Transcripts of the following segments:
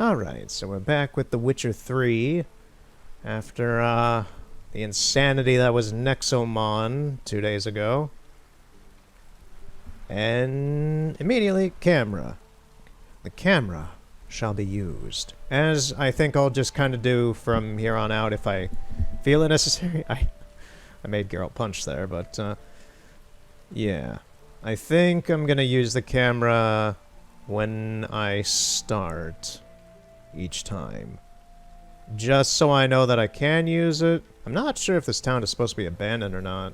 Alright, so we're back with The Witcher 3 after the insanity that was Nexomon 2 days ago. And immediately, camera. The camera shall be used. As I think I'll just kind of do from here on out if I feel it necessary. I made Geralt punch there, but yeah. I think I'm gonna use the camera when I start each time. Just so I know that I can use it. I'm not sure if this town is supposed to be abandoned or not.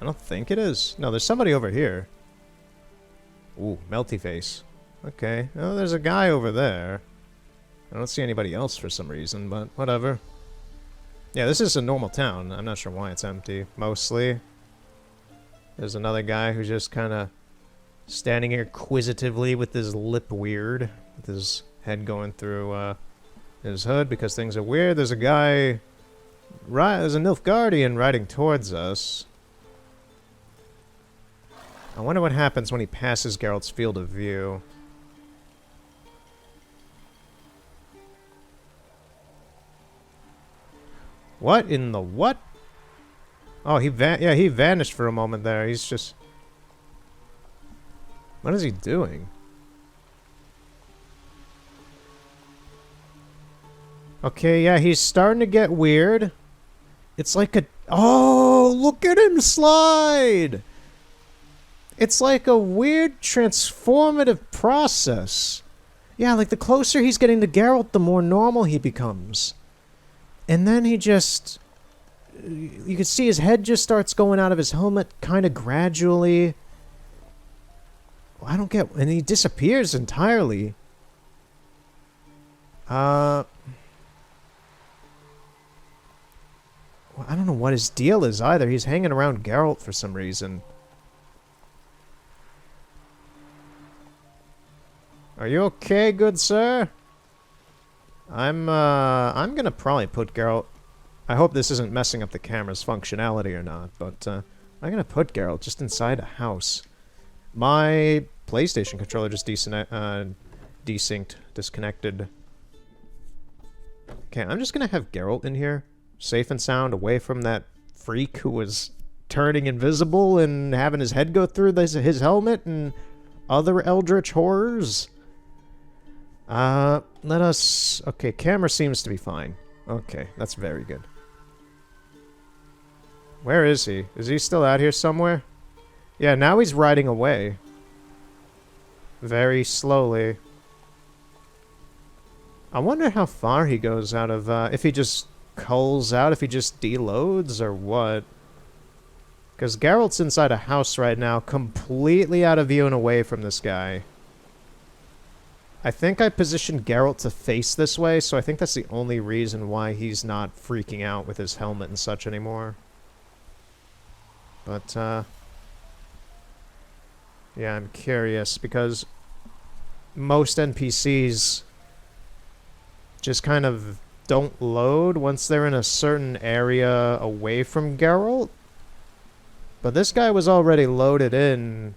I don't think it is. No, there's somebody over here. Ooh, melty face. Okay. Oh, there's a guy over there. I don't see anybody else for some reason, but whatever. Yeah, this is a normal town. I'm not sure why it's empty, mostly. There's another guy who's just kind of standing here quizzitively with his lip weird, with his head going through his hood because things are weird. There's a guy, there's a Nilfgaardian riding towards us. I wonder what happens when he passes Geralt's field of view. What in the what? Oh, he vanished for a moment there. He's just... What is he doing? Okay, yeah, he's starting to get weird. It's like a... Oh, look at him slide! It's like a weird transformative process. Yeah, like the closer he's getting to Geralt, the more normal he becomes. And then he just... You can see his head just starts going out of his helmet kind of gradually. I don't get... And he disappears entirely. Well, I don't know what his deal is either. He's hanging around Geralt for some reason. Are you okay, good sir? I'm gonna probably put Geralt... I hope this isn't messing up the camera's functionality or not, but I'm gonna put Geralt just inside a house. My PlayStation controller just disconnected. Okay, I'm just gonna have Geralt in here, safe and sound, away from that freak who was turning invisible and having his head go through his helmet and other eldritch horrors. Let us... Okay, camera seems to be fine. Okay, that's very good. Where is he? Is he still out here somewhere? Yeah, now he's riding away. Very slowly. I wonder how far he goes out of, if he just culls out, if he just deloads, or what. Because Geralt's inside a house right now, completely out of view and away from this guy. I think I positioned Geralt to face this way, so I think that's the only reason why he's not freaking out with his helmet and such anymore. But, yeah, I'm curious, because most NPCs just kind of don't load once they're in a certain area away from Geralt. But this guy was already loaded in.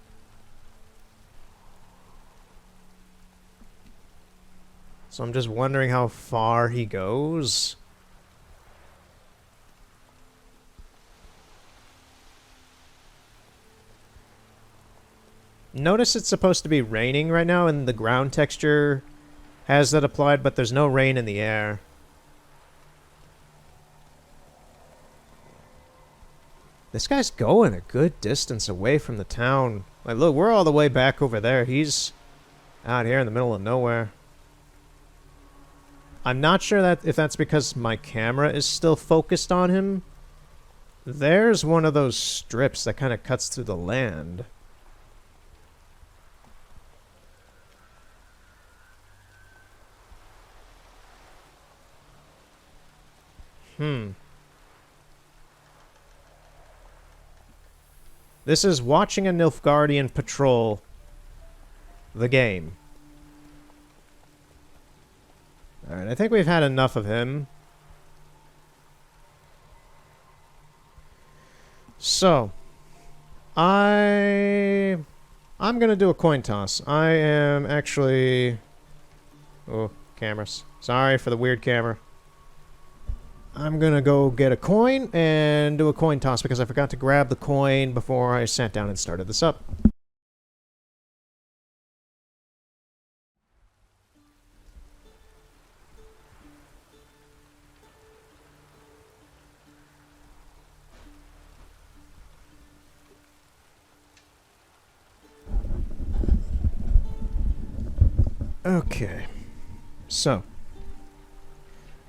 So I'm just wondering how far he goes. Notice it's supposed to be raining right now, and the ground texture has that applied, but there's no rain in the air. This guy's going a good distance away from the town. Like, look, we're all the way back over there. He's out here in the middle of nowhere. I'm not sure if that's because my camera is still focused on him. There's one of those strips that kind of cuts through the land. This is watching a Nilfgaardian patrol the game. Alright, I think we've had enough of him. So, I'm gonna do a coin toss. I am actually... Oh, cameras. Sorry for the weird camera. I'm gonna go get a coin and do a coin toss because I forgot to grab the coin before I sat down and started this up. Okay. So.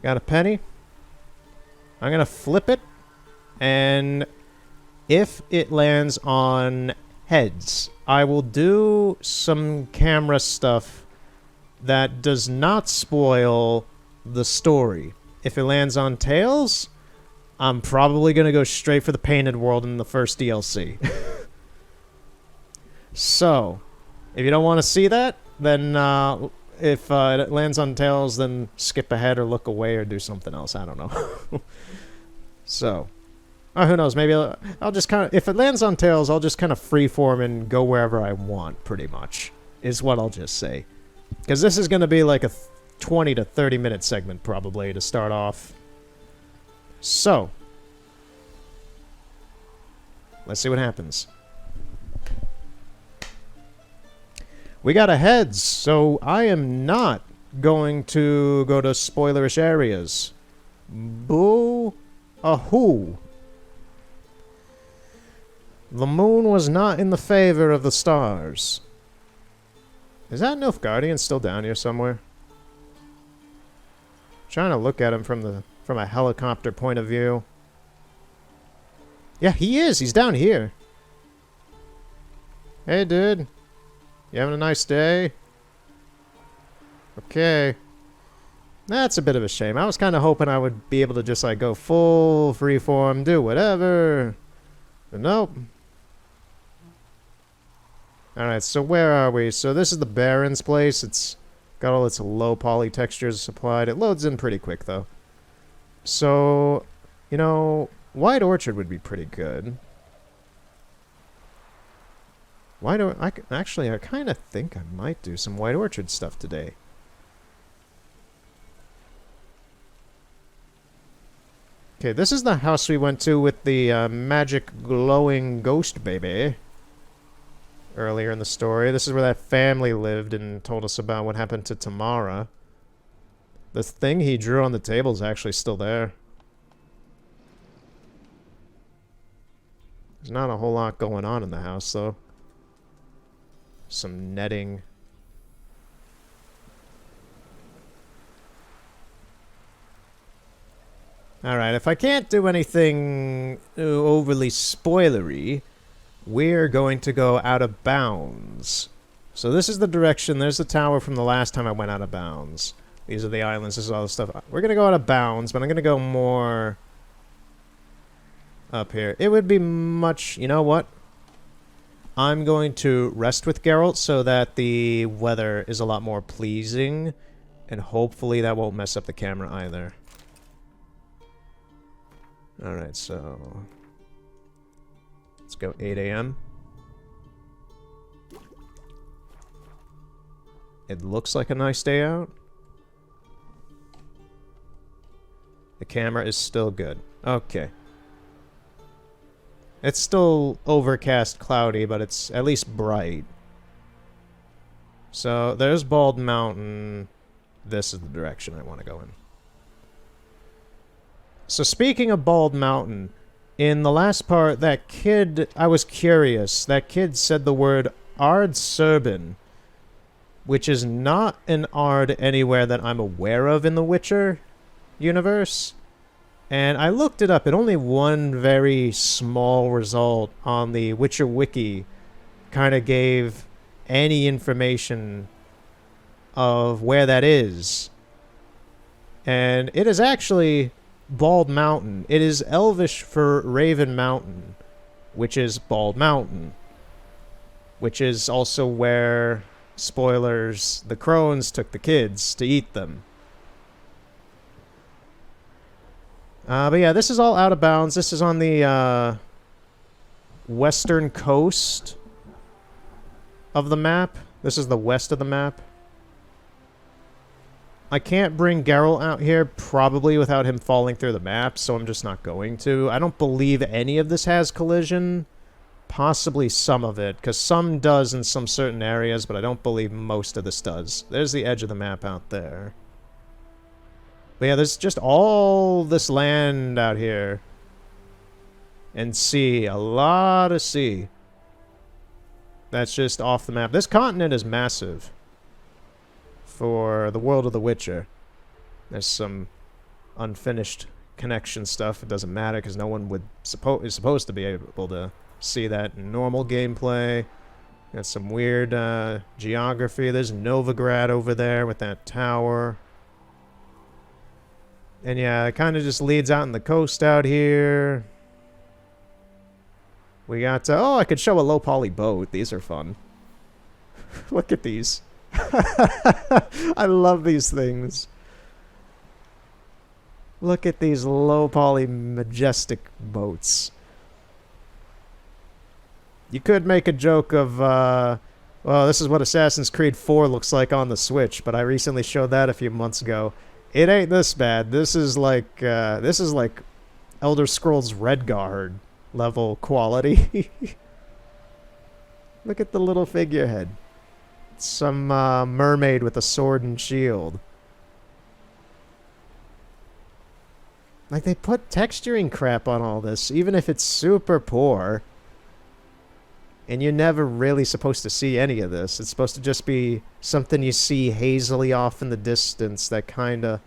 Got a penny. I'm gonna flip it, and if it lands on heads, I will do some camera stuff that does not spoil the story. If it lands on tails, I'm probably gonna go straight for the painted world in the first DLC. So, if you don't want to see that, then if it lands on tails, then skip ahead or look away or do something else. I don't know. So, who knows? Maybe I'll just kind of... If it lands on tails, I'll just kind of freeform and go wherever I want, pretty much, is what I'll just say. Because this is going to be like a 20 to 30 minute segment, probably, to start off. So, let's see what happens. We got a heads, so I am not going to go to spoilerish areas. Boo-a-hoo. The moon was not in the favor of the stars. Is that Nilfgaardian still down here somewhere? Trying to look at him from a helicopter point of view. Yeah, he is. He's down here. Hey, dude. You having a nice day? Okay. That's a bit of a shame. I was kind of hoping I would be able to just, like, go full freeform, do whatever. But nope. Alright, so where are we? So this is the Baron's place. It's got all its low poly textures supplied. It loads in pretty quick, though. So, you know, White Orchard would be pretty good. Actually, I kind of think I might do some White Orchard stuff today. Okay, this is the house we went to with the magic glowing ghost baby earlier in the story. This is where that family lived and told us about what happened to Tamara. The thing he drew on the table is actually still there. There's not a whole lot going on in the house, though. Some netting. Alright, if I can't do anything overly spoilery, we're going to go out of bounds. So this is the direction. There's the tower from the last time I went out of bounds. These are the islands. This is all the stuff. We're going to go out of bounds, but I'm going to go more up here. It would be much... You know what? I'm going to rest with Geralt so that the weather is a lot more pleasing, and hopefully that won't mess up the camera either. Alright, so... Let's go 8 a.m. It looks like a nice day out. The camera is still good. Okay. It's still overcast, cloudy, but it's at least bright. So, there's Bald Mountain. This is the direction I want to go in. So, speaking of Bald Mountain, in the last part, that kid, I was curious. That kid said the word Ardserben, which is not an Ard anywhere that I'm aware of in the Witcher universe. And I looked it up, and only one very small result on the Witcher Wiki kind of gave any information of where that is. And it is actually Bald Mountain. It is Elvish for Raven Mountain, which is Bald Mountain. Which is also where, spoilers, the crones took the kids to eat them. But yeah, this is all out of bounds. This is on the western coast of the map. This is the west of the map. I can't bring Geralt out here probably without him falling through the map, so I'm just not going to. I don't believe any of this has collision. Possibly some of it, because some does in some certain areas, but I don't believe most of this does. There's the edge of the map out there. But yeah, there's just all this land out here. And sea. A lot of sea. That's just off the map. This continent is massive. For the world of The Witcher. There's some unfinished connection stuff. It doesn't matter, because no one is supposed to be able to see that in normal gameplay. Got some weird geography. There's Novigrad over there with that tower. And yeah, it kind of just leads out in the coast out here. We got... oh, I could show a low poly boat. These are fun. Look at these. I love these things. Look at these low poly majestic boats. You could make a joke of, well, this is what Assassin's Creed 4 looks like on the Switch, but I recently showed that a few months ago. It ain't this bad. This is like Elder Scrolls Redguard level quality. Look at the little figurehead. Some mermaid with a sword and shield. Like, they put texturing crap on all this, even if it's super poor. And you're never really supposed to see any of this. It's supposed to just be something you see hazily off in the distance that kinda...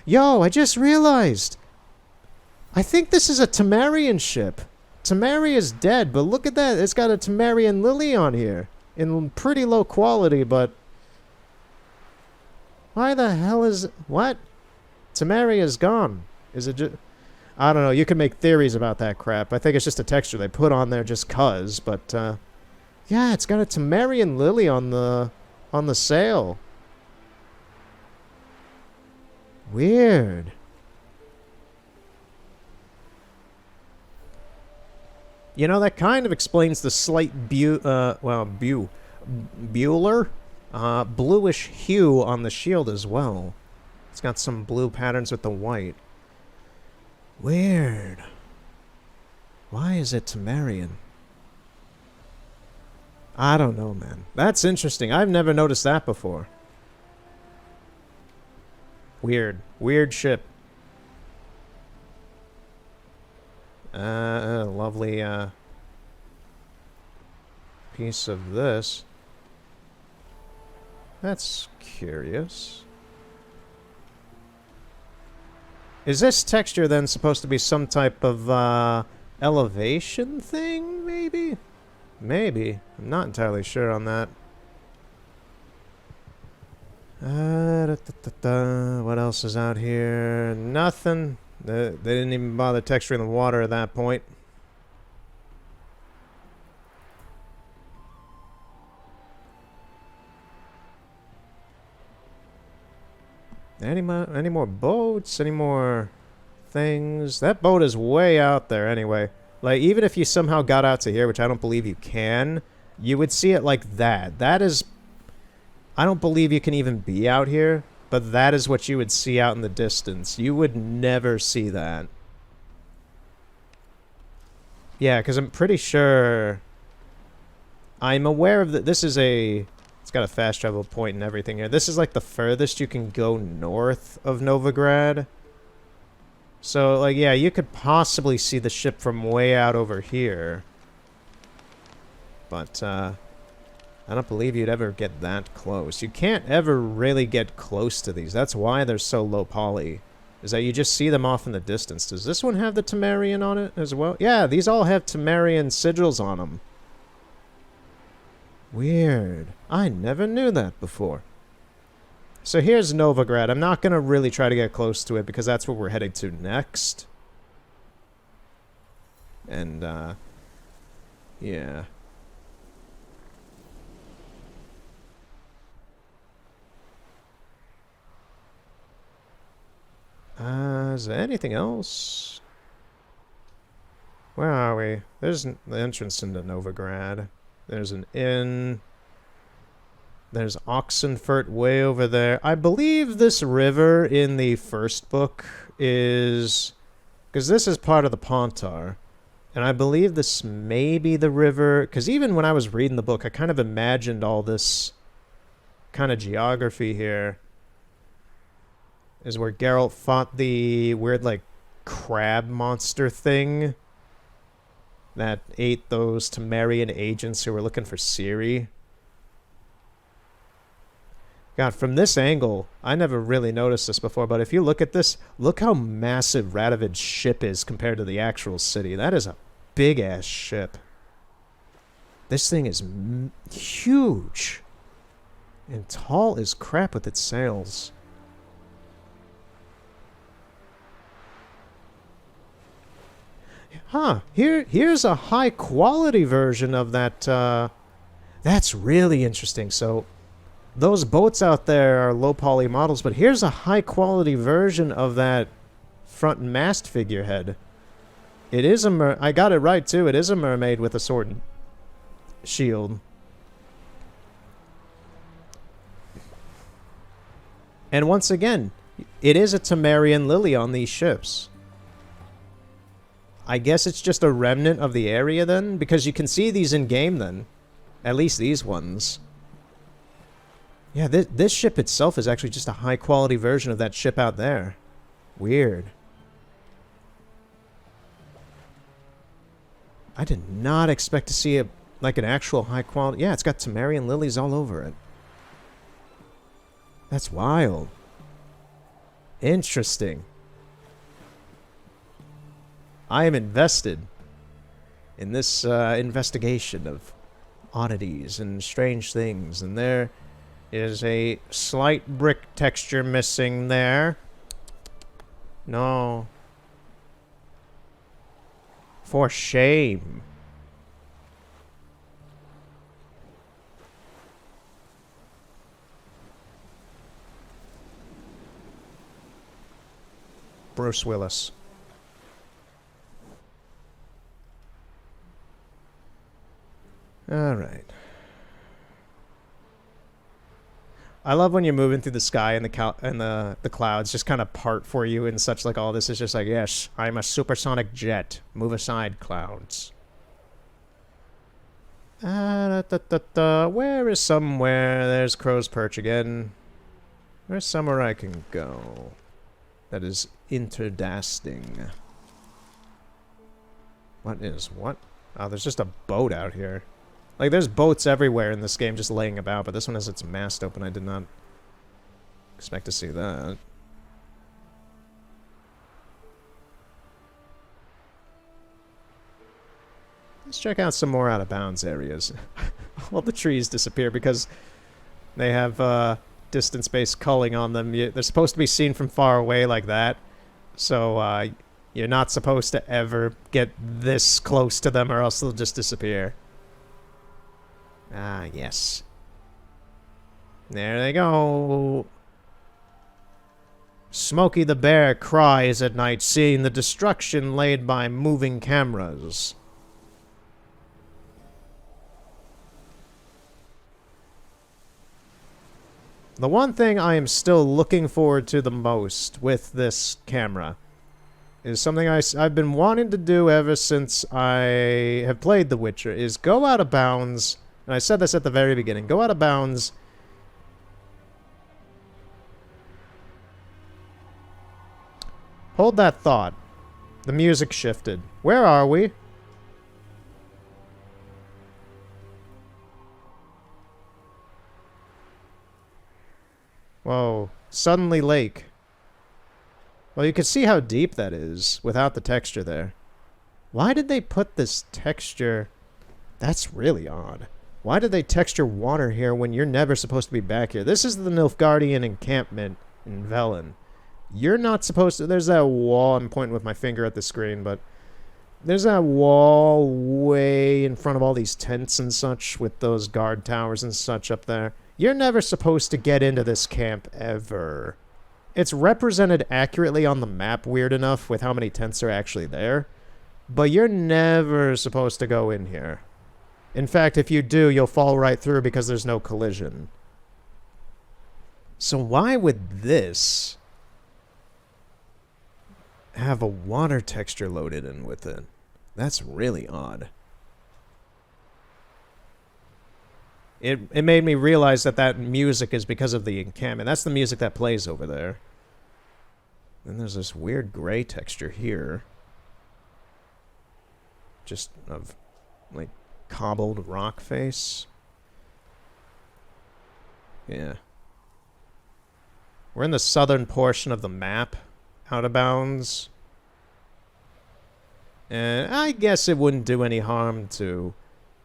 Yo, I just realized! I think this is a Temerian ship. Temeria's dead, but look at that. It's got a Temerian lily on here. In pretty low quality, but... Why the hell is... What? Temeria's gone. Is it just... I don't know. You can make theories about that crap. I think it's just a texture they put on there just cuz, but, yeah, it's got a Temerian lily on the sail. Weird. You know, that kind of explains the slight bluish hue on the shield as well. It's got some blue patterns with the white. Weird. Why is it Temerian? I don't know, man. That's interesting. I've never noticed that before. Weird. Weird ship. Lovely, piece of this. That's curious. Is this texture then supposed to be some type of, elevation thing, maybe? Maybe. I'm not entirely sure on that. What else is out here? Nothing. They didn't even bother texturing the water at that point. Any more boats? Any more things? That boat is way out there anyway. Like, even if you somehow got out to here, which I don't believe you can, you would see it like that. That is... I don't believe you can even be out here, but that is what you would see out in the distance. You would never see that. Yeah, because I'm pretty sure... I'm aware of that. This is a... It's got a fast travel point and everything here. This is like the furthest you can go north of Novigrad. So, like, yeah, you could possibly see the ship from way out over here. But, I don't believe you'd ever get that close. You can't ever really get close to these. That's why they're so low poly. Is that you just see them off in the distance. Does this one have the Temerian on it as well? Yeah, these all have Temerian sigils on them. Weird. I never knew that before. So here's Novigrad. I'm not going to really try to get close to it because that's where we're heading to next. And, yeah. Is there anything else? Where are we? There's the entrance into Novigrad. There's an inn. There's Oxenfurt way over there. I believe this river in the first book is... because this is part of the Pontar. And I believe this may be the river... because even when I was reading the book, I kind of imagined all this kind of geography here. Is where Geralt fought the weird, like, crab monster thing that ate those Temerian agents who were looking for Ciri. God, from this angle, I never really noticed this before, but if you look at this, look how massive Radovid's ship is compared to the actual city. That is a big-ass ship. This thing is huge. And tall as crap with its sails. Huh, here's a high-quality version of that, that's really interesting. So, those boats out there are low-poly models, but here's a high-quality version of that front and mast figurehead. It is a I got it right, too. It is a mermaid with a sword and shield. And once again, it is a Temerian lily on these ships. I guess it's just a remnant of the area then, because you can see these in-game then. At least these ones. Yeah, this ship itself is actually just a high-quality version of that ship out there. Weird. I did not expect to see like an actual high-quality... yeah, it's got Temerian lilies all over it. That's wild. Interesting. I am invested in this investigation of oddities and strange things, and there is a slight brick texture missing there. No. For shame. Bruce Willis. All right. I love when you're moving through the sky and the clouds just kind of part for you and such, like all this is just like, yes, I'm a supersonic jet. Move aside, clouds. Where is somewhere? There's Crow's Perch again. Where's somewhere I can go that is interdasting? What is what? Oh, there's just a boat out here. Like, there's boats everywhere in this game just laying about, but this one has its mast open. I did not expect to see that. Let's check out some more out-of-bounds areas. All the trees disappear because they have distance-based culling on them. They're supposed to be seen from far away like that, so you're not supposed to ever get this close to them or else they'll just disappear. Ah, yes. There they go. Smokey the Bear cries at night, seeing the destruction laid by moving cameras. The one thing I am still looking forward to the most with this camera is something I've been wanting to do ever since I have played The Witcher, is go out of bounds. And I said this at the very beginning. Go out of bounds. Hold that thought. The music shifted. Where are we? Whoa. Suddenly Lake. Well, you can see how deep that is without the texture there. Why did they put this texture? That's really odd. Why did they texture water here when you're never supposed to be back here? This is the Nilfgaardian encampment in Velen. You're not supposed to... There's that wall. I'm pointing with my finger at the screen, but... There's that wall way in front of all these tents and such with those guard towers and such up there. You're never supposed to get into this camp ever. It's represented accurately on the map, weird enough, with how many tents are actually there. But you're never supposed to go in here. In fact, if you do, you'll fall right through because there's no collision. So why would this have a water texture loaded in with it? That's really odd. It made me realize that that music is because of the encampment. That's the music that plays over there. Then there's this weird gray texture here. Just of, like, cobbled rock face. Yeah. We're in the southern portion of the map, out of bounds. And I guess it wouldn't do any harm to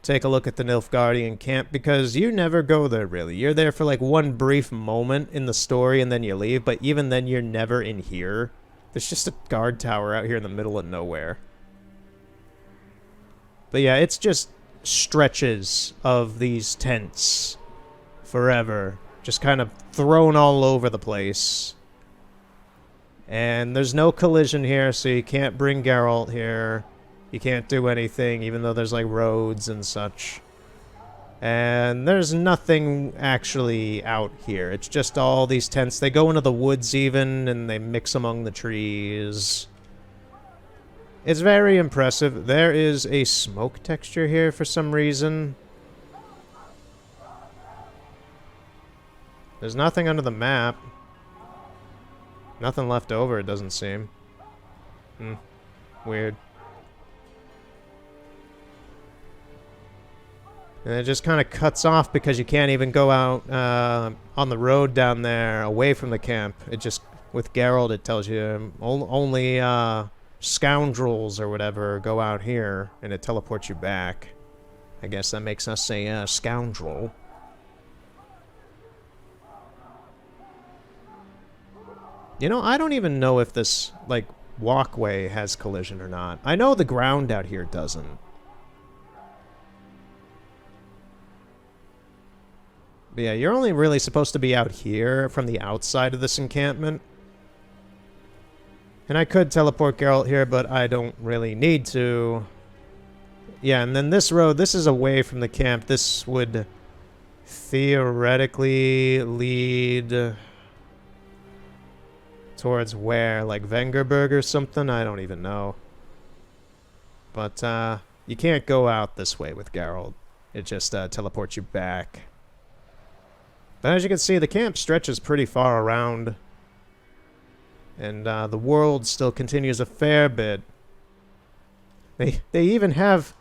take a look at the Nilfgaardian camp, because you never go there, really. You're there for, like, one brief moment in the story, and then you leave, but even then you're never in here. There's just a guard tower out here in the middle of nowhere. But yeah, it's just stretches of these tents forever, just kind of thrown all over the place. And there's no collision here, so you can't bring Geralt here. You can't do anything, even though there's, like, roads and such. And there's nothing actually out here. It's just all these tents. They go into the woods even, and they mix among the trees. It's very impressive. There is a smoke texture here for some reason. There's nothing under the map. Nothing left over, it doesn't seem. Weird. And it just kind of cuts off because you can't even go out on the road down there away from the camp. It just, with Geralt, it tells you only scoundrels or whatever go out here, and it teleports you back. I guess that makes us a scoundrel. You know, I don't even know if this, like, walkway has collision or not. I know the ground out here doesn't. But yeah, you're only really supposed to be out here from the outside of this encampment. And I could teleport Geralt here, but I don't really need to. Yeah, and then this road, this is away from the camp. This would theoretically lead towards where? Like Vengerberg or something? I don't even know. But you can't go out this way with Geralt. It just teleports you back. But as you can see, the camp stretches pretty far around. And the world still continues a fair bit. They even have...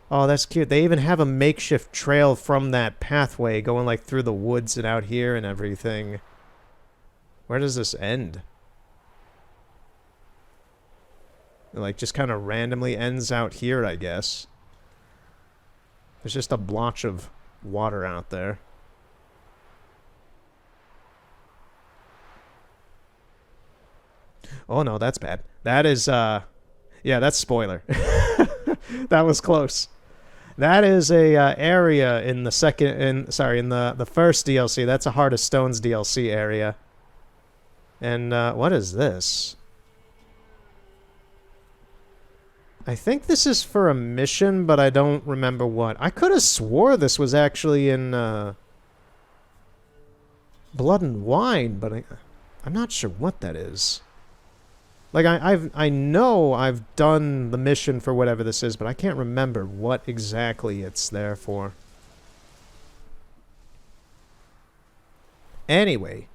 Oh, that's cute. They even have a makeshift trail from that pathway going, like, through the woods and out here and everything. Where does this end? It, like, just kind of randomly ends out here, I guess. There's just a blotch of water out there. Oh, no, that's bad. That is, yeah, that's spoiler. That was close. That is a area in the the first DLC. That's a Heart of Stones DLC area. And what is this? I think this is for a mission, but I don't remember what. I could have swore this was actually in Blood and Wine, but I'm not sure what that is. Like, I know I've done the mission for whatever this is, but I can't remember what exactly it's there for. Anyway.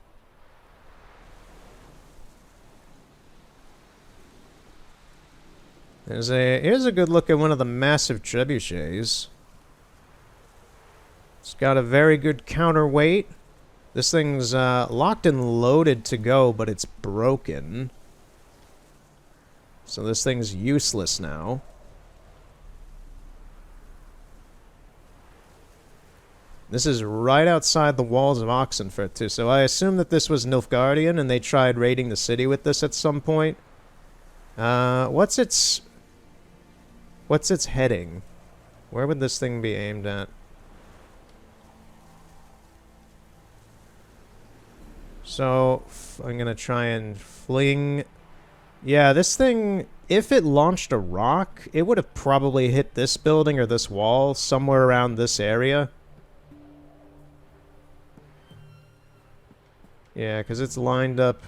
Here's a good look at one of the massive trebuchets. It's got a very good counterweight. This thing's locked and loaded to go, but it's broken. So this thing's useless now. This is right outside the walls of Oxenfurt, too. So I assume that this was Nilfgaardian, and they tried raiding the city with this at some point. What's its heading? Where would this thing be aimed at? So I'm gonna try and fling... Yeah, this thing, if it launched a rock, it would have probably hit this building or this wall, somewhere around this area. Yeah, because it's lined up...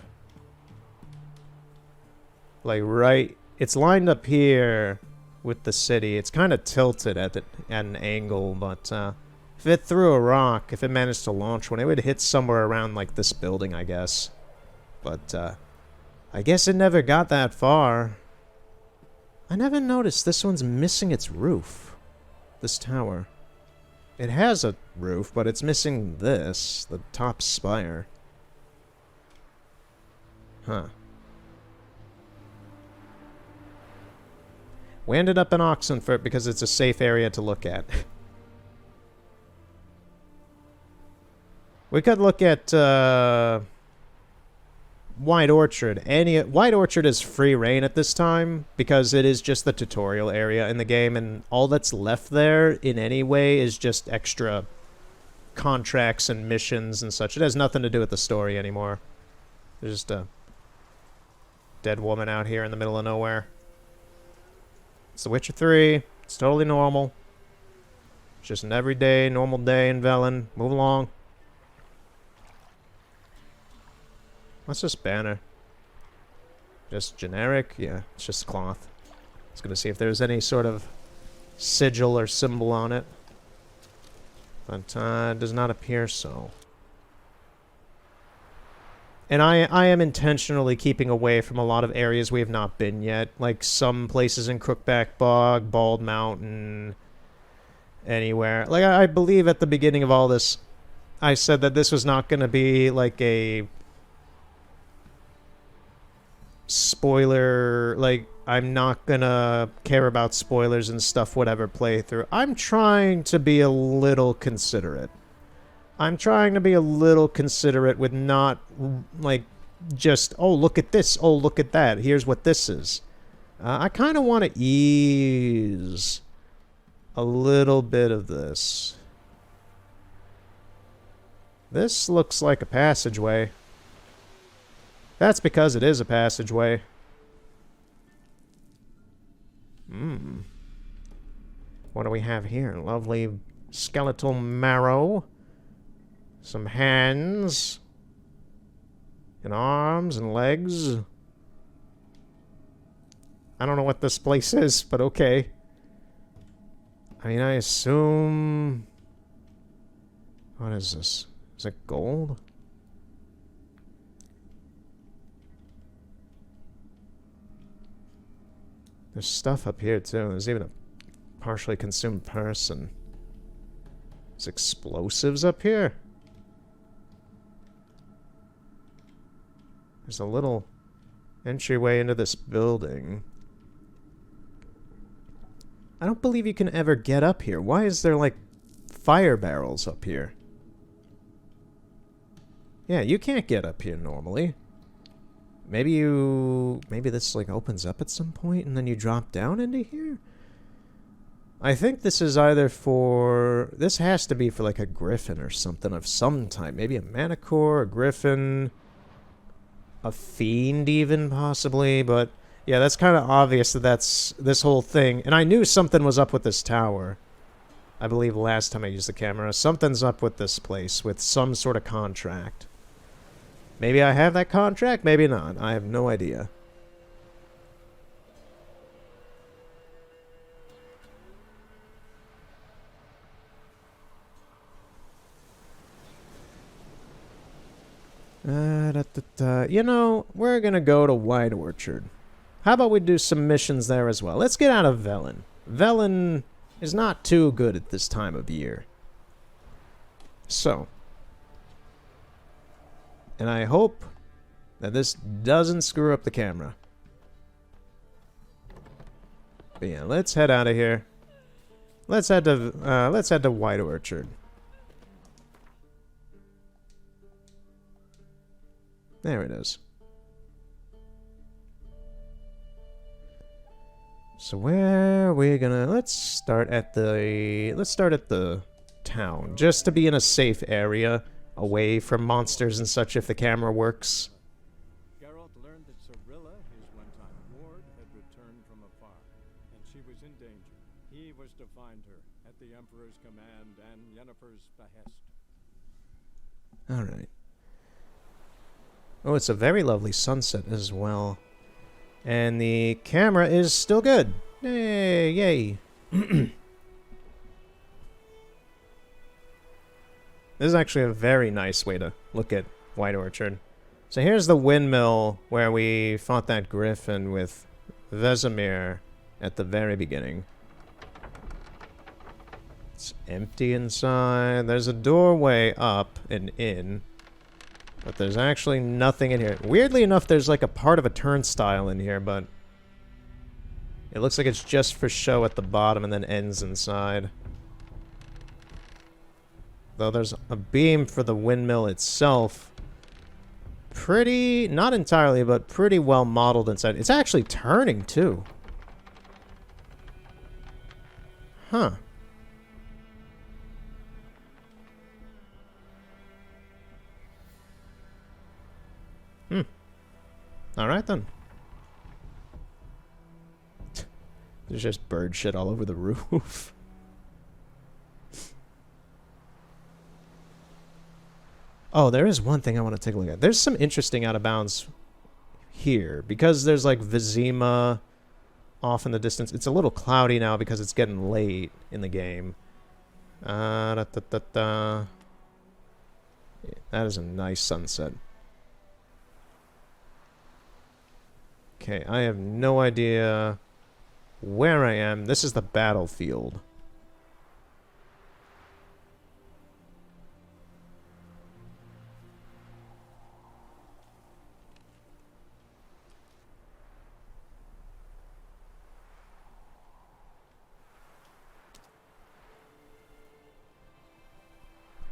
like right... It's lined up here with the city. It's kind of tilted at an angle, but if it threw a rock, if it managed to launch one, it would hit somewhere around like this building, I guess. But I guess it never got that far. I never noticed this one's missing its roof. This tower. It has a roof, but it's missing this, the top spire. Huh. We ended up in Oxenfurt because it's a safe area to look at. We could look at White Orchard. White Orchard is free reign at this time because it is just the tutorial area in the game, and all that's left there in any way is just extra contracts and missions and such. It has nothing to do with the story anymore. There's just a dead woman out here in the middle of nowhere. It's The Witcher 3. It's totally normal. It's just an everyday, normal day in Velen. Move along. What's this banner? Just generic? Yeah, it's just cloth. I was gonna see if there's any sort of sigil or symbol on it. But it does not appear so. And I am intentionally keeping away from a lot of areas we have not been yet. Like some places in Crookback Bog, Bald Mountain, anywhere. Like I believe at the beginning of all this, I said that this was not going to be like a spoiler, like I'm not going to care about spoilers and stuff whatever playthrough. I'm trying to be a little considerate. I'm trying to be a little considerate with not, like, just, oh, look at this, oh, look at that, here's what this is. I kind of want to ease a little bit of this. This looks like a passageway. That's because it is a passageway. What do we have here? Lovely skeletal marrow. Some hands. And arms and legs. I don't know what this place is, but okay. I mean, I assume... What is this? Is it gold? There's stuff up here, too. There's even a partially consumed person. There's explosives up here? There's a little entryway into this building. I don't believe you can ever get up here. Why is there, like, fire barrels up here? Yeah, you can't get up here normally. Maybe this, like, opens up at some point and then you drop down into here? I think this is either for... This has to be for, like, a griffin or something of some type. Maybe a manicore, a griffin... A fiend even, possibly, but yeah, that's kind of obvious that that's this whole thing. And I knew something was up with this tower. I believe last time I used the camera. Something's up with this place, with some sort of contract. Maybe I have that contract, maybe not. I have no idea. You know, we're gonna go to White Orchard. How about we do some missions there as well? Let's get out of Velen. Velen is not too good at this time of year. So. And I hope that this doesn't screw up the camera. But yeah, let's head out of here. Let's head to White Orchard. There it is. So where are we gonna... Let's start at the town, just to be in a safe area, away from monsters and such if the camera works. Geralt learned that Cirilla, his one-time ward, had returned from afar, and she was in danger. He was to find her, at the Emperor's command and Yennefer's behest. Alright. Oh, it's a very lovely sunset as well. And the camera is still good. Yay, yay. This is actually a very nice way to look at White Orchard. So here's the windmill where we fought that griffin with Vesemir at the very beginning. It's empty inside. There's a doorway up and in. But there's actually nothing in here. Weirdly enough, there's like a part of a turnstile in here, but it looks like it's just for show at the bottom and then ends inside. Though there's a beam for the windmill itself. Pretty, not entirely, but pretty well modeled inside. It's actually turning, too. Huh. Alright then. There's just bird shit all over the roof. Oh, there is one thing I want to take a look at. There's some interesting out of bounds here. Because there's like Vizima off in the distance. It's a little cloudy now because it's getting late in the game. That is a nice sunset. Okay, I have no idea where I am. This is the battlefield.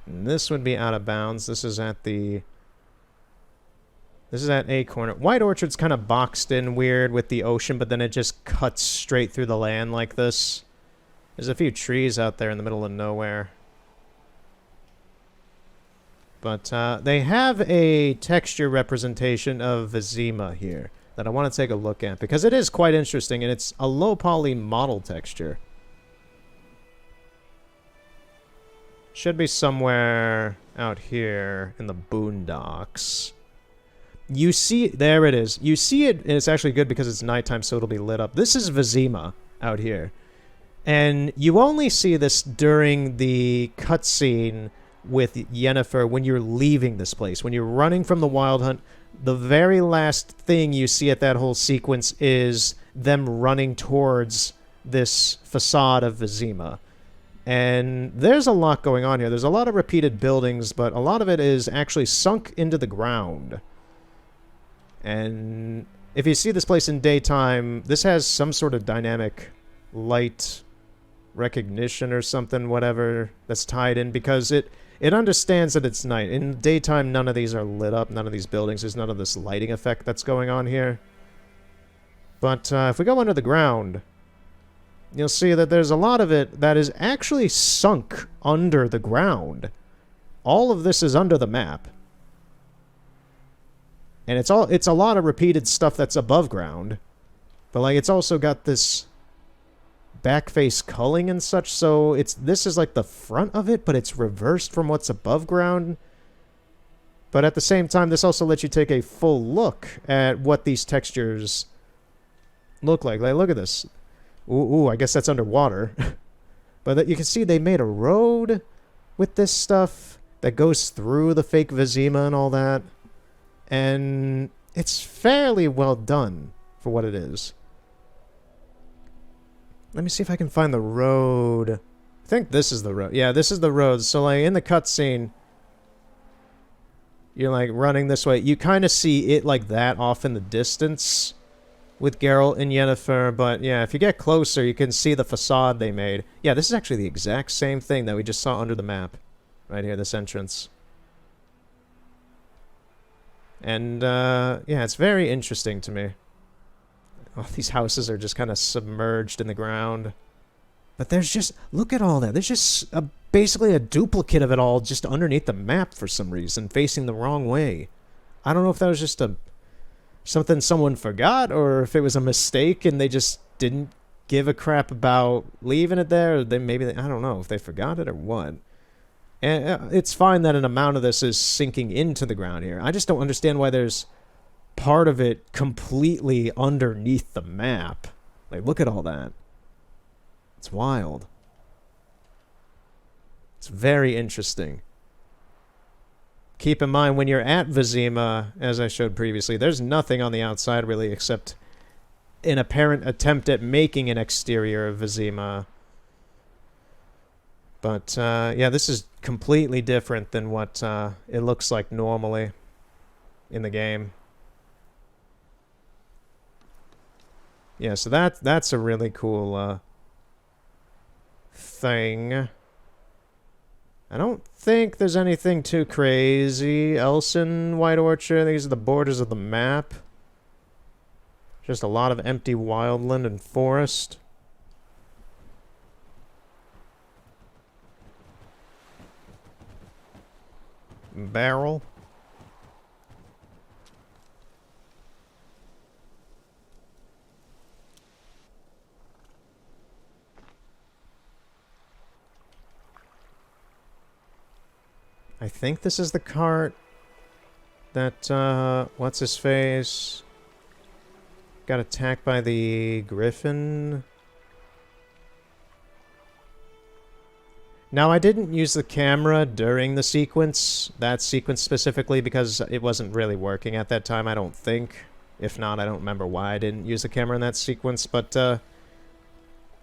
And this would be out of bounds. This is at the... This is at a corner. White Orchard's kind of boxed in weird with the ocean, but then it just cuts straight through the land like this. There's a few trees out there in the middle of nowhere. But they have a texture representation of Vizima here that I want to take a look at, because it is quite interesting, and it's a low poly model texture. Should be somewhere out here in the boondocks. You see, there it is. You see it, and it's actually good because it's nighttime, so it'll be lit up. This is Vizima out here. And you only see this during the cutscene with Yennefer when you're leaving this place. When you're running from the Wild Hunt, the very last thing you see at that whole sequence is them running towards this facade of Vizima. And there's a lot going on here. There's a lot of repeated buildings, but a lot of it is actually sunk into the ground. And if you see this place in daytime, this has some sort of dynamic light recognition or something, whatever, that's tied in, because it understands that it's night. In daytime, none of these are lit up, none of these buildings. There's none of this lighting effect that's going on here. But if we go under the ground, you'll see that there's a lot of it that is actually sunk under the ground. All of this is under the map. And it's a lot of repeated stuff that's above ground. But like it's also got this backface culling and such, so this is like the front of it, but it's reversed from what's above ground. But at the same time, this also lets you take a full look at what these textures look like. Like, look at this. Ooh, I guess that's underwater. But you can see they made a road with this stuff that goes through the fake Vizima and all that. And it's fairly well done for what it is. Let me see if I can find the road. I think this is the road. Yeah, this is the road. So, like, in the cutscene, you're, like, running this way. You kind of see it like that off in the distance with Geralt and Yennefer. But, yeah, if you get closer, you can see the facade they made. Yeah, this is actually the exact same thing that we just saw under the map. Right here, this entrance. And, yeah, it's very interesting to me. All these houses are just kind of submerged in the ground. But there's just... Look at all that. There's just basically a duplicate of it all just underneath the map for some reason, facing the wrong way. I don't know if that was just something someone forgot, or if it was a mistake and they just didn't give a crap about leaving it there. Or I don't know if they forgot it or what. And it's fine that an amount of this is sinking into the ground here. I just don't understand why there's part of it completely underneath the map. Like, look at all that. It's wild. It's very interesting. Keep in mind, when you're at Vizima, as I showed previously, there's nothing on the outside really except an apparent attempt at making an exterior of Vizima. But, yeah, this is completely different than what it looks like normally in the game. Yeah, so that's a really cool thing. I don't think there's anything too crazy else in White Orchard. These are the borders of the map. Just a lot of empty wildland and forest. Barrel. I think this is the cart that, what's-his-face got attacked by the griffin. Now, I didn't use the camera during the sequence, that sequence specifically, because it wasn't really working at that time, I don't think. If not, I don't remember why I didn't use the camera in that sequence, but,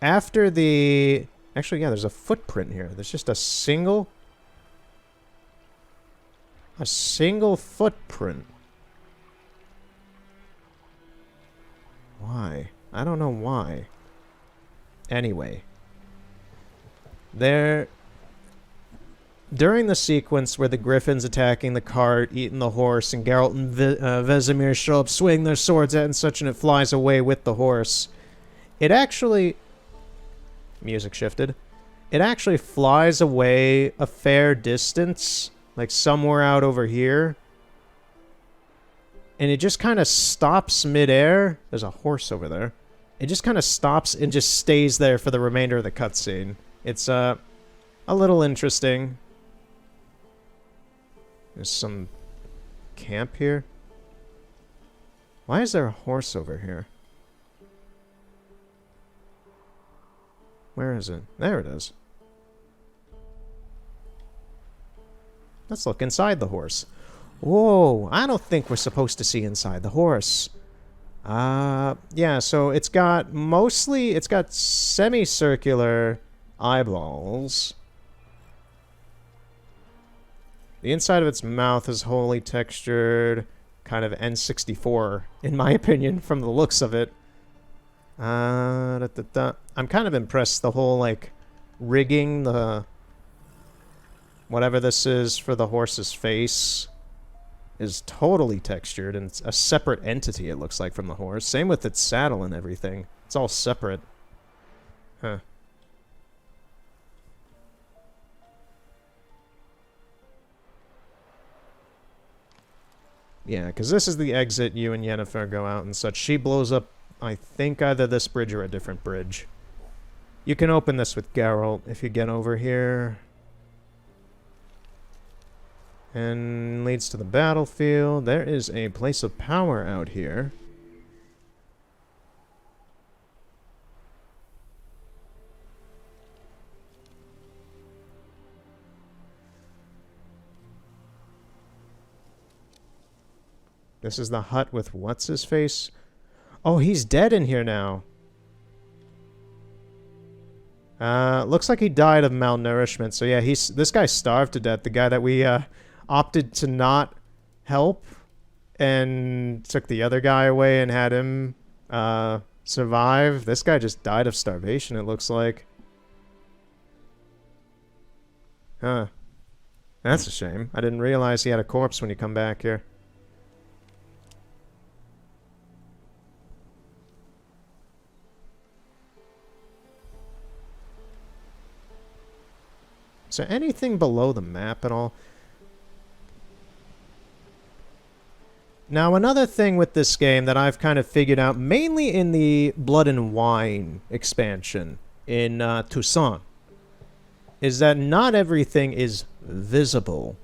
after the... Actually, yeah, there's a footprint here. There's just a single footprint. Why? I don't know why. Anyway. During the sequence where the griffin's attacking the cart, eating the horse, and Geralt and Vesemir show up, swing their swords at it and such, and it flies away with the horse, it actually... Music shifted. It actually flies away a fair distance, like somewhere out over here. And it just kind of stops midair. There's a horse over there. It just kind of stops and just stays there for the remainder of the cutscene. It's, a little interesting. There's some camp here. Why is there a horse over here? Where is it? There it is. Let's look inside the horse. Whoa, I don't think we're supposed to see inside the horse. Yeah, so it's got semicircular eyeballs. The inside of its mouth is wholly textured, kind of N64, in my opinion, from the looks of it. I'm kind of impressed the whole, like, rigging, the... whatever this is for the horse's face is totally textured, and it's a separate entity, it looks like, from the horse. Same with its saddle and everything. It's all separate. Huh. Yeah, because this is the exit you and Yennefer go out and such. She blows up, I think, either this bridge or a different bridge. You can open this with Geralt if you get over here. And leads to the battlefield. There is a place of power out here. This is the hut with what's-his-face? Oh, he's dead in here now. Looks like he died of malnourishment. So yeah, this guy starved to death. The guy that we, opted to not help and took the other guy away and had him survive. This guy just died of starvation, it looks like. Huh. That's a shame. I didn't realize he had a corpse when you come back here. Is there anything below the map at all? Now, another thing with this game that I've kind of figured out, mainly in the Blood and Wine expansion in Toussaint, is that not everything is visible.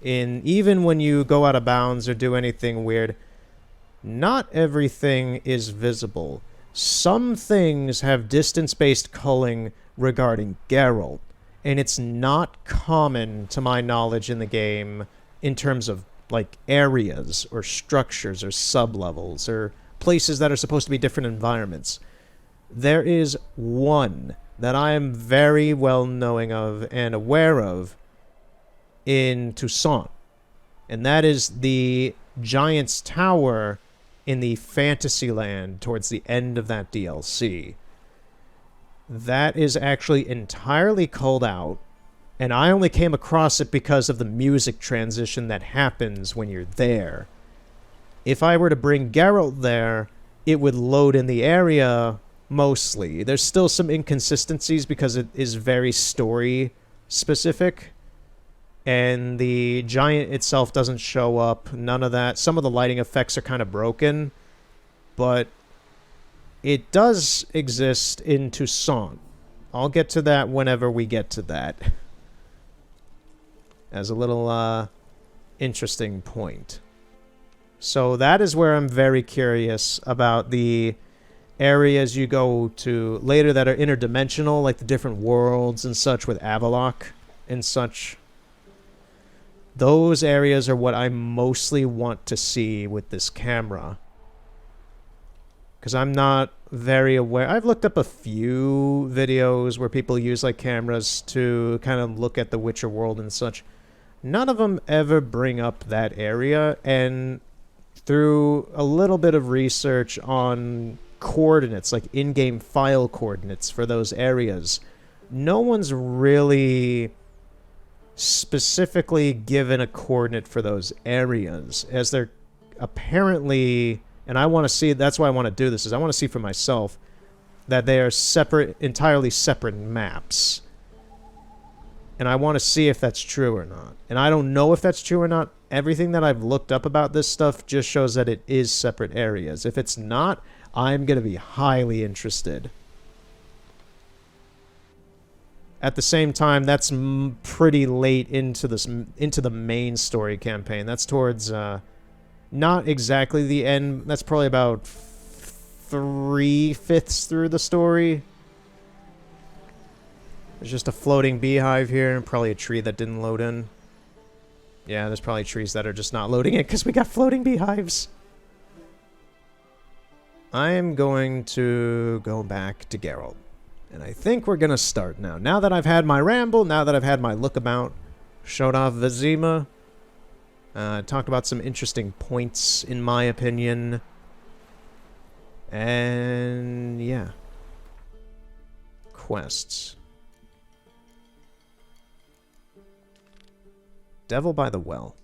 Even when you go out of bounds or do anything weird, not everything is visible. Some things have distance-based culling regarding Geralt, and it's not common, to my knowledge, in the game in terms of, like, areas or structures or sublevels or places that are supposed to be different environments. There is one that I am very well knowing of and aware of in Toussaint, and that is the Giant's Tower in the Fantasyland towards the end of that DLC. That is actually entirely culled out, and I only came across it because of the music transition that happens when you're there. If I were to bring Geralt there, it would load in the area mostly. There's still some inconsistencies because it is very story specific, and the giant itself doesn't show up, none of that. Some of the lighting effects are kind of broken, but it does exist in Toussaint. I'll get to that whenever we get to that. As a little interesting point. So that is where I'm very curious about the areas you go to later that are interdimensional, like the different worlds and such with Avallac'h and such. Those areas are what I mostly want to see with this camera. Because I'm not very aware. I've looked up a few videos where people use like cameras to kind of look at the Witcher world and such. None of them ever bring up that area, and through a little bit of research on coordinates, like in-game file coordinates for those areas, no one's really specifically given a coordinate for those areas, as they're apparently, and I want to see, that's why I want to do this, is I want to see for myself that they are separate, entirely separate maps. And I want to see if that's true or not. And I don't know if that's true or not. Everything that I've looked up about this stuff just shows that it is separate areas. If it's not, I'm going to be highly interested. At the same time, that's pretty late into the main story campaign. That's towards not exactly the end. That's probably about 3/5 through the story. There's just a floating beehive here, and probably a tree that didn't load in. Yeah, there's probably trees that are just not loading in because we got floating beehives. I am going to go back to Geralt. And I think we're going to start now. Now that I've had my ramble, now that I've had my look about, showed off Vizima, talked about some interesting points, in my opinion. And, yeah. Quests. Devil by the Well.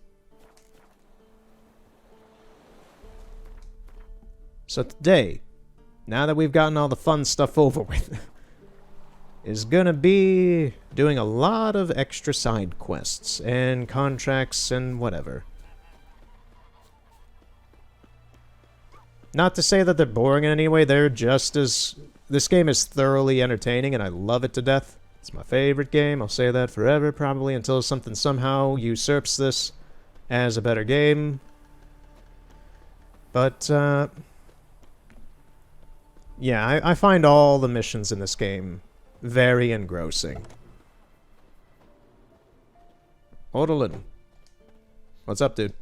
So today, now that we've gotten all the fun stuff over with, is gonna be doing a lot of extra side quests and contracts and whatever. Not to say that they're boring in any way, they're just as... This game is thoroughly entertaining and I love it to death. It's my favorite game, I'll say that forever probably, until something somehow usurps this as a better game. But, yeah, I find all the missions in this game very engrossing. Odalin. What's up, dude?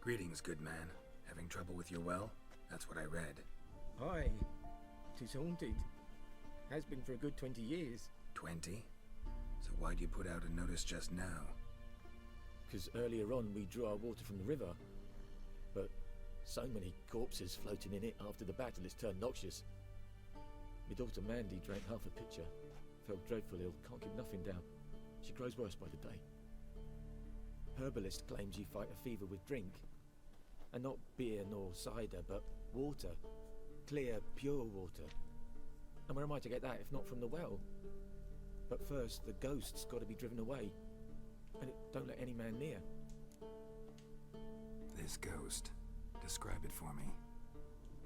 Greetings, good man. Having trouble with your well? That's what I read. Aye. 'Tis haunted. Has been for a good 20 years. 20? So why'd you put out a notice just now? 'Cause earlier on we drew our water from the river. But so many corpses floating in it after the battle it's turned noxious. My daughter Mandy drank half a pitcher. Felt dreadful ill, can't keep nothing down. She grows worse by the day. Herbalist claims you fight a fever with drink. And not beer nor cider, but water. Clear, pure water. And where am I to get that if not from the well? But first, the ghost's got to be driven away. And it don't let any man near. This ghost. Describe it for me.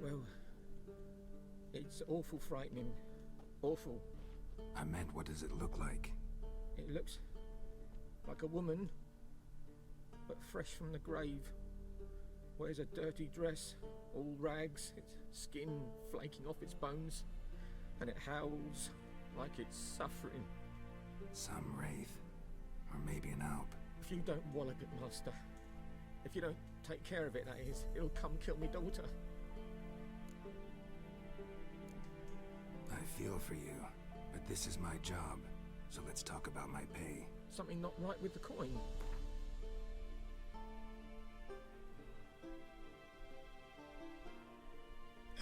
Well, it's awful frightening. Awful. I meant, what does it look like? It looks like a woman, but fresh from the grave. Wears a dirty dress, all rags, its skin flaking off its bones, and it howls like it's suffering. Some wraith. Or maybe an alp. If you don't wallop it, Master, if you don't take care of it, that is, it'll come kill me daughter. I feel for you, but this is my job, so let's talk about my pay. Something not right with the coin.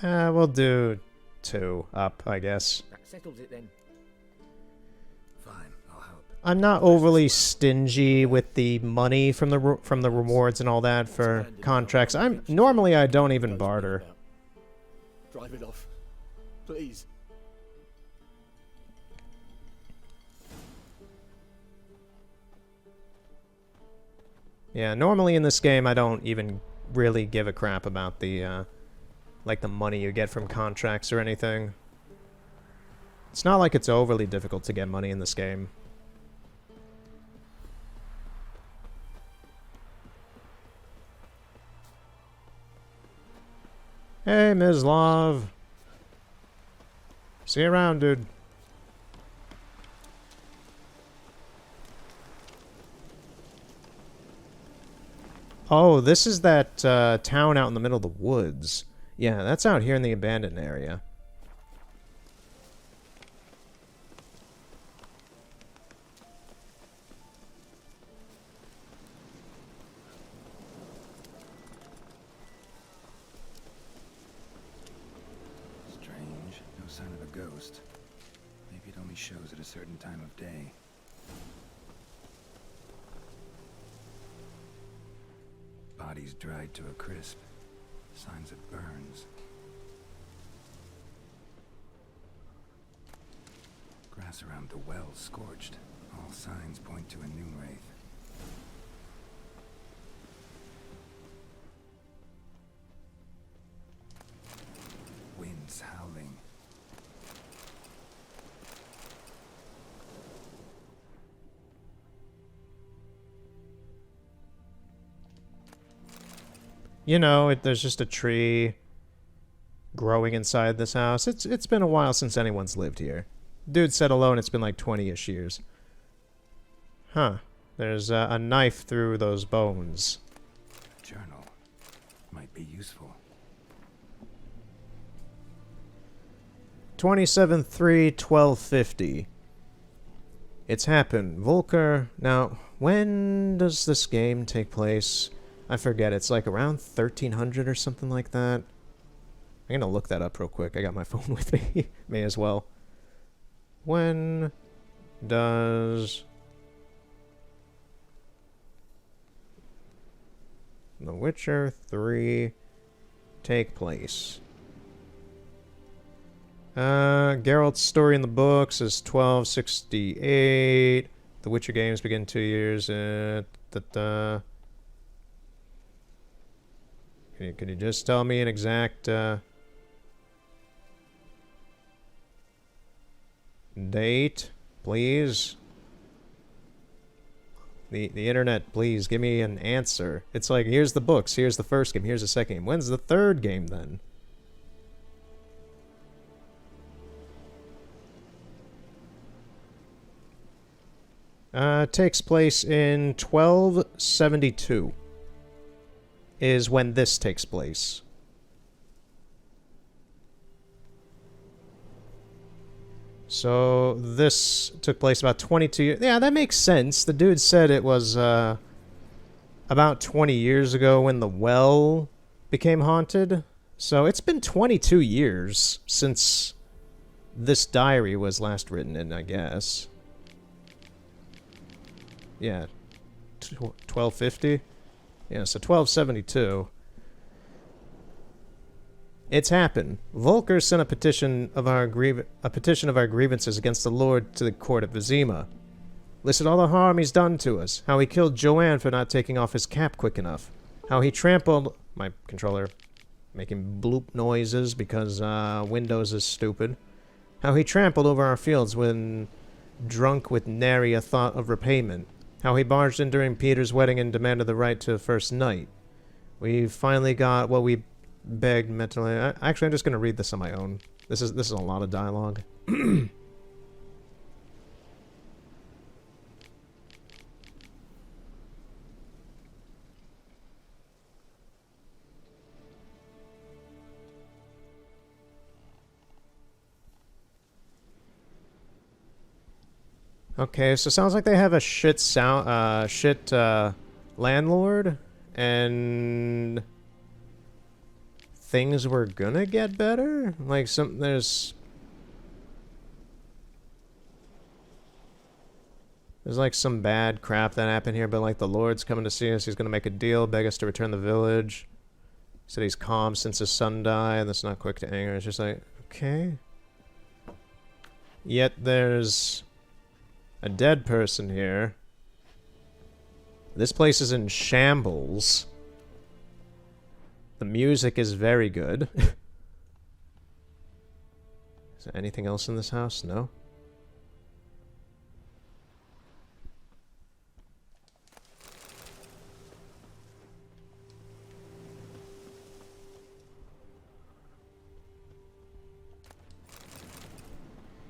We'll do 2 up, I guess. That settles it then. Fine, I'll help. I'm not overly stingy with the money from the rewards and all that for contracts. Normally I don't even barter. Drive it off, please. Yeah, normally in this game I don't even really give a crap about the like the money you get from contracts or anything. It's not like it's overly difficult to get money in this game. Hey, Ms. Love. See you around, dude. Oh, this is that town out in the middle of the woods. Yeah, that's out here in the abandoned area. Strange. No sign of a ghost. Maybe it only shows at a certain time of day. Bodies dried to a crisp. Signs of burns. Grass around the well scorched. All signs point to a new wraith. Winds howling. You know, there's just a tree growing inside this house. It's been a while since anyone's lived here. Dude said alone it's been like 20-ish years. Huh. There's a knife through those bones. A journal. Might be useful. 27/3/1250. It's happened. Volker. Now, when does this game take place? I forget. It's like around 1300 or something like that. I'm gonna look that up real quick. I got my phone with me. May as well. When does The Witcher 3 take place? Geralt's story in the books is 1268. The Witcher games begin 2 years. Can you just tell me an exact date, please? The internet, please give me an answer. It's like, here's the books, here's the first game, here's the second game. When's the third game then? Takes place in 1272 is when this takes place. So this took place about 22 years. Yeah, that makes sense. The dude said it was about 20 years ago when the well became haunted. So it's been 22 years since this diary was last written in, I guess. Yeah, 1250. Yeah, so 1272. It's happened. Volker sent a petition of our grievances against the Lord to the court at Vizima. Listed all the harm he's done to us. How he killed Joanne for not taking off his cap quick enough. How he trampled my controller, making bloop noises because Windows is stupid. How he trampled over our fields when drunk with nary a thought of repayment. How he barged in during Peter's wedding and demanded the right to first night. We finally got what we begged mentally. Actually, I'm just going to read this on my own. This is a lot of dialogue. Okay, so sounds like they have a shit landlord, and things were gonna get better. Like there's like some bad crap that happened here, but like the Lord's coming to see us. He's gonna make a deal, beg us to return the village. He said he's calm since his son died, and that's not quick to anger. It's just like, okay. Yet there's a dead person here. This place is in shambles. The music is very good. Is there anything else in this house? No?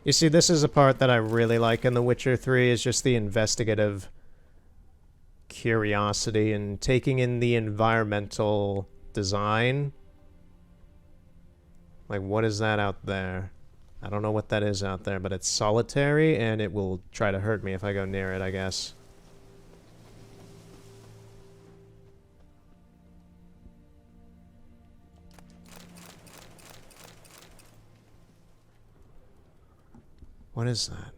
You see, this is a part that I really like in The Witcher 3, is just the investigative curiosity and taking in the environmental design. Like, what is that out there? I don't know what that is out there, but it's solitary, and it will try to hurt me if I go near it, I guess. What is that?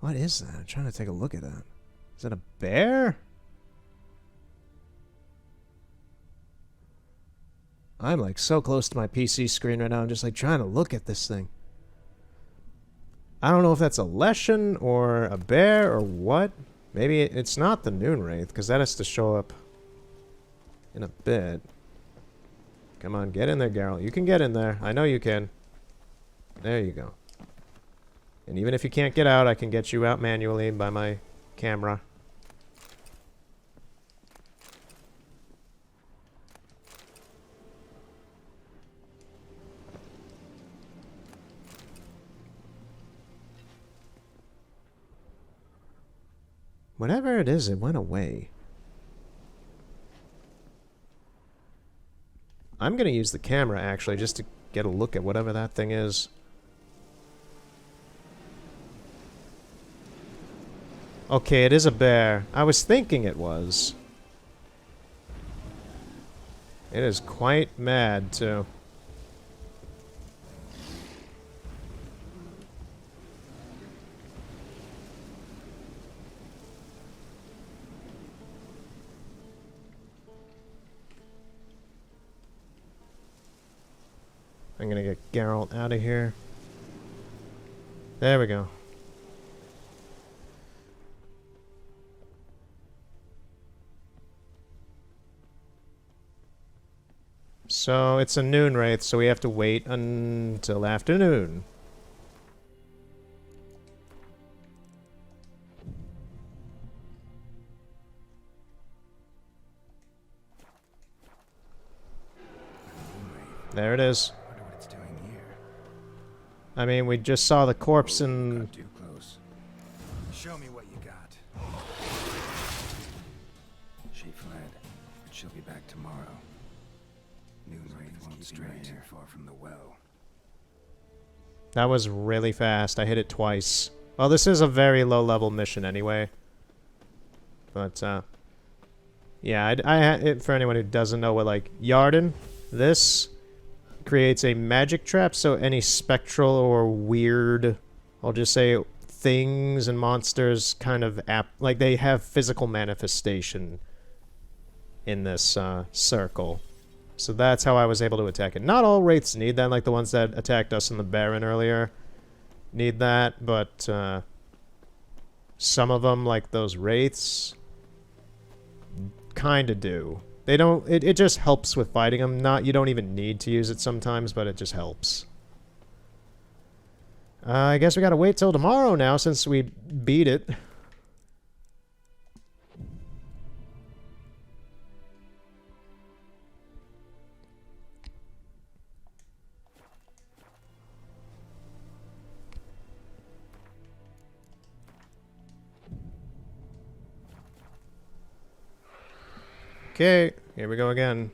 What is that? I'm trying to take a look at that. Is that a bear? I'm like so close to my PC screen right now. I'm just like trying to look at this thing. I don't know if that's a Leshen or a bear or what. Maybe it's not the Noon Wraith, because that has to show up in a bit. Come on, get in there, Geralt. You can get in there. I know you can. There you go. And even if you can't get out, I can get you out manually by my camera. Whatever it is, it went away. I'm gonna use the camera, actually, just to get a look at whatever that thing is. Okay, it is a bear. I was thinking it was. It is quite mad, too. I'm gonna get Geralt out of here. There we go. So it's a Noon Wraith, so we have to wait until afternoon. There it is. Wonder what it's doing here. I mean, we just saw the corpse and... Got too close. Show me what you got. She fled, but she'll be back tomorrow. Noon Wraith won't stray too far from the well. That was really fast. I hit it twice. Well, this is a very low-level mission anyway. But, yeah, for anyone who doesn't know what, like, Yarden, this creates a magic trap, so any spectral or weird, I'll just say, things and monsters kind of, like, they have physical manifestation in this circle. So that's how I was able to attack it. Not all wraiths need that, like the ones that attacked us in the Baron earlier need that, but some of them, like those wraiths, kind of do. They don't, it just helps with fighting them. You don't even need to use it sometimes, but it just helps. I guess we gotta wait till tomorrow now since we beat it. Okay, here we go again.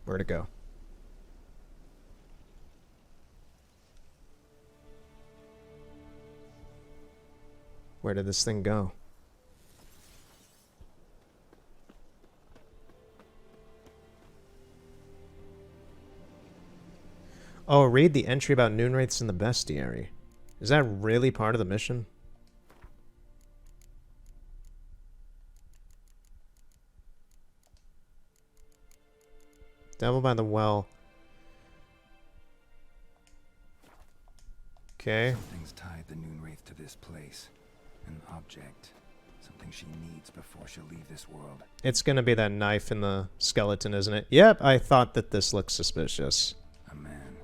Where'd it go? Where did this thing go? Oh, read the entry about Noonwraiths in the bestiary. Is that really part of the mission? Devil by the well. Okay. Something's tied the Noonwraith to this place. An object. Something she needs before she'll leave this world. It's gonna be that knife in the skeleton, isn't it? Yep, I thought that this looked suspicious. A man.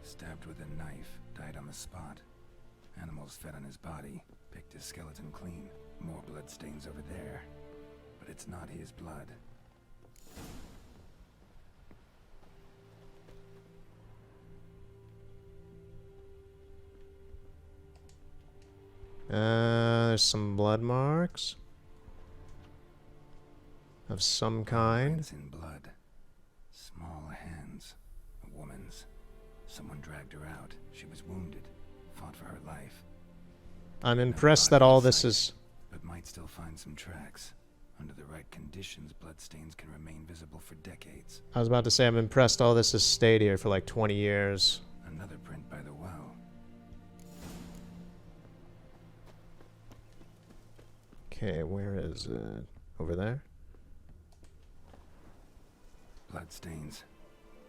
Stabbed with a knife. Died on the spot. Animals fed on his body. Picked his skeleton clean. More bloodstains over there. But it's not his blood. There's some blood marks of some kind. It's in blood. Small hands. A woman's. Someone dragged her out. She was wounded. Fought for her life. I'm impressed that all this is... But might still find some tracks. Under the right conditions, bloodstains can remain visible for decades. I was about to say, I'm impressed all this has stayed here for like 20 years. Another print by the well. Okay, where is it? Over there? Bloodstains.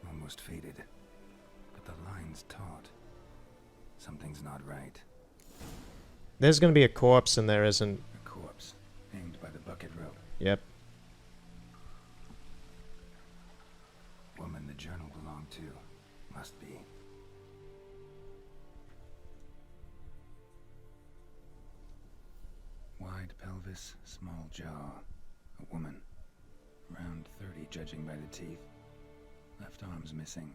Almost faded. But the line's taut. Something's not right. There's gonna be a corpse in there, isn't... A corpse. Hanged by the bucket rope. Yep. Woman the journal belonged to. Must be. Wide pelvis, small jaw. A woman. Around 30, judging by the teeth. Left arm's missing.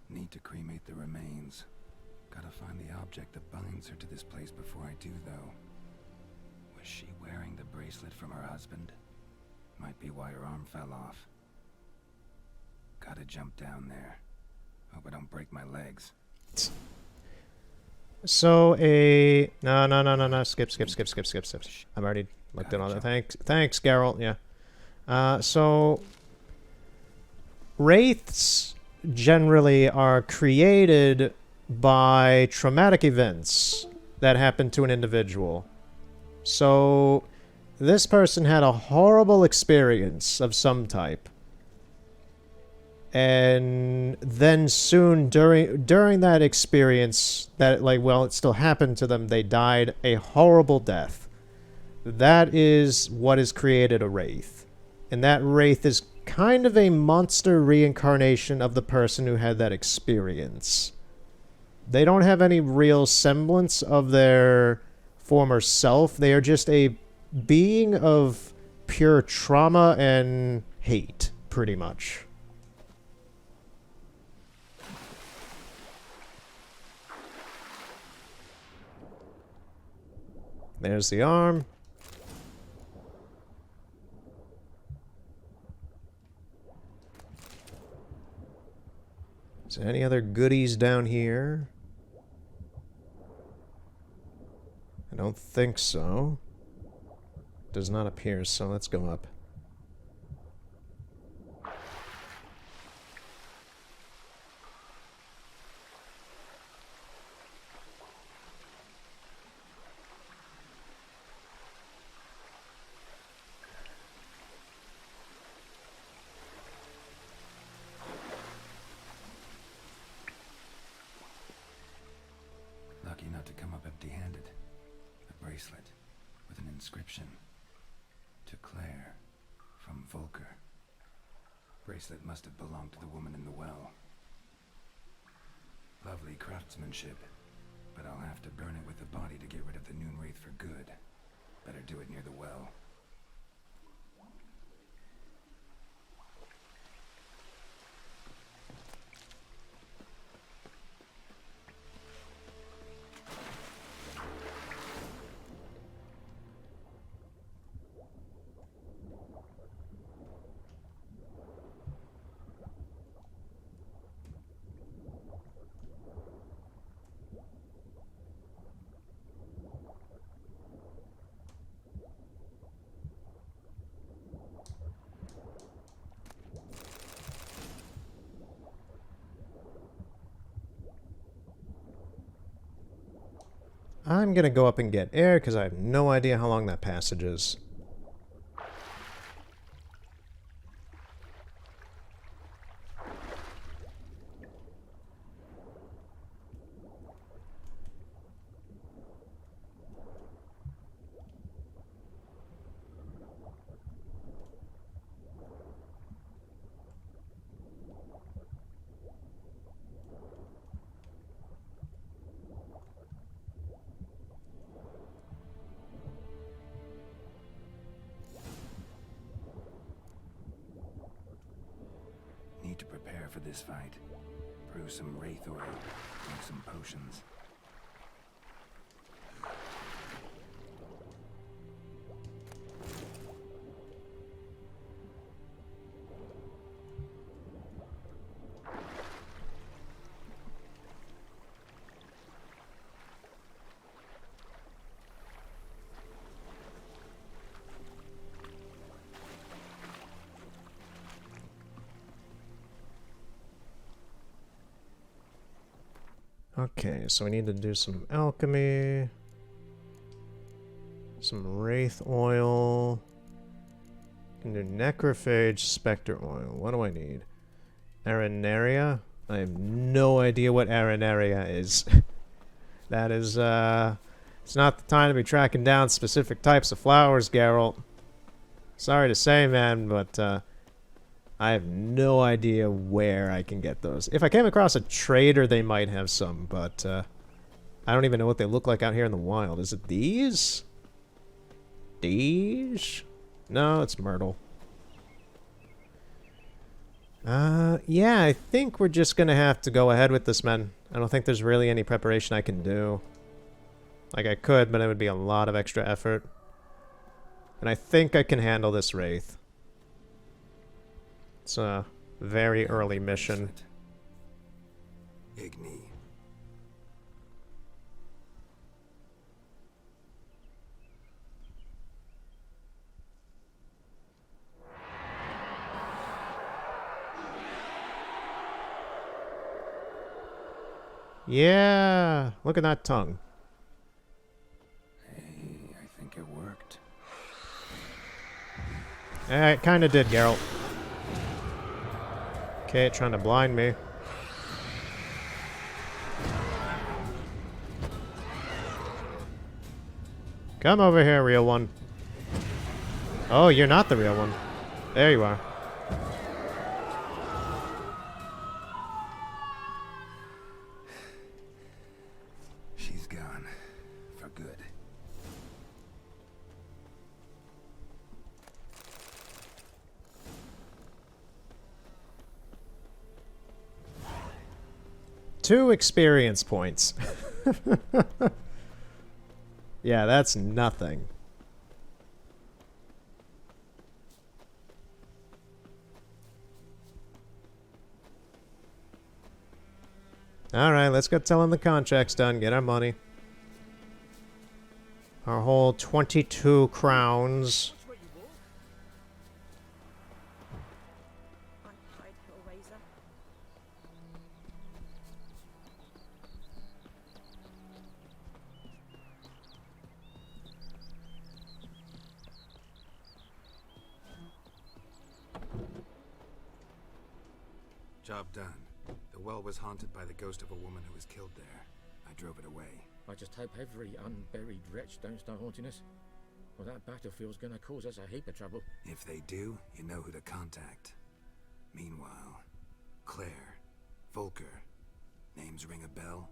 Need to cremate the remains. Gotta find the object that binds her to this place before I do, though. Was she wearing the bracelet from her husband? Might be why her arm fell off. Gotta jump down there. Hope I don't break my legs. So a... No. Skip. I've already looked at all that. Thanks, Geralt. Yeah. So... Wraiths generally are created by traumatic events that happen to an individual. So... This person had a horrible experience of some type. And then soon during that experience, that it still happened to them, they died a horrible death. That is what has created a wraith. And that wraith is kind of a monster reincarnation of the person who had that experience. They don't have any real semblance of their former self. They are just a being of pure trauma and hate, pretty much. There's the arm. Is there any other goodies down here? I don't think so. Does not appear, so let's go up. Lucky not to come up empty-handed. A bracelet with an inscription. To Claire, from Volker. Bracelet must have belonged to the woman in the well. Lovely craftsmanship, but I'll have to burn it with the body to get rid of the Noonwraith for good. Better do it near the well. I'm gonna go up and get air because I have no idea how long that passage is. Need to prepare for this fight. Brew some wraith oil, make some potions. Okay, so we need to do some alchemy. Some wraith oil. Can do necrophage specter oil. What do I need? Arenaria? I have no idea what Arenaria is. That is, it's not the time to be tracking down specific types of flowers, Geralt. Sorry to say, man, but, I have no idea where I can get those. If I came across a trader, they might have some, but I don't even know what they look like out here in the wild. Is it these? These? No, it's myrtle. Yeah, I think we're just gonna have to go ahead with this, man. I don't think there's really any preparation I can do. Like, I could, but it would be a lot of extra effort. And I think I can handle this wraith. It's a very early mission. Igni. Yeah, look at that tongue. Hey, I think it worked. It kind of did, Geralt. Okay, trying to blind me. Come over here, real one. Oh, you're not the real one. There you are. She's gone. For good. Two experience points. Yeah, that's nothing. Alright, let's go tell him the contract's done, get our money. Our whole 22 crowns. That's what you bought? I hide Hellraiser. Job done. The well was haunted by the ghost of a woman who was killed there. I drove it away. I just hope every unburied wretch don't start haunting us. Well, that battlefield's gonna cause us a heap of trouble. If they do, you know who to contact. Meanwhile, Claire, Volker, names ring a bell?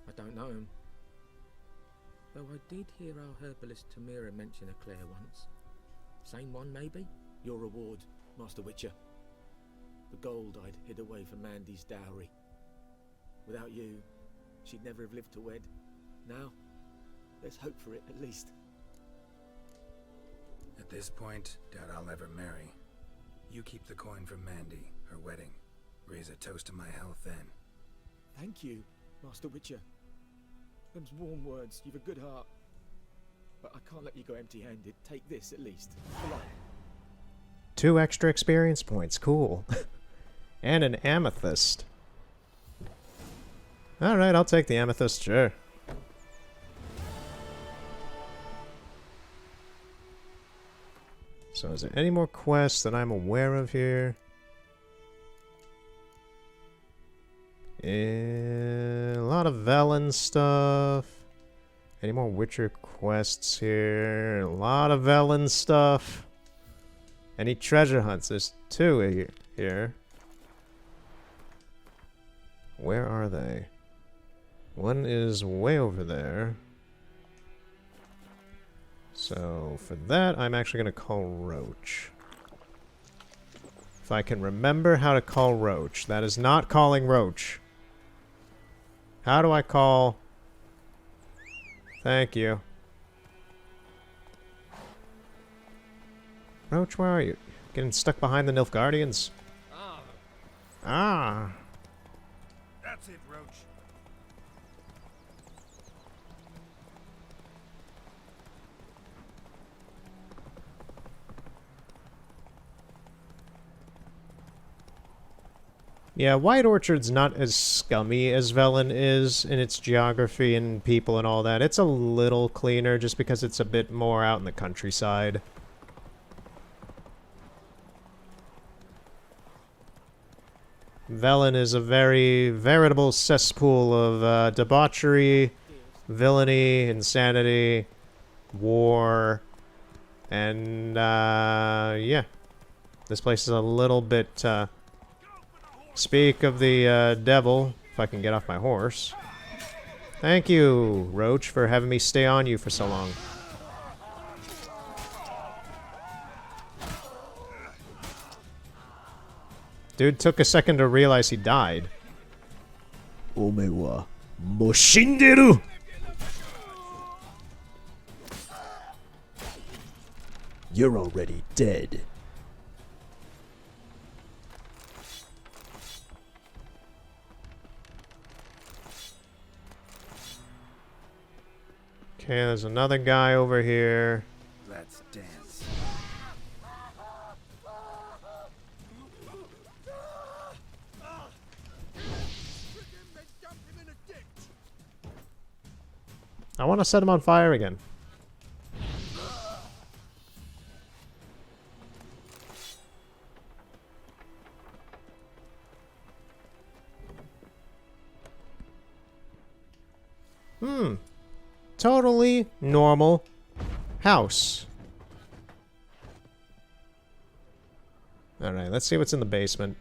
I don't know him. Though I did hear our herbalist Tamira mention a Claire once. Same one, maybe? Your reward, Master Witcher. The gold I'd hid away for Mandy's dowry. Without you, she'd never have lived to wed. Now, there's hope for it, at least. At this point, doubt I'll ever marry. You keep the coin from Mandy, her wedding. Raise a toast to my health then. Thank you, Master Witcher. Them's warm words, you've a good heart. But I can't let you go empty-handed. Take this, at least. For life. 2 extra experience points. Cool. And an amethyst. Alright, I'll take the amethyst, sure. So is there any more quests that I'm aware of here? A lot of Velen stuff. Any more Witcher quests here? A lot of Velen stuff. Any treasure hunts? There's 2 here. Where are they? One is way over there. So for that, I'm actually going to call Roach. If I can remember how to call Roach. That is not calling Roach. How do I call? Thank you. Roach, where are you? Getting stuck behind the Nilfgaardians? Ah. That's it, Roach. Yeah, White Orchard's not as scummy as Velen is in its geography and people and all that. It's a little cleaner just because it's a bit more out in the countryside. Velen is a very veritable cesspool of debauchery, villainy, insanity, war, and yeah. This place is a little bit speak of the devil, if I can get off my horse. Thank you, Roach, for having me stay on you for so long. Dude took a second to realize he died. Ome wa moshinderu! You're already dead. Okay, there's another guy over here. Let's dance. I want to set him on fire again. Totally normal house. Alright, let's see what's in the basement.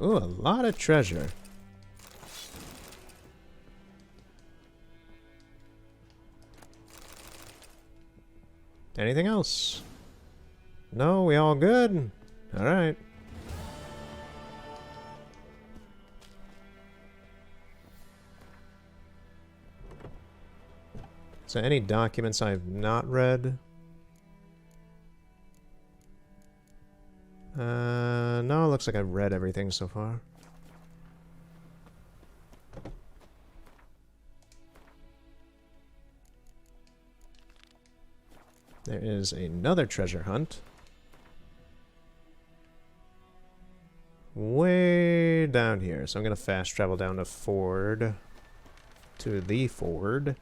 Ooh, a lot of treasure. Anything else? No, we all good? Alright. So any documents I've not read? No, it looks like I've read everything so far. There is another treasure hunt. Way down here. So I'm going to fast travel down to Ford. To the Ford.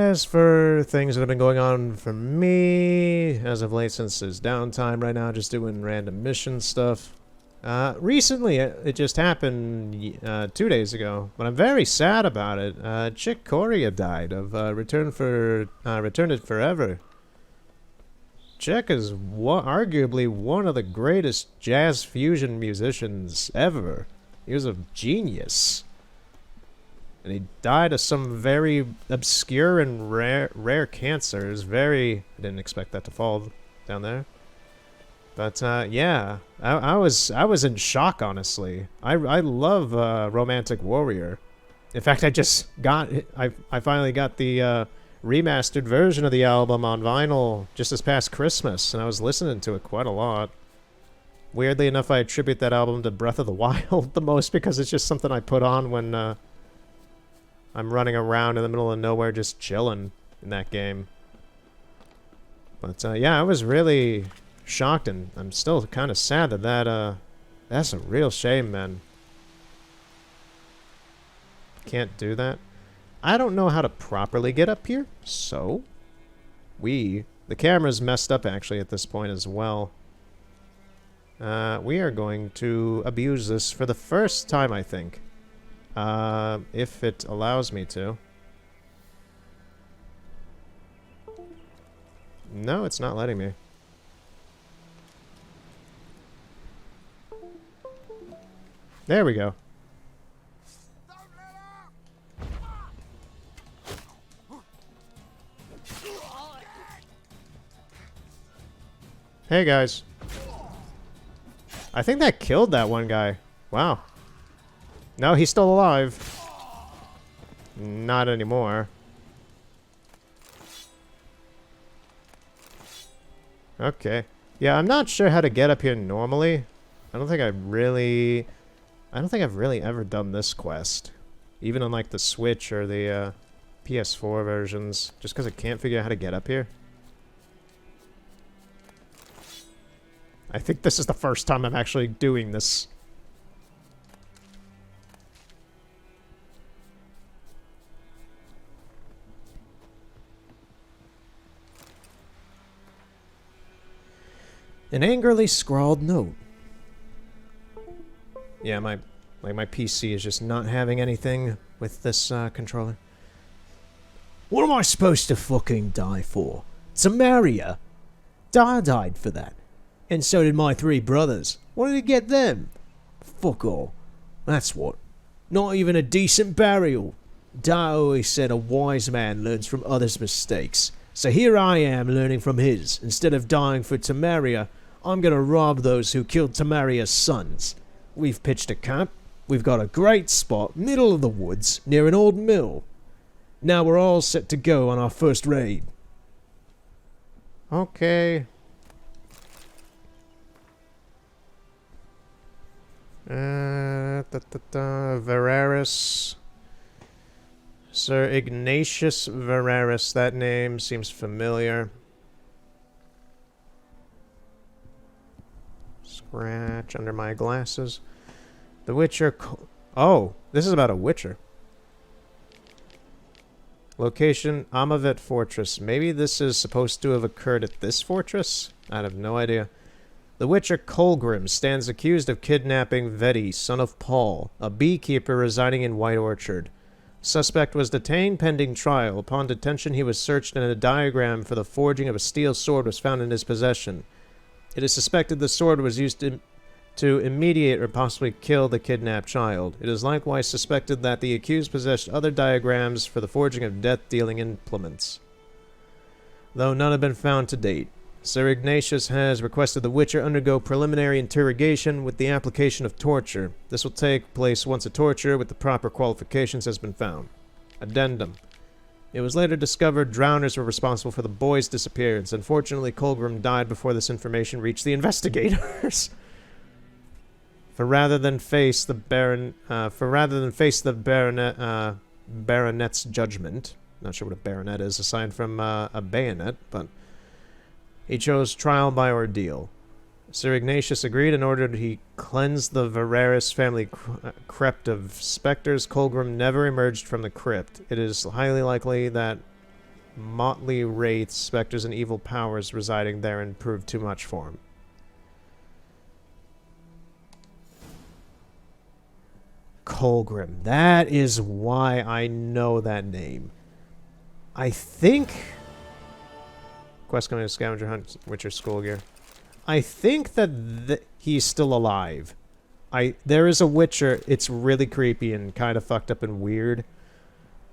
as for things that have been going on for me, as of late since there's downtime right now, just doing random mission stuff. Recently, it just happened 2 days ago, but I'm very sad about it. Chick Corea died of Returned Forever. Chick is arguably one of the greatest jazz fusion musicians ever. He was a genius. And he died of some very obscure and rare cancer. It was very... I didn't expect that to fall down there. But, yeah. I was in shock, honestly. I love Romantic Warrior. In fact, I finally got the remastered version of the album on vinyl just this past Christmas, and I was listening to it quite a lot. Weirdly enough, I attribute that album to Breath of the Wild the most, because it's just something I put on when I'm running around in the middle of nowhere just chilling in that game. But yeah, I was really shocked, and I'm still kind of sad that that's a real shame, man. Can't do that. I don't know how to properly get up here, so the camera's messed up actually at this point as well. We are going to abuse this for the first time, I think. If it allows me to. No, it's not letting me. There we go. Hey guys. I think that killed that one guy. Wow. No, he's still alive. Not anymore. Okay. Yeah, I'm not sure how to get up here normally. I don't think I've really ever done this quest. Even on like the Switch or the PS4 versions. Just because I can't figure out how to get up here. I think this is the first time I'm actually doing this. An angrily scrawled note. Yeah, my PC is just not having anything with this controller. What am I supposed to fucking die for? Samaria? Dar died for that. And so did my 3 brothers. What did he get them? Fuck all. That's what. Not even a decent burial. Dar always said a wise man learns from others' mistakes. So here I am learning from his. Instead of dying for Tamaria, I'm gonna rob those who killed Tamaria's sons. We've pitched a camp. We've got a great spot, middle of the woods, near an old mill. Now we're all set to go on our first raid. Okay. Veraris. Sir Ignatius Veraris. That name seems familiar. Scratch under my glasses. The Witcher. Oh, this is about a Witcher. Location, Amavet Fortress. Maybe this is supposed to have occurred at this fortress? I have no idea. The Witcher Colgrim stands accused of kidnapping Vedi, son of Paul, a beekeeper residing in White Orchard. Suspect was detained pending trial. Upon detention, he was searched and a diagram for the forging of a steel sword was found in his possession. It is suspected the sword was used to immediate or possibly kill the kidnapped child. It is likewise suspected that the accused possessed other diagrams for the forging of death-dealing implements, though none have been found to date. Sir Ignatius has requested the Witcher undergo preliminary interrogation with the application of torture. This will take place once a torture with the proper qualifications has been found. Addendum. It was later discovered drowners were responsible for the boy's disappearance. Unfortunately, Colgrim died before this information reached the investigators. For rather than face the baronet's judgment, not sure what a baronet is, aside from a bayonet, but he chose trial by ordeal. Sir Ignatius agreed and ordered he cleanse the Veraris family crypt of specters. Colgrim never emerged from the crypt. It is highly likely that motley wraiths, specters, and evil powers residing therein proved too much for him. Colgrim. That is why I know that name. I think... Quest coming to scavenger hunt, Witcher school gear. I think that he's still alive. There is a Witcher. It's really creepy and kind of fucked up and weird.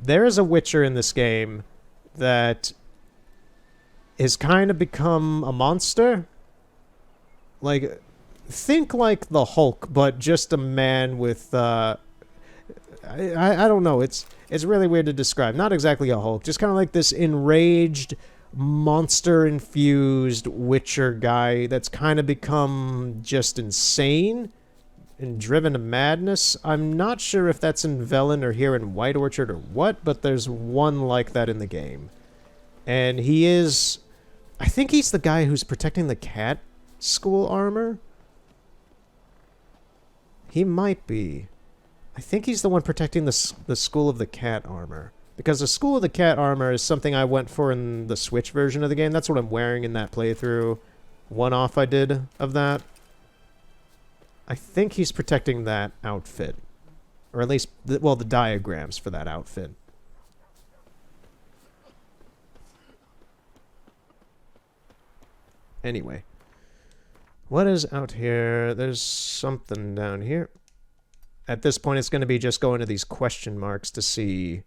There is a Witcher in this game that has kind of become a monster. Like, think like the Hulk, but just a man with, I don't know. It's really weird to describe. Not exactly a Hulk. Just kind of like this enraged, monster-infused Witcher guy that's kind of become just insane and driven to madness. I'm not sure if that's in Velen or here in White Orchard or what, but there's one like that in the game. And he is... I think he's the guy who's protecting the cat school armor. He might be. I think he's the one protecting the School of the Cat armor. Because the School of the Cat armor is something I went for in the Switch version of the game. That's what I'm wearing in that playthrough. One-off I did of that. I think he's protecting that outfit. Or at least, well, the diagrams for that outfit. Anyway. What is out here? There's something down here. At this point, it's going to be just going to these question marks to see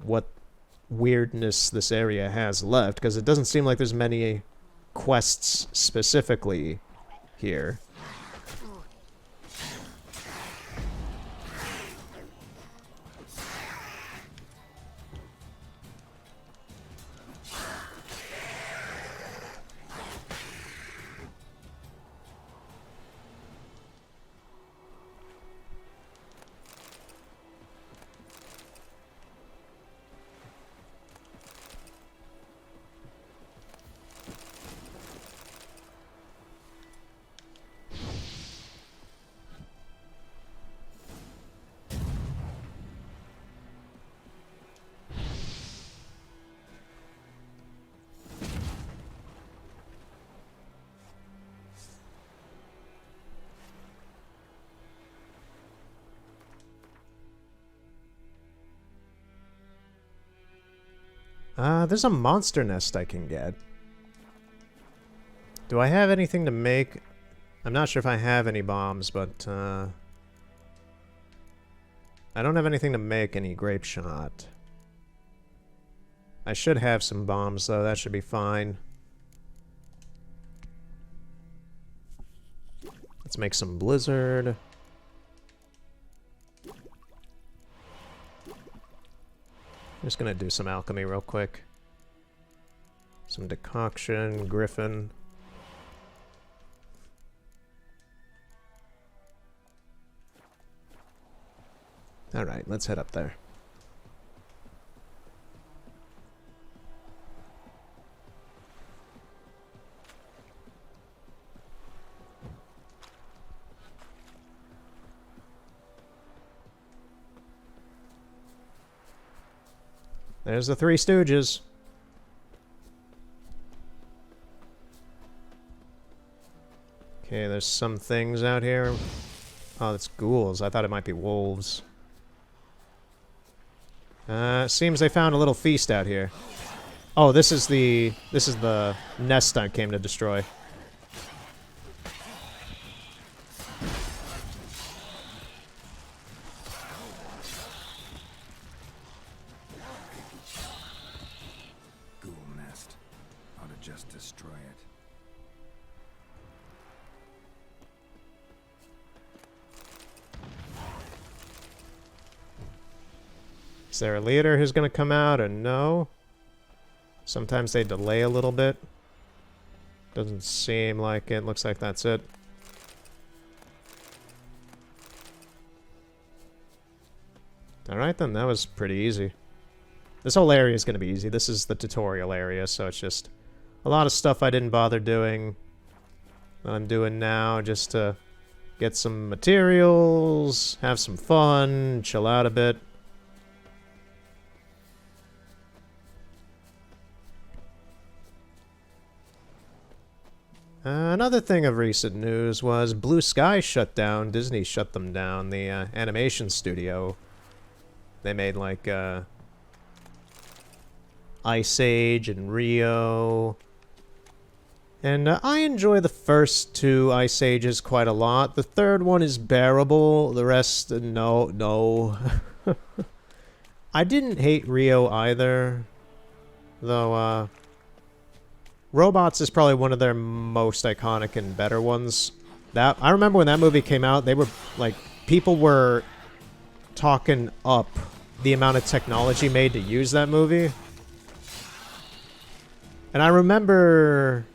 what weirdness this area has left, because it doesn't seem like there's many quests specifically here. There's a monster nest I can get. Do I have anything to make? I'm not sure if I have any bombs, but, I don't have anything to make any grape shot. I should have some bombs, though. That should be fine. Let's make some blizzard. I'm just gonna do some alchemy real quick. Some decoction, griffin. Alright, let's head up there. There's the Three Stooges. Okay, there's some things out here. Oh, that's ghouls. I thought it might be wolves. Seems they found a little feast out here. Oh, this is the nest I came to destroy. Ghoul nest. Ought to just destroy it. Is there a leader who's gonna come out or no? Sometimes they delay a little bit. Doesn't seem like it. Looks like that's it. Alright then, that was pretty easy. This whole area is gonna be easy. This is the tutorial area, so it's just a lot of stuff I didn't bother doing that I'm doing now just to get some materials, have some fun, chill out a bit. Another thing of recent news was Blue Sky shut down. Disney shut them down, the animation studio. They made like Ice Age and Rio. And I enjoy the first two Ice Ages quite a lot. The third one is bearable. The rest, no. I didn't hate Rio either. Though, Robots is probably one of their most iconic and better ones. I remember when that movie came out, they were, like, people were talking up the amount of technology made to use that movie. And I remember,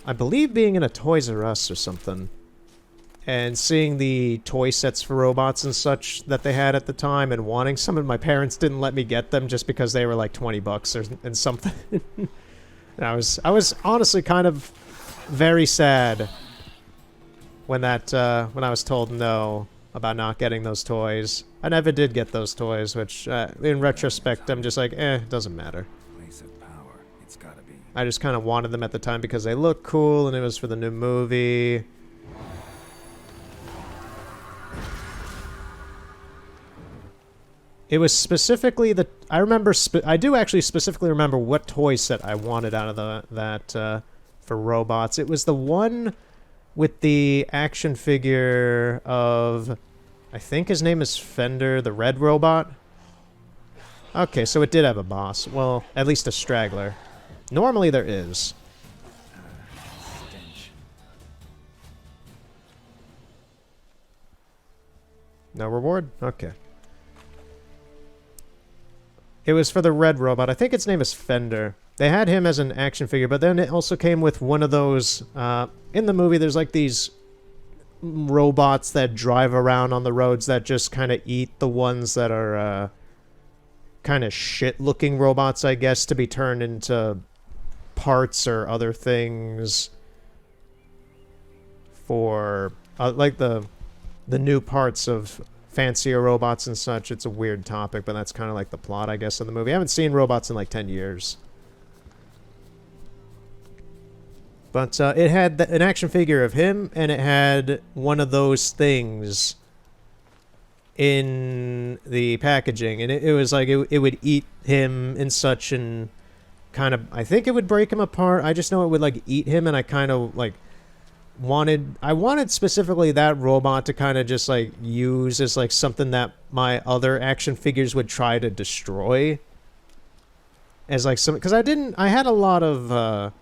I believe being in a Toys R Us or something, and seeing the toy sets for robots and such that they had at the time, and wanting some, and my parents didn't let me get them just because they were like 20 bucks and something. And I was honestly kind of very sad when when I was told no about not getting those toys. I never did get those toys, which in retrospect I'm just like, it doesn't matter. Place of power. It's gotta be. I just kind of wanted them at the time because they look cool and it was for the new movie. It was specifically the... I remember... I do actually specifically remember what toy set I wanted out of that for robots. It was the one with the action figure of... I think his name is Fender, the red robot. Okay, so it did have a boss. Well, at least a straggler. Normally there is. Stench. No reward? Okay. It was for the red robot. I think its name is Fender. They had him as an action figure, but then it also came with one of those... in the movie, there's like these robots that drive around on the roads that just kind of eat the ones that are kind of shit-looking robots, I guess, to be turned into parts or other things for... like the new parts of... fancier robots and such. It's a weird topic, but that's kind of like the plot, I guess, of the movie. I haven't seen robots in like 10 years. But it had an action figure of him, and it had one of those things in the packaging, and it was like it would eat him and such, and kind of, I think it would break him apart. I just know it would like eat him, and I kind of like I wanted specifically that robot to kind of just like use as like something that my other action figures would try to destroy as like some, because I had a lot of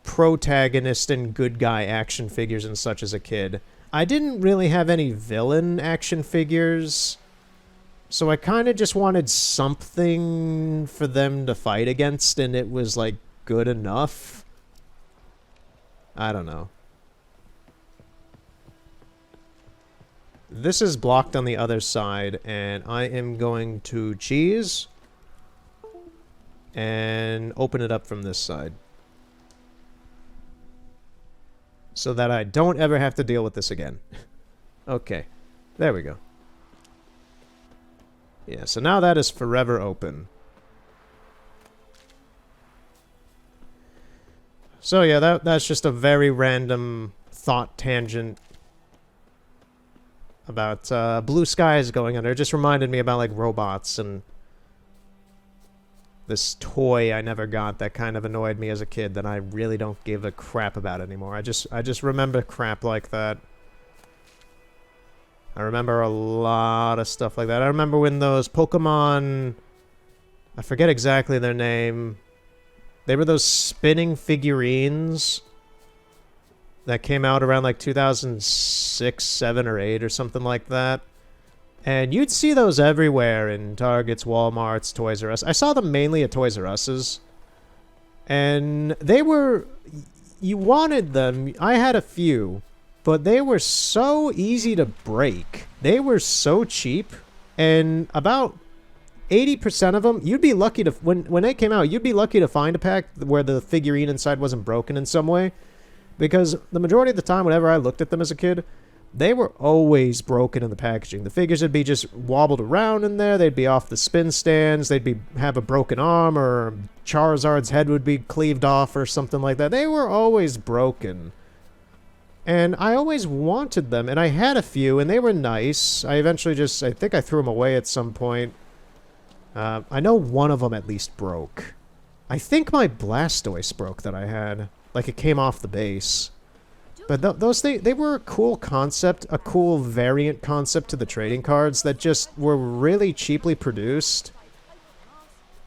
protagonist and good guy action figures and such as a kid. I didn't really have any villain action figures, so I kind of just wanted something for them to fight against, and it was like good enough. I don't know. This is blocked on the other side, and I am going to cheese and open it up from this side so that I don't ever have to deal with this again. Okay, there we go. Yeah, so now that is forever open. So yeah, that's just a very random thought tangent about blue skies going under. It just reminded me about like robots and this toy I never got that kind of annoyed me as a kid that I really don't give a crap about anymore. I just remember crap like that. I remember a lot of stuff like that. I remember when those Pokemon, I forget exactly their name. They were those spinning figurines that came out around like 2006, 7, or 8 or something like that. And you'd see those everywhere in Targets, Walmarts, Toys R Us. I saw them mainly at Toys R Us's. And they were... You wanted them. I had a few. But they were so easy to break. They were so cheap. And about 80% of them, you'd be lucky to... When they came out, you'd be lucky to find a pack where the figurine inside wasn't broken in some way. Because the majority of the time, whenever I looked at them as a kid, they were always broken in the packaging. The figures would be just wobbled around in there. They'd be off the spin stands. They'd have a broken arm, or Charizard's head would be cleaved off or something like that. They were always broken. And I always wanted them, and I had a few, and they were nice. I think I threw them away at some point. I know one of them at least broke. I think my Blastoise broke that I had. Like, it came off the base. But those they were a cool concept, a cool variant concept to the trading cards that just were really cheaply produced.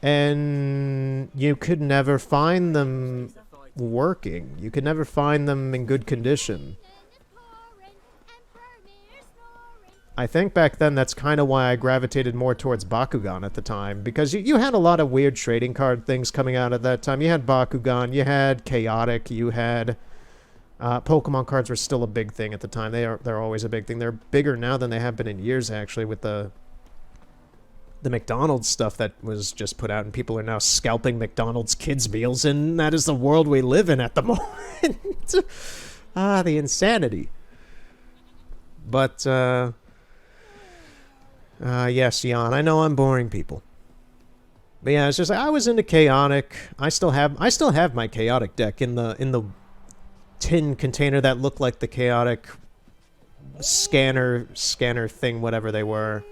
And you could never find them working. You could never find them in good condition. I think back then that's kind of why I gravitated more towards Bakugan at the time, because you had a lot of weird trading card things coming out at that time. You had Bakugan, you had Chaotic, you had Pokemon cards were still a big thing at the time. They're always a big thing. They're bigger now than they have been in years, actually, with the McDonald's stuff that was just put out, and people are now scalping McDonald's kids' meals, and that is the world we live in at the moment. The insanity. But, yes, Jan, I know I'm boring people. But yeah, it's just, I was into Chaotic. I still have my Chaotic deck in the tin container that looked like the Chaotic scanner thing, whatever they were.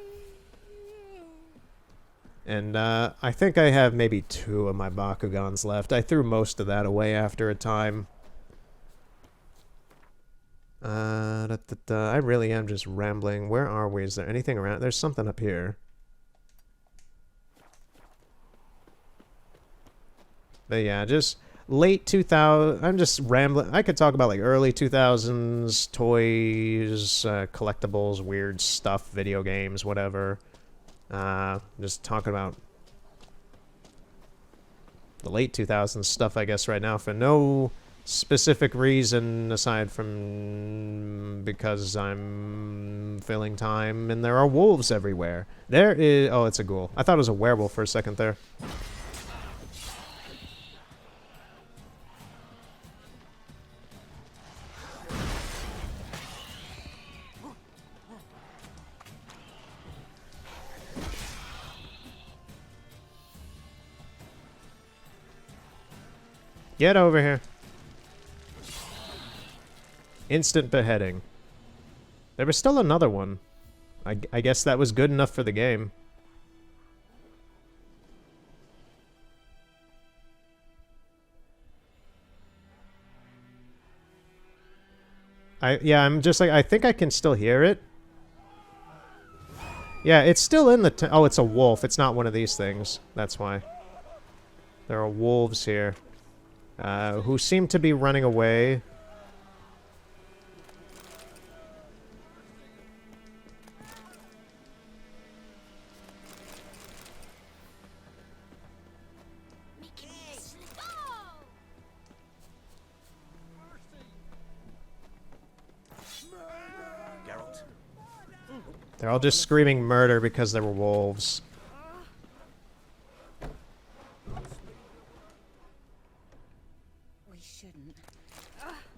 And I think I have maybe 2 of my Bakugans left. I threw most of that away after a time. I really am just rambling. Where are we? Is there anything around? There's something up here. But yeah, just late 2000. I'm just rambling. I could talk about like early 2000s toys, collectibles, weird stuff, video games, whatever. Just talking about the late 2000s stuff, I guess, right now, for no specific reason aside from because I'm filling time and there are wolves everywhere. There is... Oh, it's a ghoul. I thought it was a werewolf for a second there. Get over here. Instant beheading. There was still another one. I guess that was good enough for the game. I'm just like, I think I can still hear it. Yeah, it's still in the... Oh, it's a wolf. It's not one of these things. That's why. There are wolves here. Who seem to be running away. They're all just screaming murder because there were wolves. We shouldn't.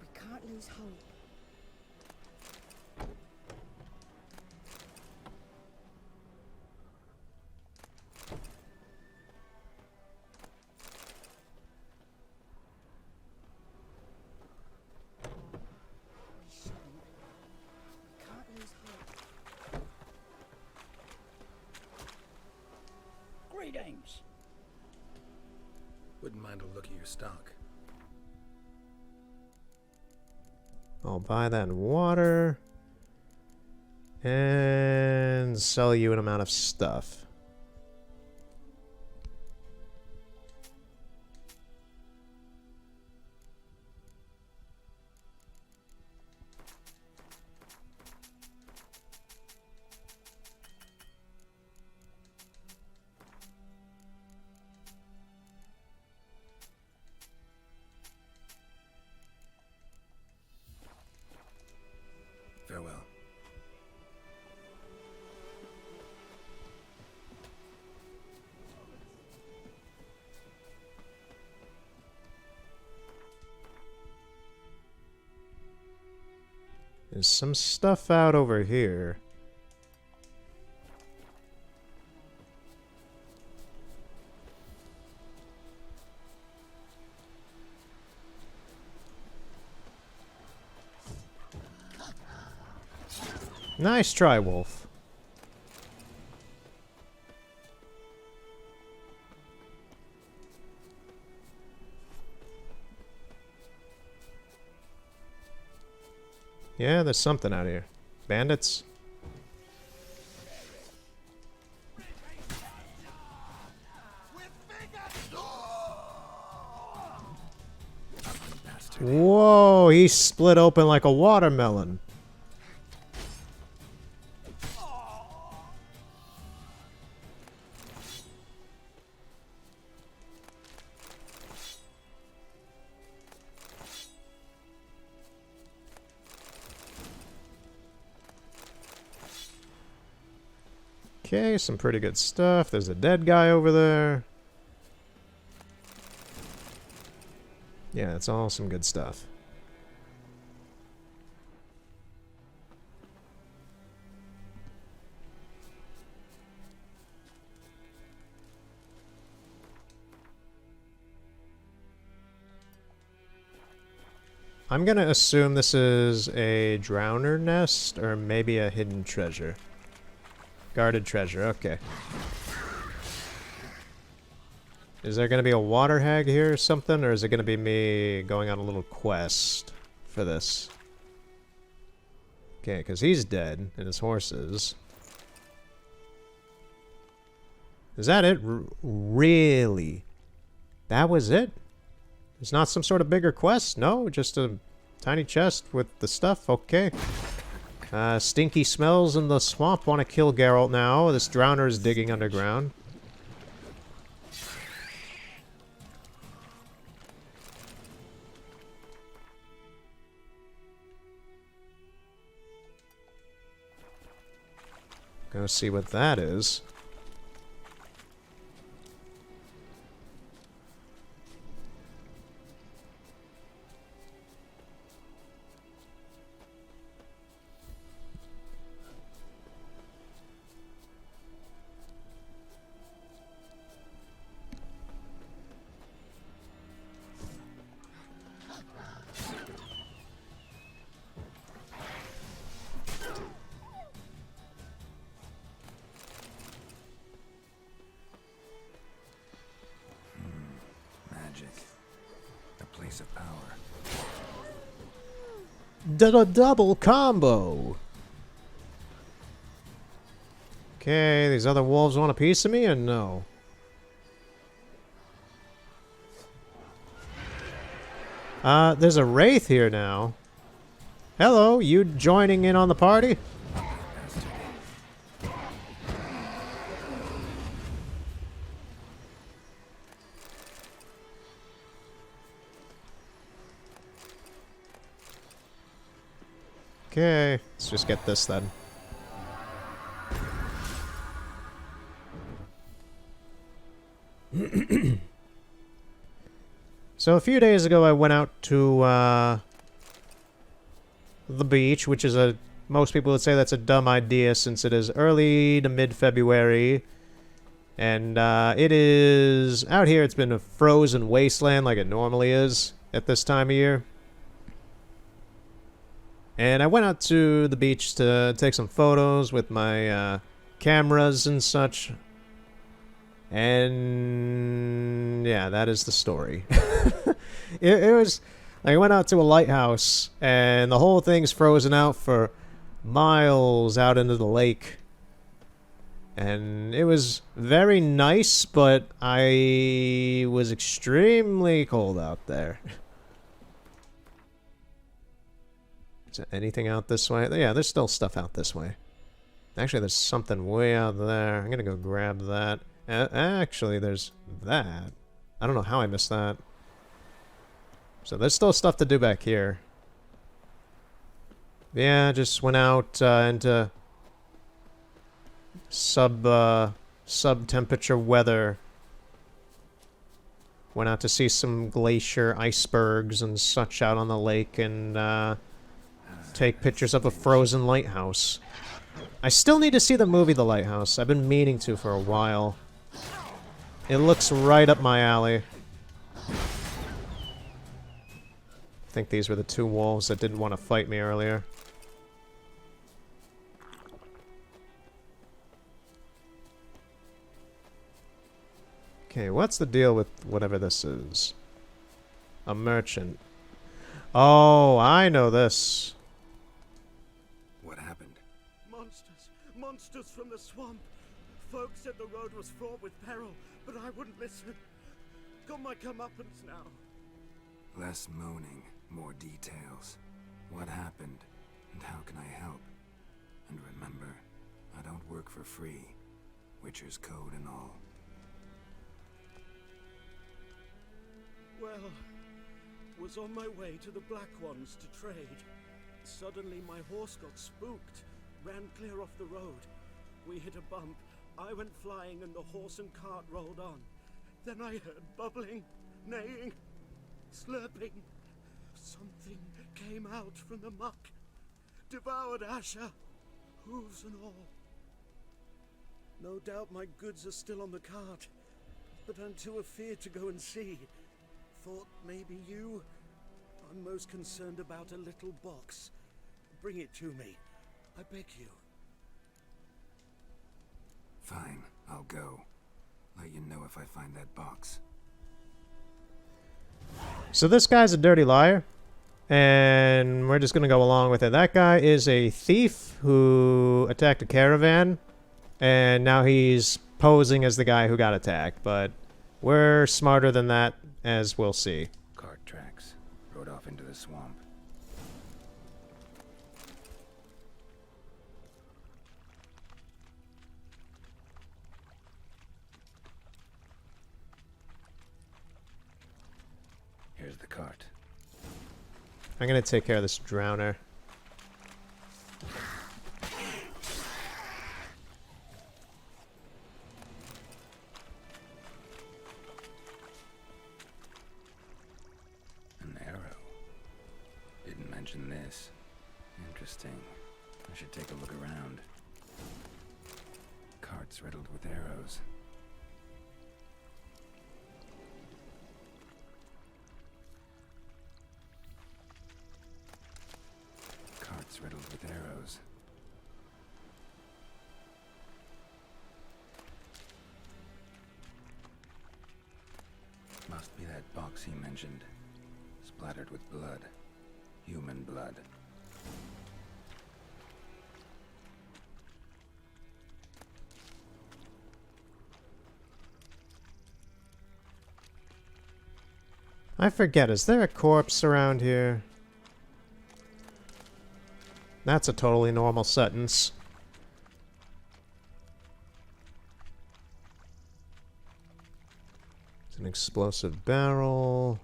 We can't lose hope. Greetings. Wouldn't mind a look at your stock. I'll buy that in water. And sell you an amount of stuff. Farewell. There's some stuff out over here. Nice try, Wolf. Yeah, there's something out here. Bandits? Whoa, he split open like a watermelon. Okay, some pretty good stuff. There's a dead guy over there. Yeah, it's all some good stuff. I'm gonna assume this is a drowner nest or maybe a hidden treasure. Guarded treasure, okay. Is there gonna be a water hag here or something, or is it gonna be me going on a little quest for this? Okay, because he's dead, and his horse is. Is that it? Really? That was it? There's not some sort of bigger quest? No, just a tiny chest with the stuff, okay. Stinky smells in the swamp want to kill Geralt now. This drowner is digging underground. Go see what that is. A place of power. Double combo. Okay, these other wolves want a piece of me or no? There's a wraith here now. Hello, you joining in on the party? Okay, let's just get this then. So a few days ago I went out to the beach, which is most people would say that's a dumb idea since it is early to mid-February. And it is, out here it's been a frozen wasteland like it normally is at this time of year. And I went out to the beach to take some photos with my cameras and such. And yeah, that is the story. it was, I went out to a lighthouse and the whole thing's frozen out for miles out into the lake. And it was very nice, but I was extremely cold out there. Is there anything out this way? Yeah, there's still stuff out this way. Actually, there's something way out there. I'm gonna go grab that. Actually, there's that. I don't know how I missed that. So there's still stuff to do back here. Yeah, just went out into sub-temperature weather. Went out to see some glacier icebergs and such out on the lake, and take pictures of a frozen lighthouse. I still need to see the movie The Lighthouse. I've been meaning to for a while. It looks right up my alley. I think these were the two wolves that didn't want to fight me earlier. Okay, what's the deal with whatever this is? A merchant. Oh, I know this. What happened? Monsters! Monsters from the swamp! Folk said the road was fraught with peril, but I wouldn't listen. Got my comeuppance now. Less moaning, more details. What happened, and how can I help? And remember, I don't work for free. Witcher's code and all. Well, was on my way to the Black Ones to trade. Suddenly my horse got spooked, ran clear off the road. We hit a bump, I went flying and the horse and cart rolled on. Then I heard bubbling, neighing, slurping. Something came out from the muck, devoured Asher, hooves and all. No doubt my goods are still on the cart, but I'm too afeard to go and see. Thought maybe you. I'm most concerned about a little box. Bring it to me. I beg you. Fine, I'll go. Let you know if I find that box. So this guy's a dirty liar, and we're just gonna go along with it. That guy is a thief who attacked a caravan, and now he's posing as the guy who got attacked, but we're smarter than that, as we'll see. Cart tracks. Rode off into the swamp. Here's the cart. I'm gonna take care of this drowner. An arrow. Didn't mention this. Interesting. I should take a look around. Cart's riddled with arrows. Cart's riddled with arrows. Must be that box he mentioned. Splattered with blood. Human blood. I forget, is there a corpse around here? That's a totally normal sentence. It's an explosive barrel.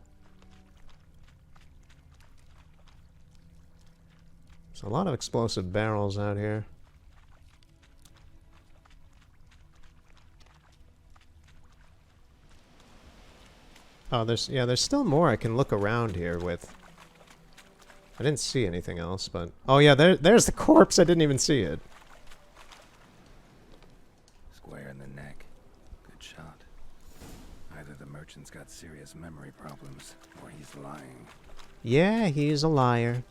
There's a lot of explosive barrels out here. Oh, there's still more I can look around here with. I didn't see anything else, but... Oh yeah, there's the corpse! I didn't even see it. Square in the neck. Good shot. Either the merchant's got serious memory problems, or he's lying. Yeah, he's a liar.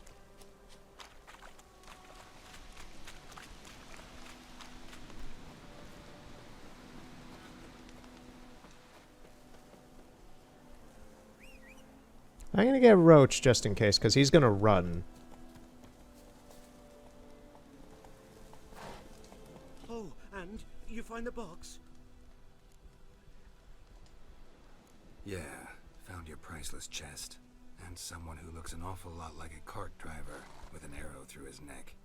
I'm gonna get Roach just in case, because he's gonna run. Oh, and you find the box? Yeah, found your priceless chest. And someone who looks an awful lot like a cart driver, with an arrow through his neck.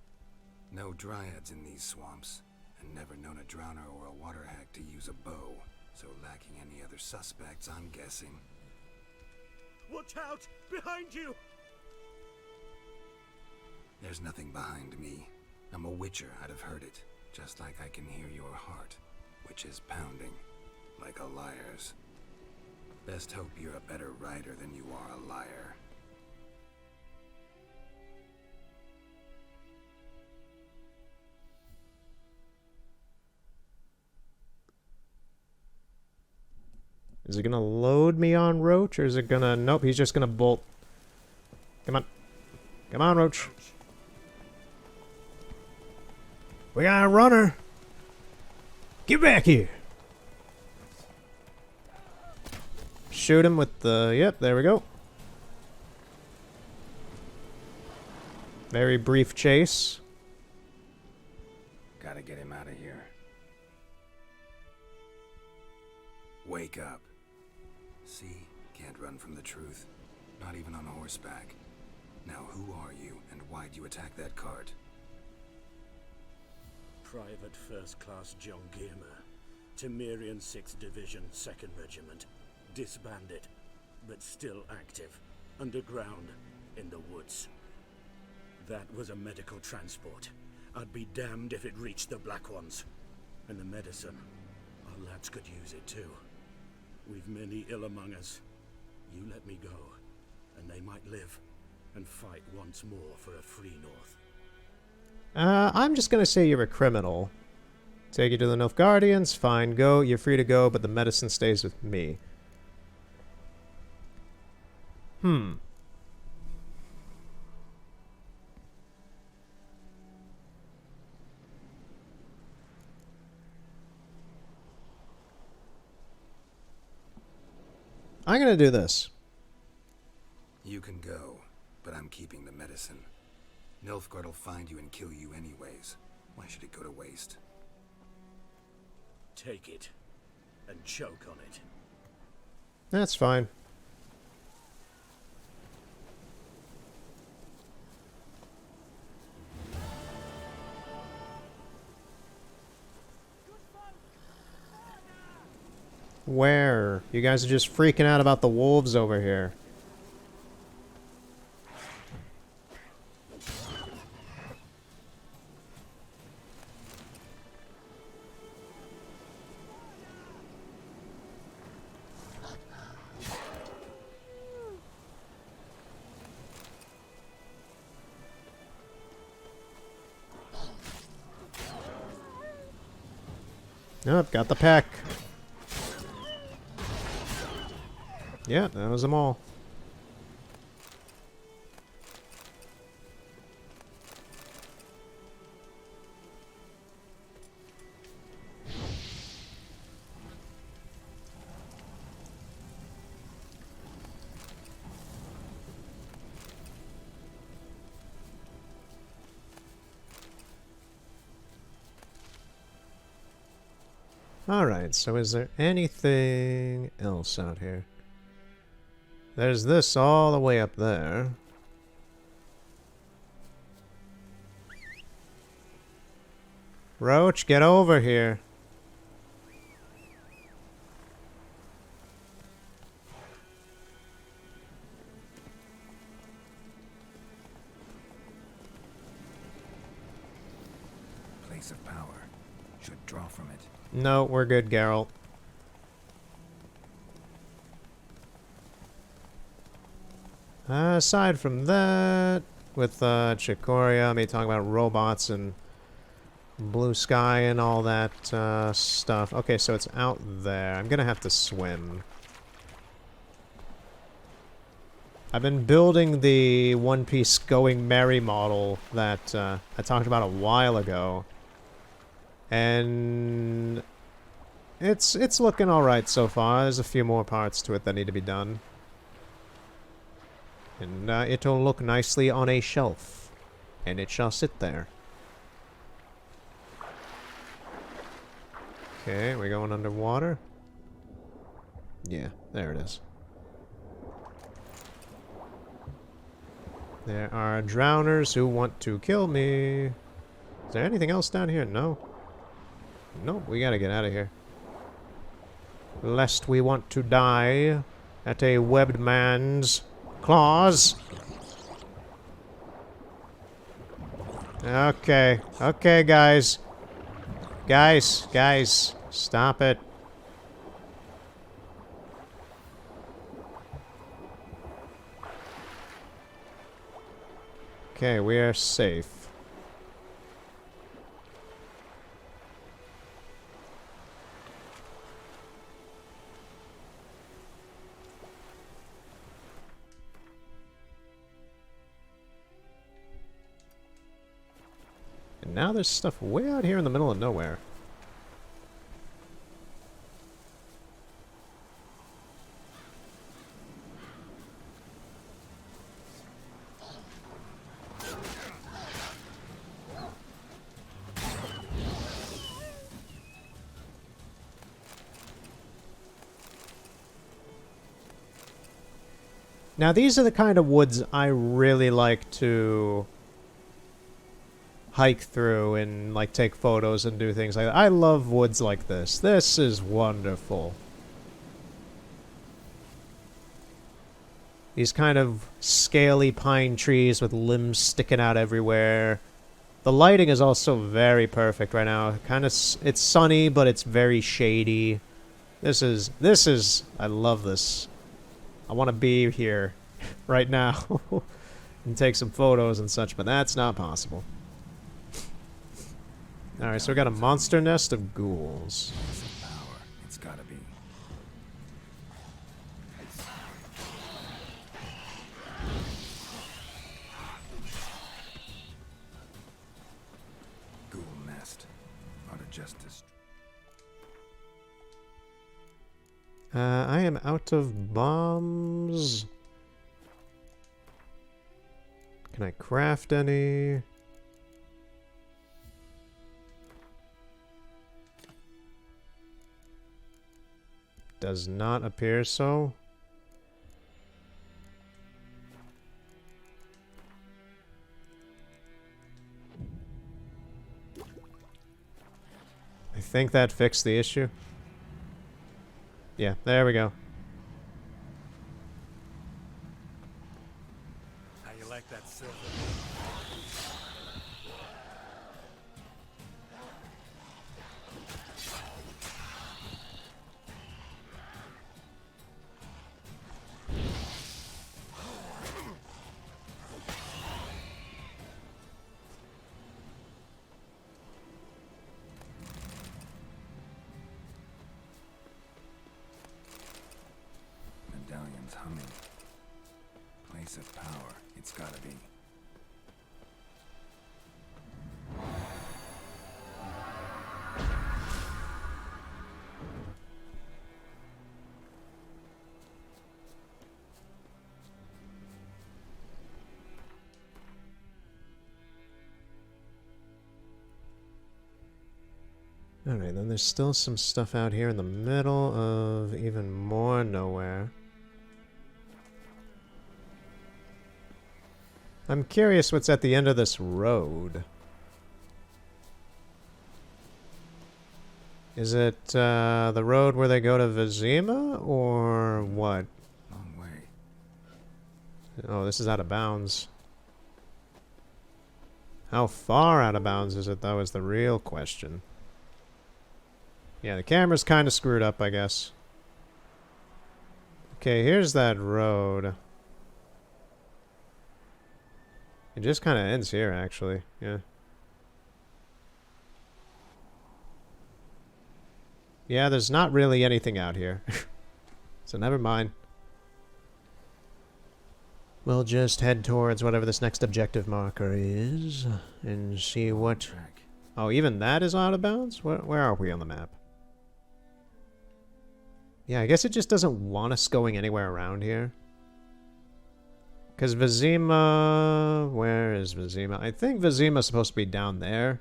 No dryads in these swamps, and never known a drowner or a water hack to use a bow. So lacking any other suspects, I'm guessing. Watch out! Behind you! There's nothing behind me. I'm a witcher, I'd have heard it. Just like I can hear your heart, which is pounding, like a liar's. Best hope you're a better writer than you are a liar. Is it gonna load me on Roach, or is it gonna... Nope, he's just gonna bolt. Come on. Come on, Roach. We got a runner. Get back here. Shoot him with the... Yep, there we go. Very brief chase. Gotta get him out of here. Wake up. See? Can't run from the truth. Not even on horseback. Now who are you, and why'd you attack that cart? Private First Class John Giermer, Temerian 6th Division, 2nd Regiment. Disbanded, but still active. Underground, in the woods. That was a medical transport. I'd be damned if it reached the Black Ones. And the medicine, our lads could use it too. We've many ill among us. You let me go, and they might live and fight once more for a free North. I'm just gonna say you're a criminal. Take you to the Nilfgaardians, fine, go, you're free to go, but the medicine stays with me. I'm gonna do this. You can go, but I'm keeping the medicine. Nilfgaard will find you and kill you anyways. Why should it go to waste? Take it, and choke on it. That's fine. Where? You guys are just freaking out about the wolves over here. Nope, got the pack. Yeah, that was them all. Alright, so is there anything else out here? There's this all the way up there. Roach, get over here. Place of power. Should draw from it. No, we're good, Geralt. Aside from that, with Chikoria, me talking about robots and blue sky and all that stuff. Okay, so it's out there. I'm gonna have to swim. I've been building the One Piece Going Merry model that I talked about a while ago. And it's looking alright so far. There's a few more parts to it that need to be done. And it'll look nicely on a shelf. And it shall sit there. Okay, we're going underwater. Yeah, there it is. There are drowners who want to kill me. Is there anything else down here? No. Nope, we gotta get out of here. Lest we want to die at a webbed man's claws. Okay. Okay, guys. Guys. Stop it. Okay, we are safe. And now there's stuff way out here in the middle of nowhere. Now these are the kind of woods I really like to hike through and like take photos and do things like that. I love woods like this. This is wonderful. These kind of scaly pine trees with limbs sticking out everywhere. The lighting is also very perfect right now. Kind of, it's sunny, but it's very shady. This is, I love this. I want to be here right now and take some photos and such, but that's not possible. Alright, so we got a monster nest of ghouls. Power. It's gotta be. Ghoul nest. Ought to justice. I am out of bombs. Can I craft any? Does not appear so. I think that fixed the issue. Yeah, there we go. How you like that silver? Medallion's humming. Place of power. It's gotta be. Alright, then there's still some stuff out here in the middle of even more nowhere. I'm curious what's at the end of this road. Is it the road where they go to Vizima, or what? Long way. Oh, this is out of bounds. How far out of bounds is it, though, is the real question. Yeah, the camera's kind of screwed up, I guess. Okay, here's that road. It just kind of ends here, actually. Yeah. Yeah, there's not really anything out here. So never mind. We'll just head towards whatever this next objective marker is and see what... Track. Oh, even that is out of bounds? Where are we on the map? Yeah, I guess it just doesn't want us going anywhere around here. Because Vizima... Where is Vizima? I think Vizima's supposed to be down there.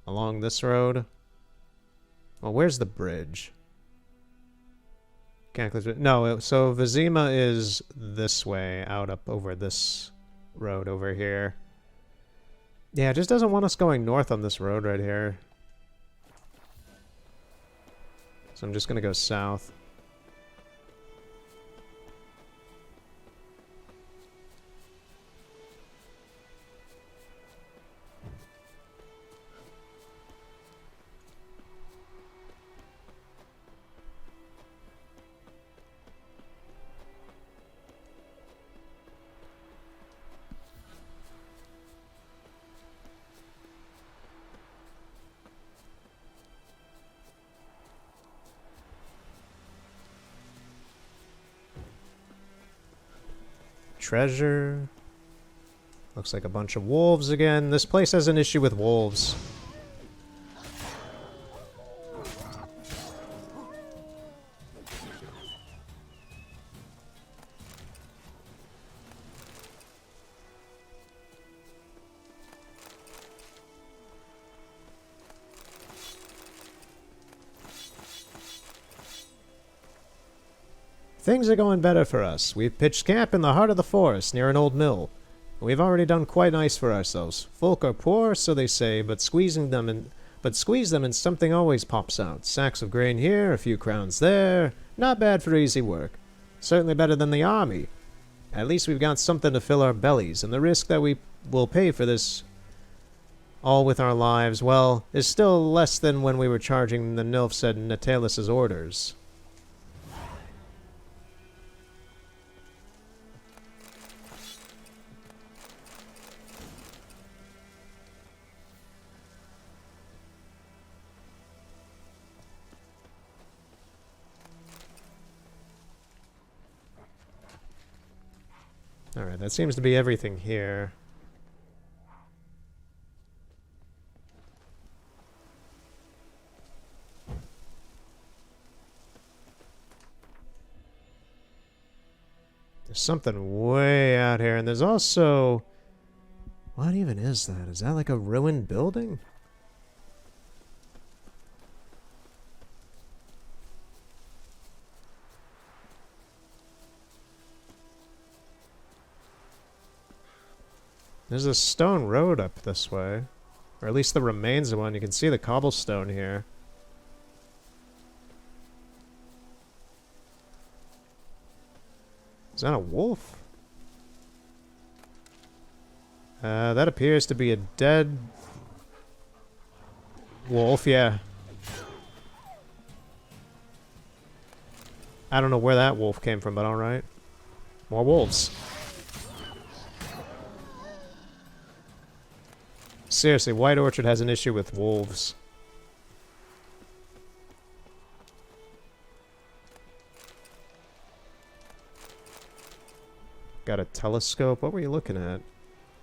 Along this road. Well, where's the bridge? No, so Vizima is this way, out up over this road over here. Yeah, it just doesn't want us going north on this road right here. So I'm just gonna go south. Treasure. Looks like a bunch of wolves again. This place has an issue with wolves. Things are going better for us. We've pitched camp in the heart of the forest near an old mill. We've already done quite nice for ourselves. Folk are poor, so they say, but squeeze them and something always pops out. Sacks of grain here, a few crowns there. Not bad for easy work. Certainly better than the army. At least we've got something to fill our bellies, and the risk that we will pay for this all with our lives, well, is still less than when we were charging the nymphs at Natalis' orders. Alright, that seems to be everything here. There's something way out here, and there's also... What even is that? Is that like a ruined building? There's a stone road up this way. Or at least the remains of one. You can see the cobblestone here. Is that a wolf? That appears to be a dead wolf, yeah. I don't know where that wolf came from, but alright. More wolves. Seriously, White Orchard has an issue with wolves. Got a telescope. What were you looking at?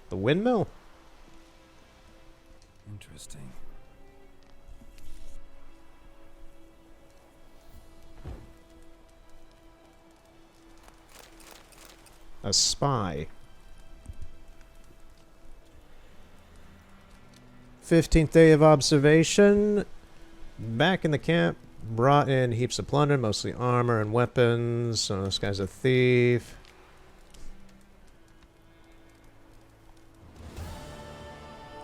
The windmill? Interesting. A spy. 15th day of observation. Back in the camp. Brought in heaps of plunder, mostly armor and weapons. So this guy's a thief.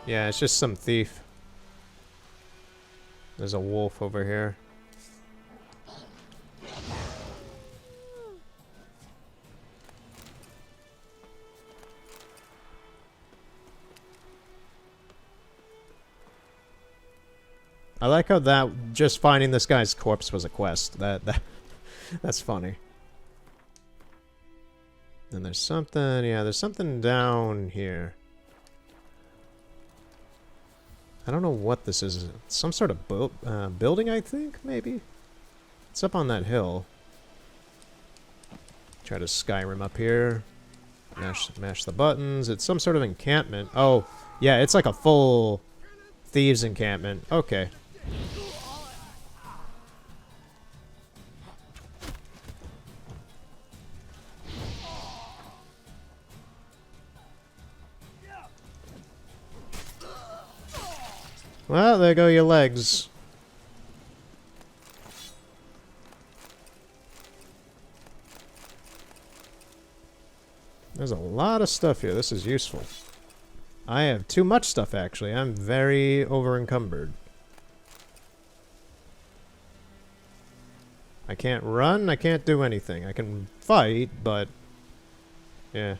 Yeah, it's just some thief. There's a wolf over here. I like how that just finding this guy's corpse was a quest. That's funny. And there's something, yeah, there's something down here. I don't know what this is. It's some sort of building, I think, maybe? It's up on that hill. Try to Skyrim up here. Mash the buttons. It's some sort of encampment. Oh, yeah, it's like a full thieves encampment. Okay. Well, there go your legs. There's a lot of stuff here. This is useful. I have too much stuff, actually. I'm very over-encumbered. I can't run. I can't do anything. I can fight, but... yeah.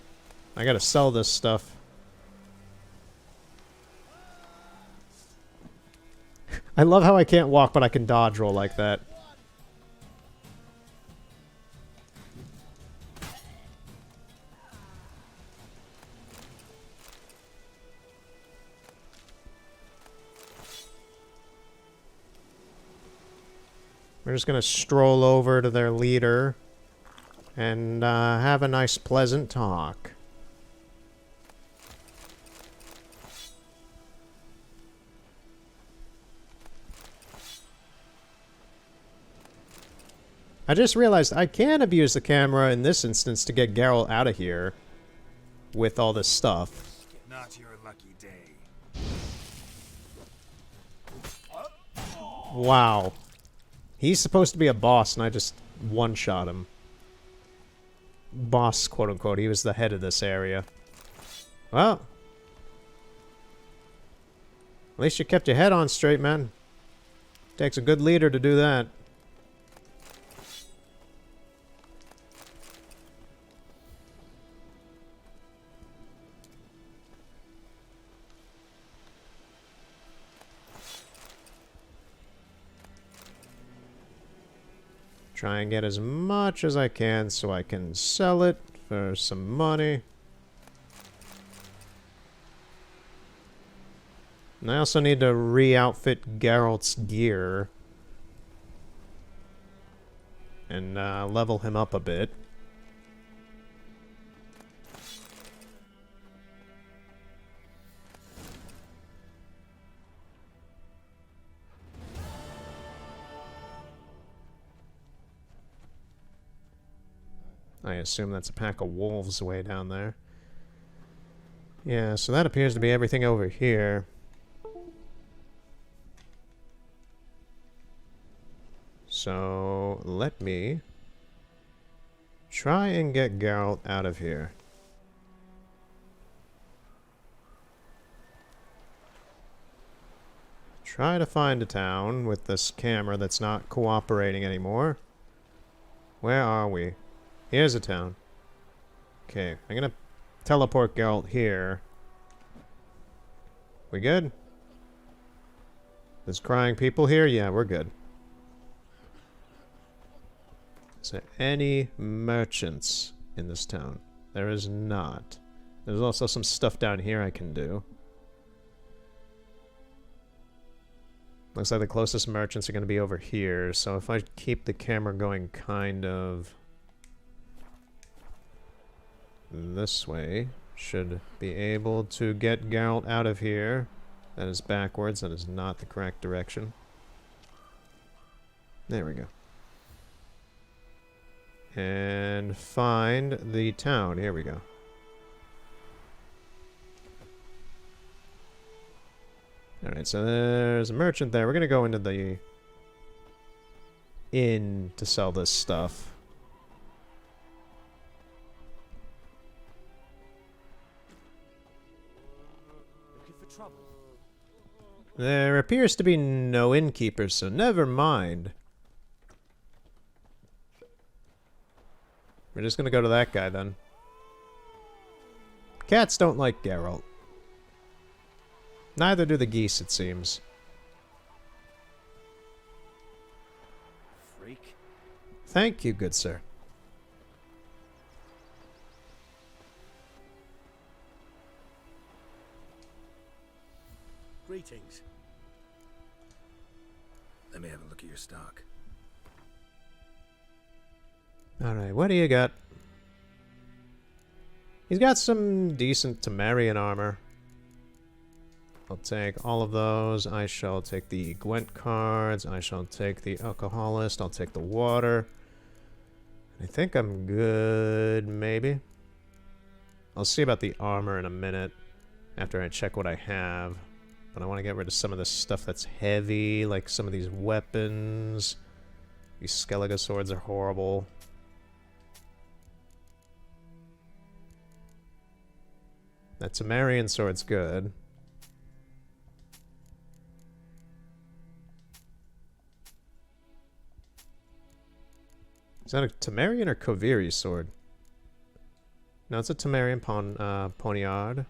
I gotta sell this stuff. I love how I can't walk, but I can dodge roll like that. We're just gonna stroll over to their leader and have a nice, pleasant talk. I just realized I can abuse the camera in this instance to get Geralt out of here with all this stuff. Not your lucky day. Wow. He's supposed to be a boss, and I just one-shot him. Boss, quote-unquote. He was the head of this area. Well. At least you kept your head on straight, man. Takes a good leader to do that. Try and get as much as I can so I can sell it for some money. And I also need to re-outfit Geralt's gear. And level him up a bit. I assume that's a pack of wolves way down there. Yeah, so that appears to be everything over here. So, let me try and get Geralt out of here. Try to find a town with this camera that's not cooperating anymore. Where are we? Here's a town. Okay, I'm gonna teleport Geralt here. We good? There's crying people here? Yeah, we're good. Is there any merchants in this town? There is not. There's also some stuff down here I can do. Looks like the closest merchants are going to be over here, so if I keep the camera going kind of this way, should be able to get Geralt out of here. That is backwards, that is not the correct direction. There we go. And find the town. Here we go. Alright, so there's a merchant there. We're gonna go into the inn to sell this stuff. Looking for trouble? There appears to be no innkeeper, so never mind. We're just gonna go to that guy then. Cats don't like Geralt. Neither do the geese, it seems. Freak. Thank you, good sir. Greetings. Let me have a look at your stock. Alright, what do you got? He's got some decent Temerian armor. I'll take all of those. I shall take the Gwent cards. I shall take the Alcoholist. I'll take the water. I think I'm good, maybe. I'll see about the armor in a minute after I check what I have. But I want to get rid of some of this stuff that's heavy, like some of these weapons. These Skellige swords are horrible. That Temerian sword's good. Is that a Temerian or Koviri sword? No, it's a Temerian poniard.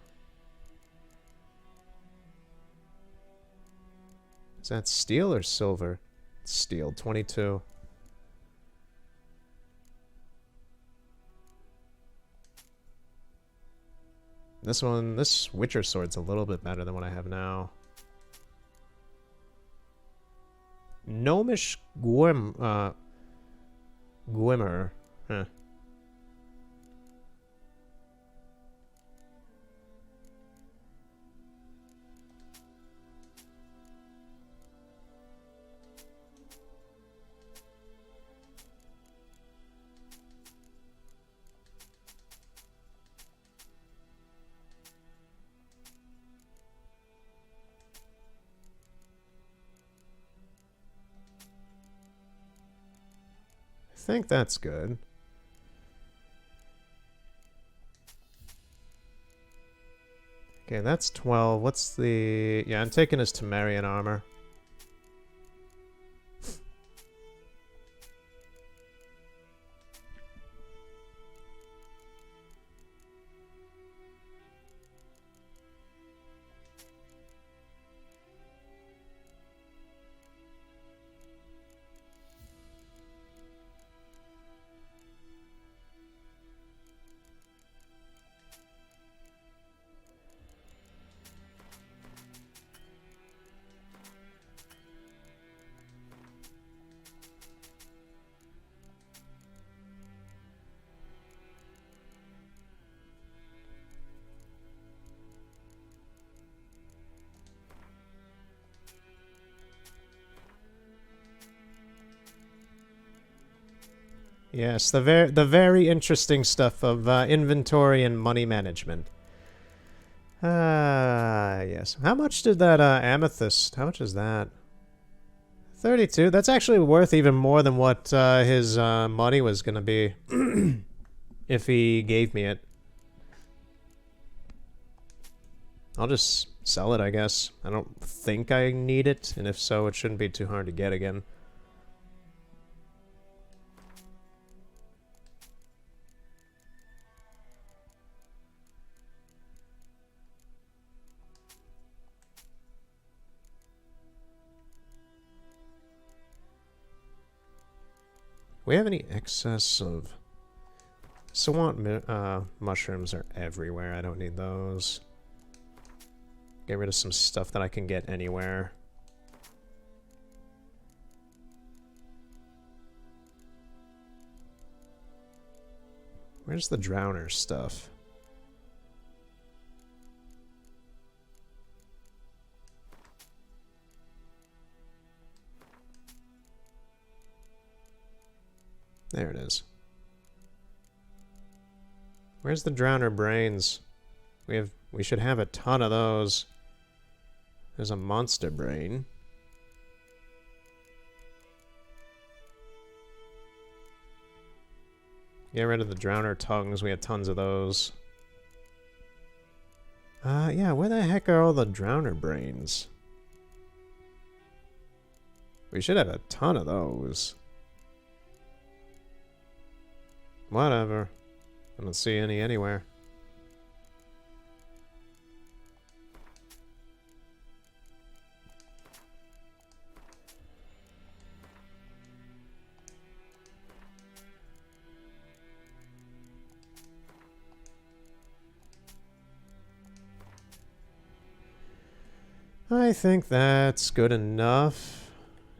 Is that steel or silver? It's steel, 22. This Witcher sword's a little bit better than what I have now. Gnomish Gwimmer. Huh. think that's good. Okay, that's 12. What's the... Yeah, I'm taking his Temerian armor. Yes, the very interesting stuff of inventory and money management. Yes. How much did that amethyst? How much is that? 32. That's actually worth even more than what his money was gonna be if he gave me it. I'll just sell it, I guess. I don't think I need it, and if so, it shouldn't be too hard to get again. We have any excess of... Swamp mushrooms are everywhere. I don't need those. Get rid of some stuff that I can get anywhere. Where's the Drowner stuff? There it is. Where's the Drowner brains? We should have a ton of those. There's a monster brain. Get rid of the Drowner tongues. We have tons of those. Yeah, where the heck are all the Drowner brains? We should have a ton of those. Whatever. I don't see any anywhere. I think that's good enough.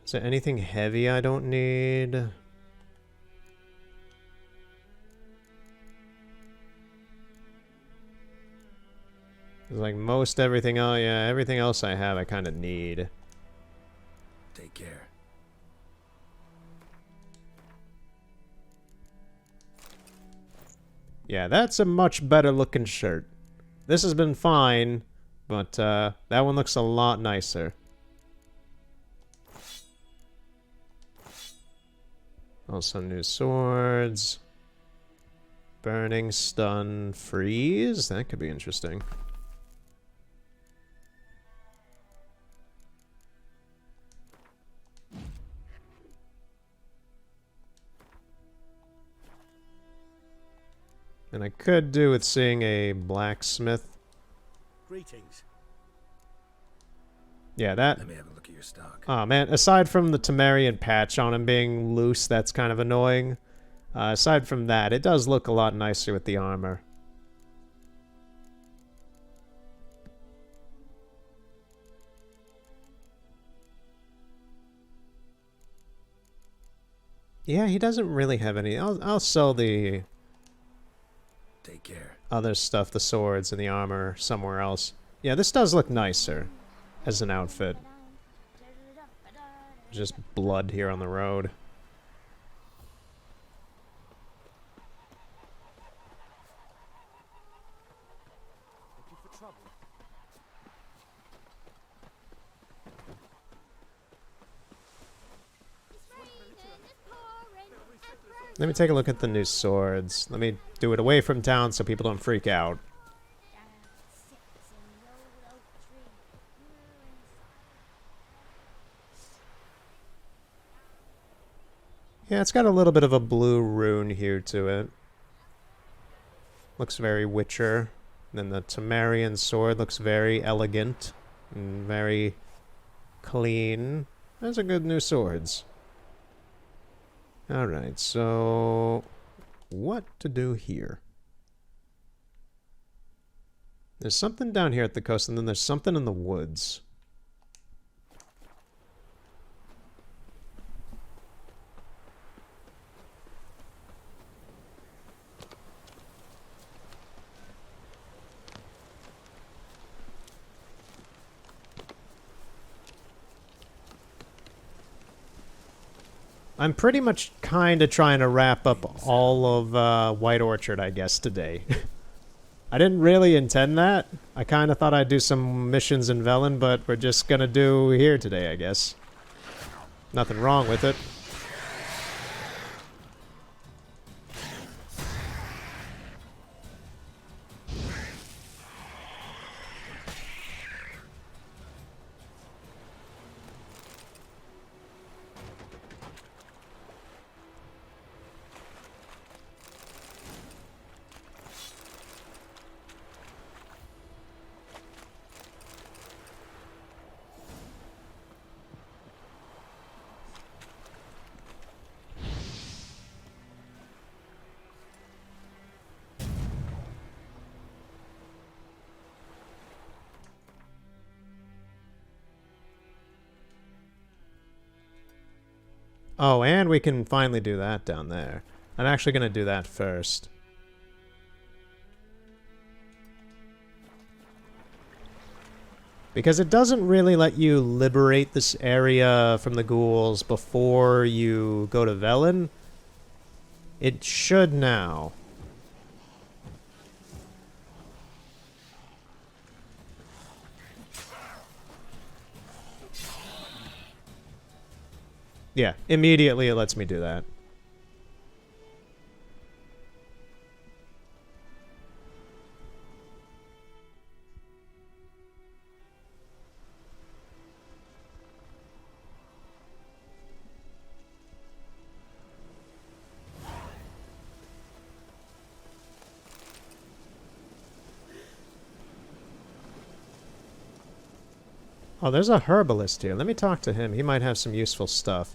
Is there anything heavy I don't need? Like most everything else, yeah, everything else I have I kind of need. Take care. Yeah, that's a much better looking shirt. This has been fine, but that one looks a lot nicer. Also new swords. Burning, stun, freeze. That could be interesting. And I could do with seeing a blacksmith. Greetings. Yeah, that... Let me have a look at your stock. Oh man, aside from the Temerian patch on him being loose, that's kind of annoying. Aside from that, it does look a lot nicer with the armor. Yeah, he doesn't really have any... I'll sell the... Take care. Other stuff, the swords and the armor, somewhere else. Yeah, this does look nicer as an outfit. Just blood here on the road. Looking for trouble. It's raining, it's pouring, and Let me take a look at the new swords. Let me do it away from town so people don't freak out. Yeah, it's got a little bit of a blue rune hue to it. Looks very Witcher. Then the Temerian sword looks very elegant and very clean. Those are good new swords. Alright, so what to do here? There's something down here at the coast, and then there's something in the woods. I'm pretty much kind of trying to wrap up all of White Orchard, I guess, today. I didn't really intend that. I kind of thought I'd do some missions in Velen, but we're just gonna do here today, I guess. Nothing wrong with it. Oh, and we can finally do that down there. I'm actually going to do that first. Because it doesn't really let you liberate this area from the ghouls before you go to Velen. It should now. Yeah, immediately it lets me do that. Oh, there's a herbalist here. Let me talk to him. He might have some useful stuff.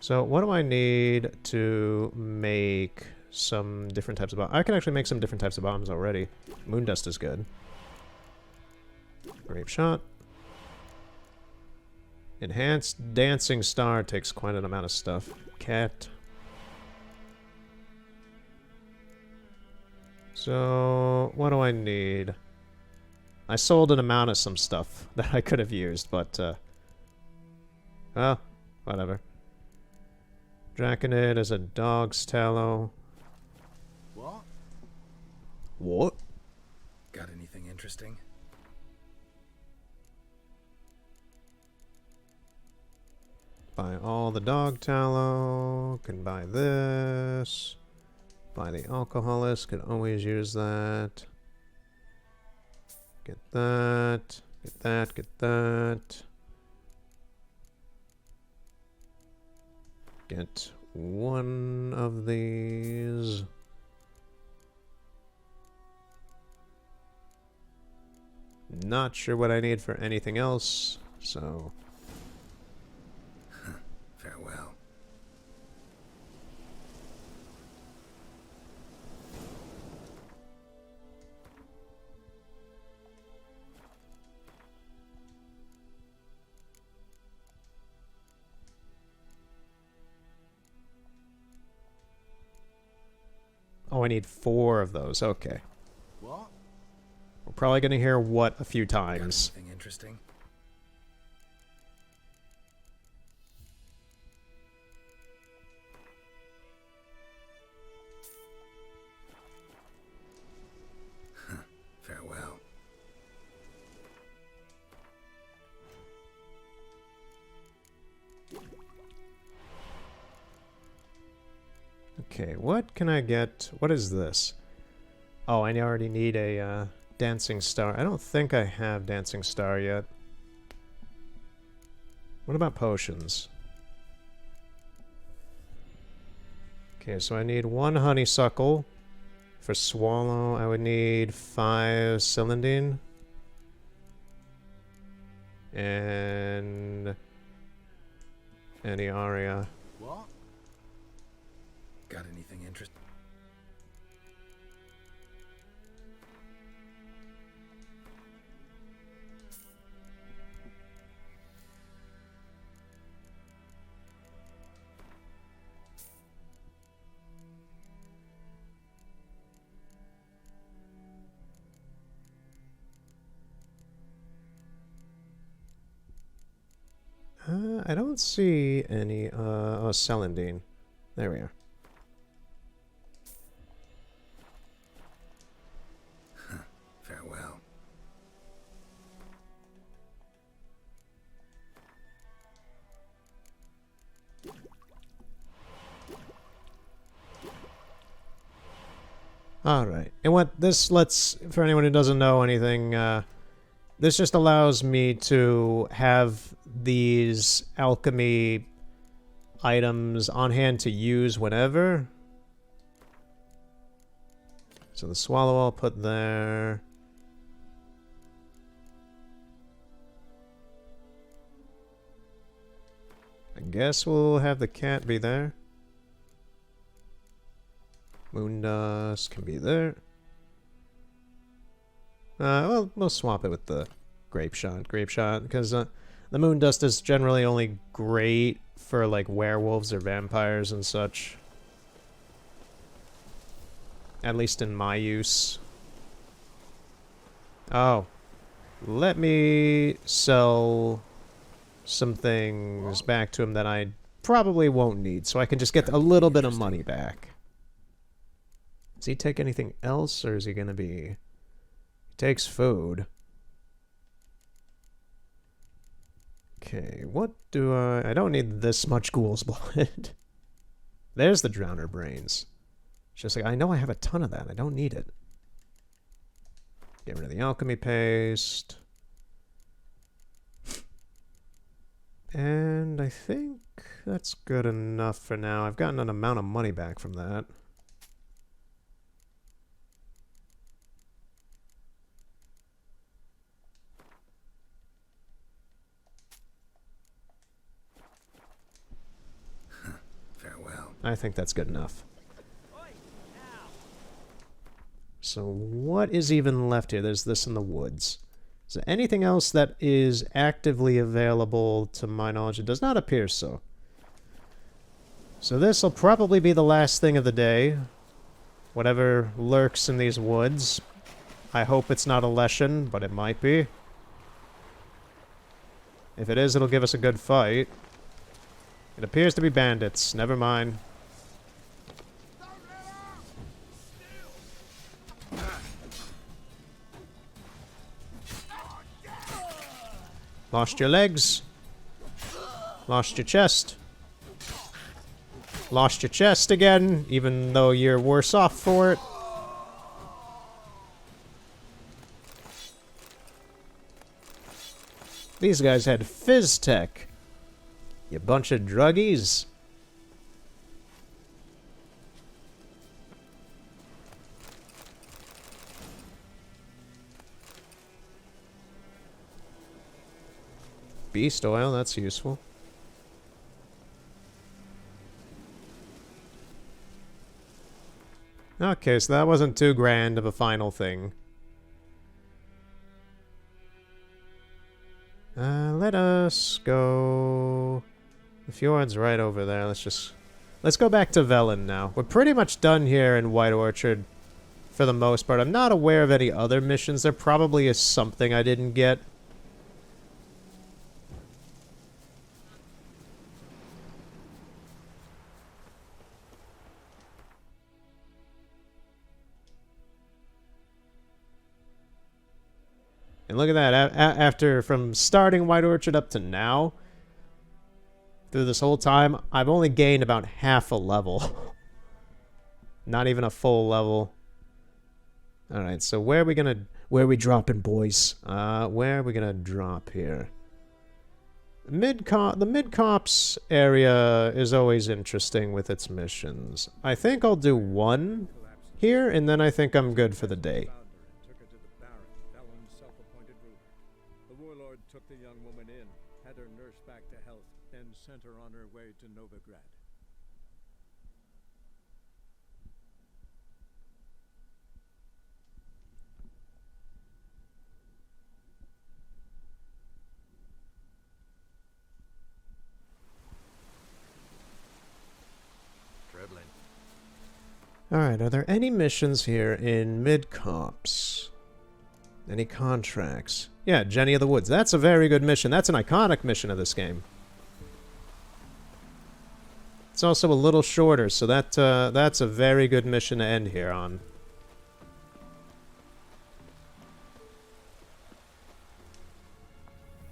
So, what do I need to make some different types of bombs? I can actually make some different types of bombs already. Moondust is good. Grape shot. Enhanced Dancing Star takes quite an amount of stuff. Cat. So, what do I need? I sold an amount of some stuff that I could have used, but, well, whatever. Draconid is a dog's tallow. What? What? Got anything interesting? Buy all the dog tallow. Can buy this. Buy the alcoholist. Could always use that. Get that. Get that. Get that. Get one of these. Not sure what I need for anything else, so... Farewell. Oh, I need 4 of those. Okay. What? We're probably going to hear what a few Got times. anything interesting? Farewell. Okay, what can I get? What is this? Oh, I already need a dancing star. I don't think I have dancing star yet. What about potions? Okay, so I need 1 honeysuckle. For swallow, I would need 5 celandine. And any aria. What? Got anything interesting? I don't see any, oh, celandine. There we are. Farewell. Alright, and what this lets, for anyone who doesn't know anything, this just allows me to have these alchemy items on hand to use whenever. So the swallow I'll put there. I guess we'll have the cat be there. Moondust can be there. Well, we'll swap it with the grape shot, because the moondust is generally only great for like werewolves or vampires and such. At least in my use. Oh, let me sell some things back to him that I probably won't need, so I can just get a little bit of money back. Does he take anything else, or is he gonna be... He takes food. Okay, what do I don't need this much ghoul's blood. There's the drowner brains. It's just like, I know I have a ton of that. I don't need it. Get rid of the alchemy paste. And I think that's good enough for now. I've gotten an amount of money back from that. I think that's good enough. So what is even left here? There's this in the woods. Is there anything else that is actively available to my knowledge? It does not appear so. So this will probably be the last thing of the day. Whatever lurks in these woods. I hope it's not a Leshen, but it might be. If it is, it'll give us a good fight. It appears to be bandits. Never mind. Lost your legs. Lost your chest. Lost your chest again, even though you're worse off for it. These guys had Fizz Tech. You bunch of druggies. Beast oil, that's useful. Okay, so that wasn't too grand of a final thing. Let us go... The fjord's right over there. Let's go back to Velen now. We're pretty much done here in White Orchard for the most part. I'm not aware of any other missions. There probably is something I didn't get. And look at that, after, from starting White Orchard up to now, through this whole time, I've only gained about half a level. Not even a full level. Alright, so where are we dropping, boys? Where are we gonna drop here? The mid-cops area is always interesting with its missions. I think I'll do one here, and then I think I'm good for the day. Took her to the Baron, Felon's self-appointed ruler. The warlord took the young woman in, had her nursed back to health, then sent her on her way to Novigrad. Alright, are there any missions here in mid-cops? Any contracts? Yeah, Jenny of the Woods. That's a very good mission. That's an iconic mission of this game. It's also a little shorter, so that's a very good mission to end here on.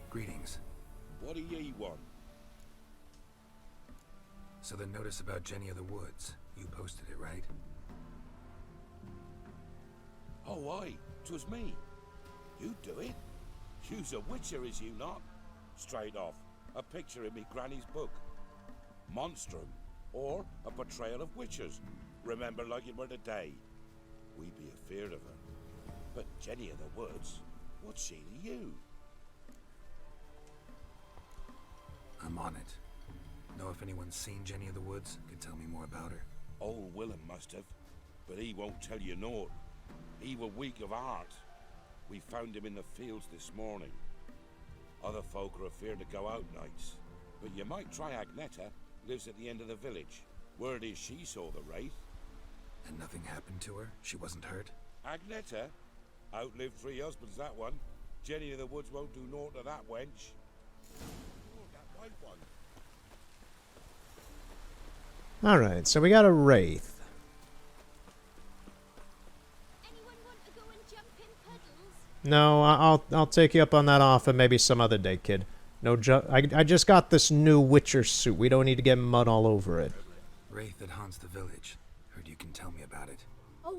Greetings. What do ye want? So the notice about Jenny of the Woods, you posted it, right? Oh, aye, 'twas me. You do it? You's a witcher, is you not? Straight off, a picture in me granny's book. Monstrum, or a portrayal of witchers. Remember like it were the day. We be afeard of her. But Jenny of the Woods, what's she to you? I'm on it. Know if anyone's seen Jenny of the Woods? Could tell me more about her. Old Willem must have, but he won't tell you naught. He were weak of heart. We found him in the fields this morning. Other folk are afeard to go out nights. But you might try Agneta, lives at the end of the village. Word is she saw the wraith. And nothing happened to her? She wasn't hurt? Agneta? Outlived 3 husbands, that one. Jenny of the Woods won't do naught to that wench. Oh, that white one. Alright, so we got a Wraith. Anyone want to go and jump in puddles? No, I'll take you up on that offer maybe some other day, kid. No I just got this new Witcher suit. We don't need to get mud all over it. Wraith that haunts the village. Heard you can tell me about it. Oh,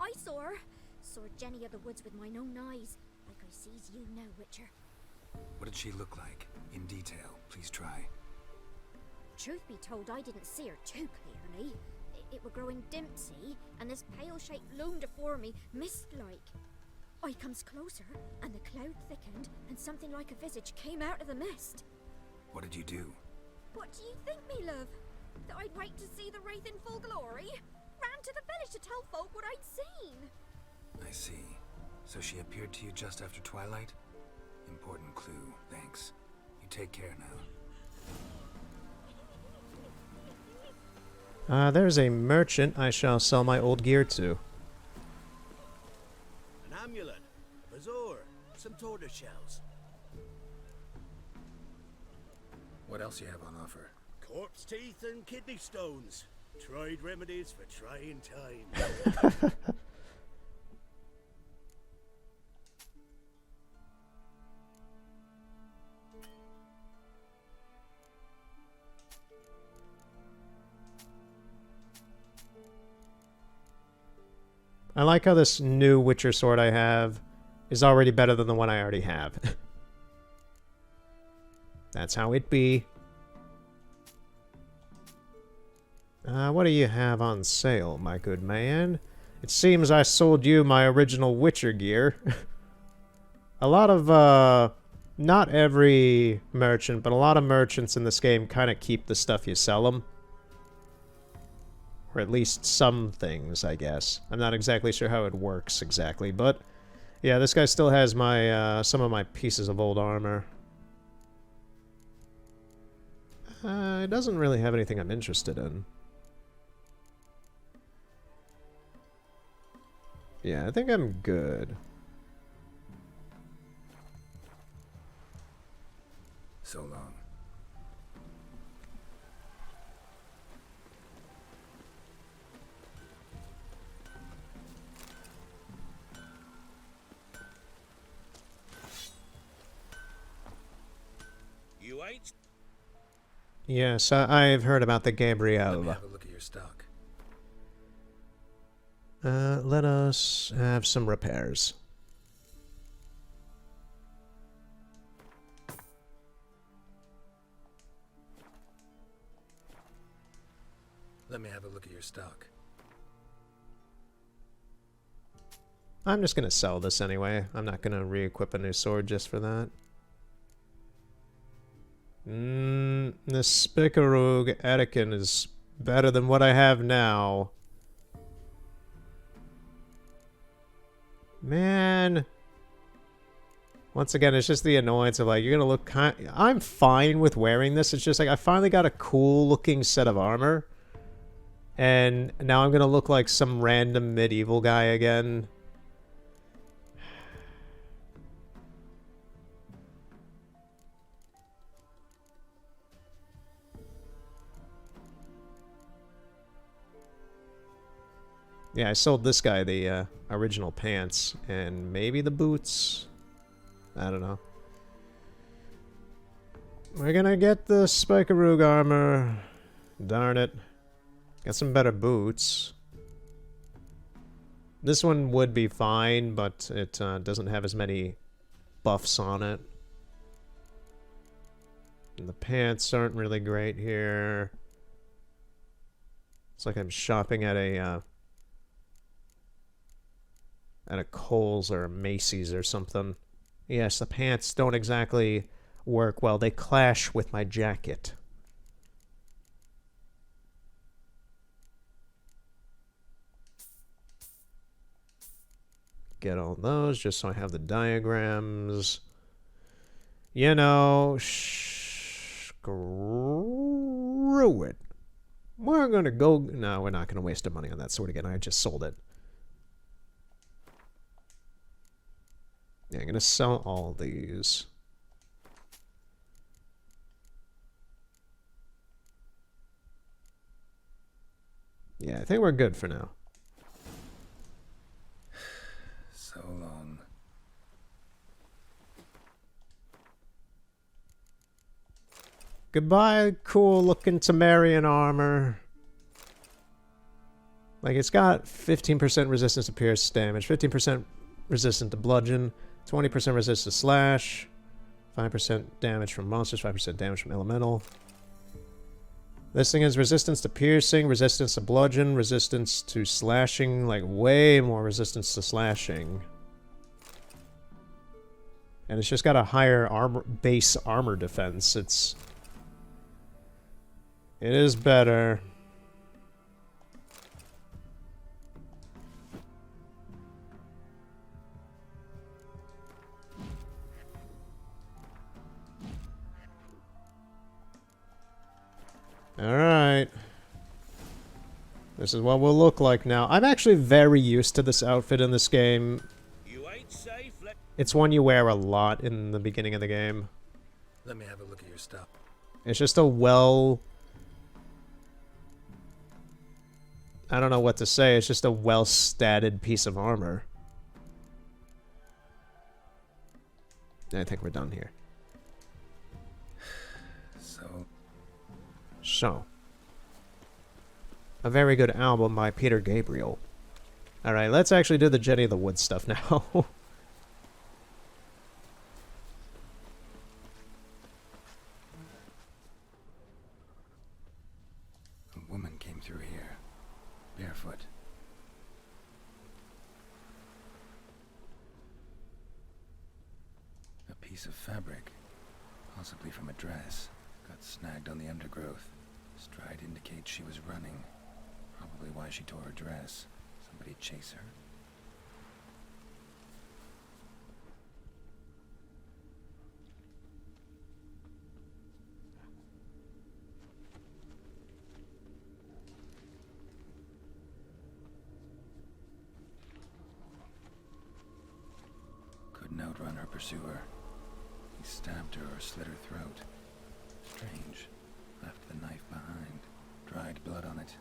I saw her. Saw Jenny of the Woods with mine own eyes, like I sees you now, Witcher. What did she look like? In detail, please try. Truth be told, I didn't see her too clearly. It were growing dim, see, and this pale shape loomed afore me, mist-like. I comes closer, and the cloud thickened, and something like a visage came out of the mist. What did you do? What do you think, me love? That I'd wait to see the wraith in full glory? Ran to the village to tell folk what I'd seen. I see. So she appeared to you just after twilight? Important clue, thanks. You take care now. There's a merchant I shall sell my old gear to. An amulet, a bazaar, some tortoise shells. What else you have on offer? Corpse teeth and kidney stones. Tried remedies for trying times. I like how this new Witcher sword I have is already better than the one I already have. That's how it be. What do you have on sale, my good man? It seems I sold you my original Witcher gear. A lot of, not every merchant, but a lot of merchants in this game kind of keep the stuff you sell them. Or at least some things, I guess. I'm not exactly sure how it works exactly, but yeah, this guy still has my some of my pieces of old armor. It doesn't really have anything I'm interested in. Yeah, I think I'm good. So long. You ain't? Yes, I've heard about the Let me Gabrielle. have a look at your stock. Let us have some repairs. Let me have a look at your stock. I'm just gonna sell this anyway. I'm not gonna re-equip a new sword just for that. The Spikarug Etiken is better than what I have now. Man. Once again, it's just the annoyance of like, you're gonna look I'm fine with wearing this. It's just like, I finally got a cool looking set of armor. And now I'm gonna look like some random medieval guy again. Yeah, I sold this guy the original pants and maybe the boots. I don't know. We're gonna get the Spikarug armor. Darn it. Got some better boots. This one would be fine, but it doesn't have as many buffs on it. And the pants aren't really great here. It's like I'm shopping at a Kohl's or a Macy's or something. Yes, the pants don't exactly work well. They clash with my jacket. Get all those just so I have the diagrams. You know, screw it. We're gonna go... No, we're not gonna waste our money on that sword again. I just sold it. Yeah, I'm gonna sell all these. Yeah, I think we're good for now. So long. Goodbye, cool-looking Temerian armor. Like, it's got 15% resistance to pierce damage, 15% resistant to bludgeon, 20% resistance to slash, 5% damage from monsters, 5% damage from elemental. This thing has resistance to piercing, resistance to bludgeon, resistance to slashing, like way more resistance to slashing. And it's just got a higher base armor defense. It is better. Alright. This is what we'll look like now. I'm actually very used to this outfit in this game. You ain't safe. It's one you wear a lot in the beginning of the game. Let me have a look at your stuff. It's just a well... I don't know what to say. It's just a well-statted piece of armor. I think we're done here. So, a very good album by Peter Gabriel. Alright, let's actually do the Jenny of the Woods stuff now. A woman came through here, barefoot. A piece of fabric, possibly from a dress, got snagged on the undergrowth. Stride indicates she was running. Probably why she tore her dress. Somebody chase her. Couldn't outrun her pursuer. He stabbed her or slit her throat. Strange. Left the knife behind. Dried blood on it.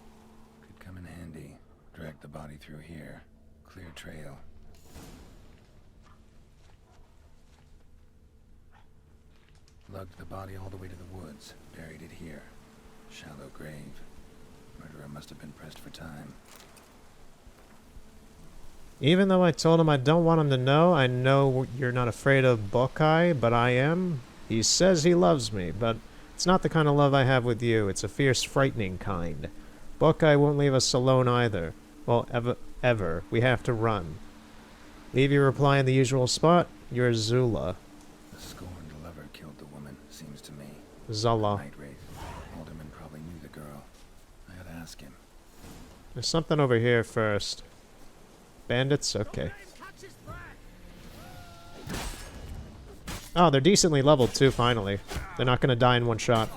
Could come in handy. Dragged the body through here. Clear trail. Lugged the body all the way to the woods. Buried it here. Shallow grave. Murderer must have been pressed for time. Even though I told him I don't want him to know, I know you're not afraid of Bokai, but I am. He says he loves me, but it's not the kind of love I have with you. It's a fierce, frightening kind. Bokai won't leave us alone either. Well, ever. We have to run. Leave your reply in the usual spot. You're Zula. The scorned lover killed the woman, seems to me. Zala. Night Wraith. Alderman probably knew the girl. I gotta ask him. There's something over here first. Bandits? Okay. Oh, they're decently leveled too, finally. They're not gonna die in one shot.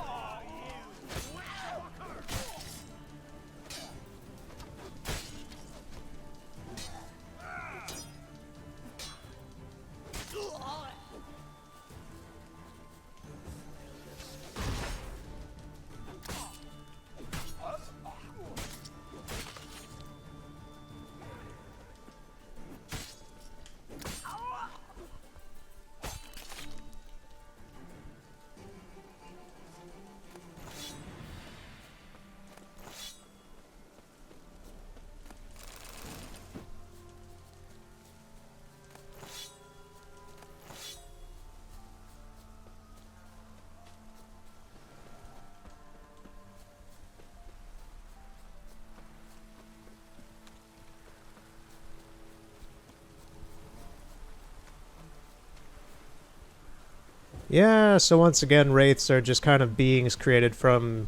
Yeah, so once again, wraiths are just kind of beings created from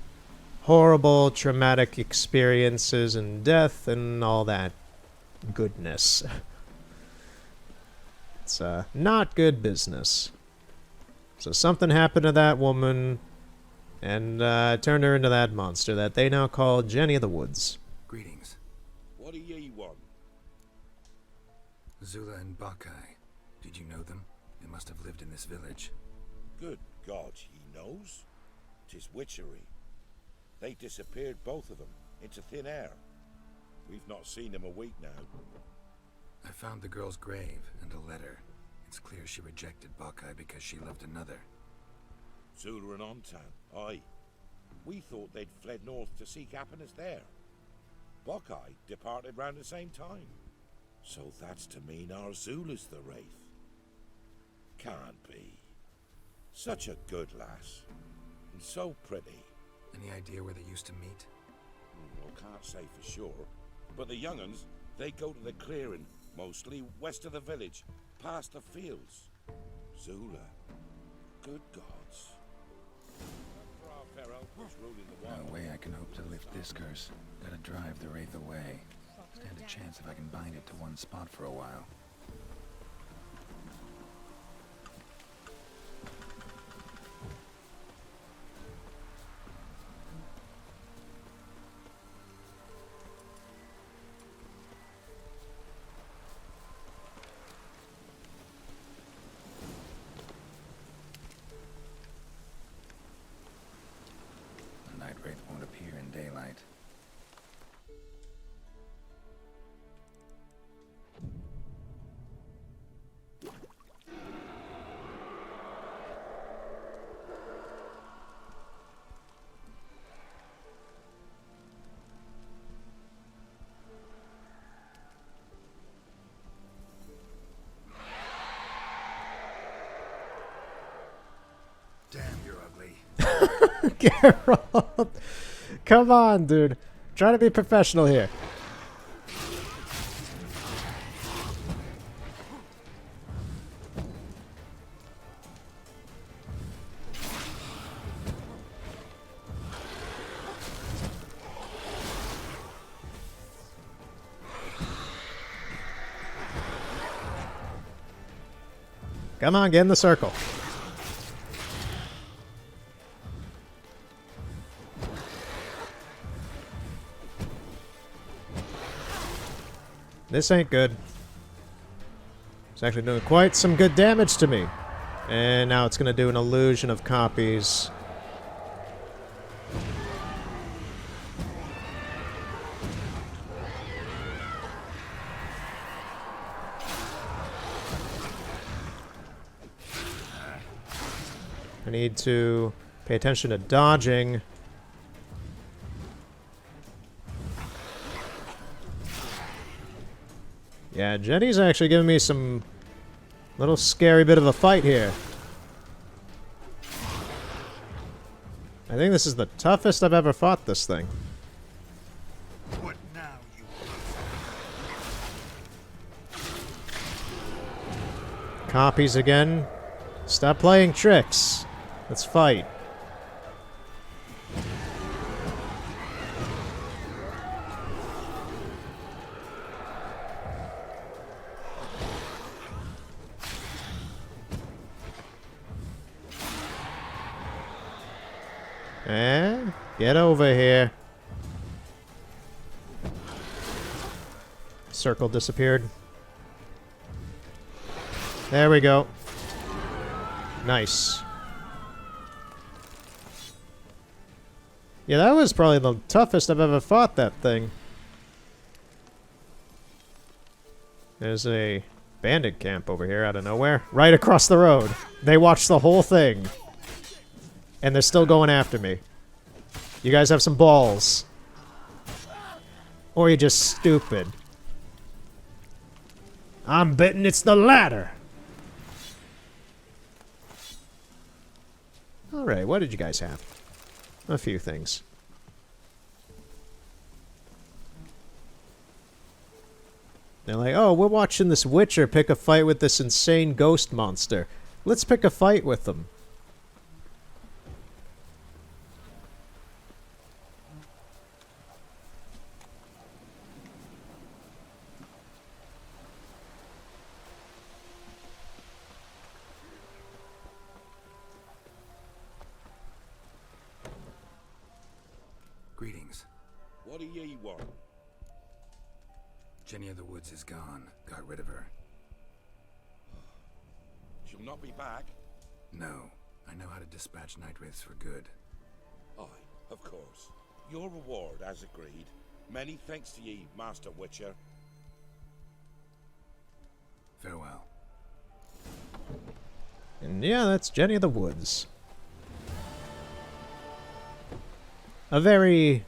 horrible, traumatic experiences and death and all that goodness. It's not good business. So something happened to that woman, and turned her into that monster that they now call Jenny of the Woods. Greetings. What do ye want? Zula and Bakai. Did you know them? They must have lived in this village. Good God, he knows. 'Tis witchery. They disappeared, both of them, into thin air. We've not seen them a week now. I found the girl's grave and a letter. It's clear she rejected Bakai because she loved another. Zula and Ontan, aye. We thought they'd fled north to seek happiness there. Bakai departed round the same time. So that's to mean our Zula's the wraith. Can't be. Such a good lass. And so pretty. Any idea where they used to meet? Well, can't say for sure. But the young'uns, they go to the clearing, mostly west of the village, past the fields. Zula. Good gods. For our Pharaoh, who's ruling the wild. No way I can hope to lift this curse. Gotta drive the wraith away. Stand a chance if I can bind it to one spot for a while. The night wraith won't appear in daylight. Damn, you're ugly. Geralt! Come on, dude. Try to be professional here. Come on, get in the circle. This ain't good. It's actually doing quite some good damage to me. And now it's going to do an illusion of copies. I need to pay attention to dodging. Yeah, Jenny's actually giving me some little scary bit of a fight here. I think this is the toughest I've ever fought this thing. What now, you? Copies again. Stop playing tricks. Let's fight. Get over here. Circle disappeared. There we go. Nice. Yeah, that was probably the toughest I've ever fought that thing. There's a bandit camp over here out of nowhere. Right across the road. They watched the whole thing. And they're still going after me. You guys have some balls. Or you're just stupid. I'm betting it's the latter. Alright, what did you guys have? A few things. They're like, oh, we're watching this Witcher pick a fight with this insane ghost monster. Let's pick a fight with them. Greetings. What do ye want? Jenny of the Woods is gone. Got rid of her. She'll not be back. No. I know how to dispatch night wraiths for good. Aye, of course. Your reward, as agreed. Many thanks to ye, Master Witcher. Farewell. And yeah, that's Jenny of the Woods. A very...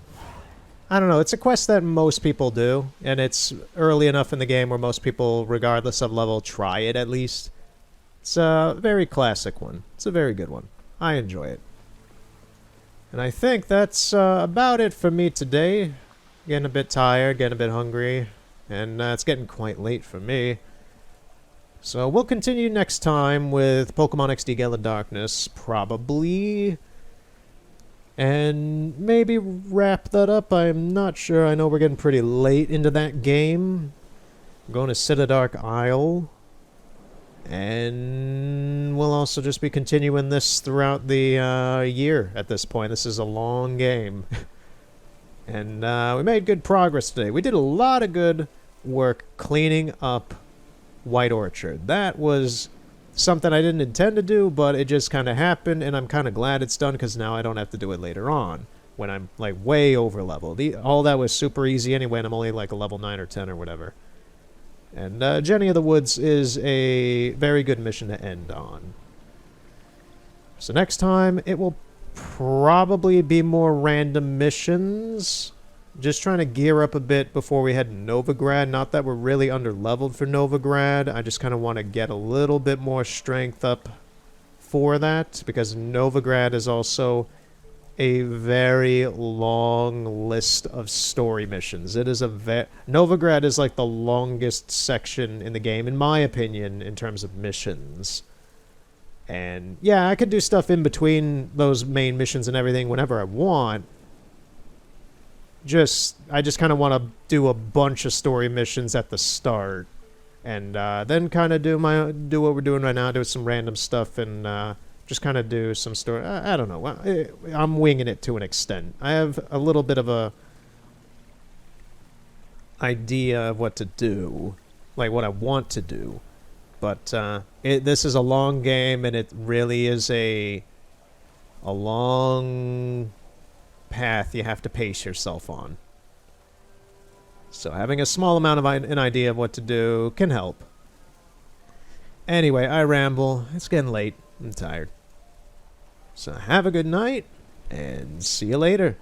I don't know, it's a quest that most people do, and it's early enough in the game where most people, regardless of level, try it at least. It's a very classic one. It's a very good one. I enjoy it. And I think that's about it for me today. Getting a bit tired, getting a bit hungry, and it's getting quite late for me. So we'll continue next time with Pokemon XD Gale of Darkness, probably. And maybe wrap that up. I'm not sure. I know we're getting pretty late into that game. I'm going to Citadark Isle. And we'll also just be continuing this throughout the year at this point. This is a long game. And we made good progress today. We did a lot of good work cleaning up White Orchard. That was something I didn't intend to do, but it just kind of happened, and I'm kind of glad it's done because now I don't have to do it later on when I'm like way over level. All that was super easy anyway, and I'm only like a level 9 or 10 or whatever. And Jenny of the Woods is a very good mission to end on. So next time, it will probably be more random missions. Just trying to gear up a bit before we head to Novigrad. Not that we're really under-leveled for Novigrad. I just kind of want to get a little bit more strength up for that. Because Novigrad is also a very long list of story missions. It is a Novigrad is like the longest section in the game, in my opinion, in terms of missions. And yeah, I could do stuff in between those main missions and everything whenever I want. I just kind of want to do a bunch of story missions at the start, and then kind of do what we're doing right now, do some random stuff, and just kind of do some story. I don't know. I'm winging it to an extent. I have a little bit of a idea of what to do, like what I want to do, but this is a long game, and it really is a long path you have to pace yourself on. So having a small amount of an idea of what to do can help. Anyway, I ramble. It's getting late. I'm tired. So have a good night, and see you later.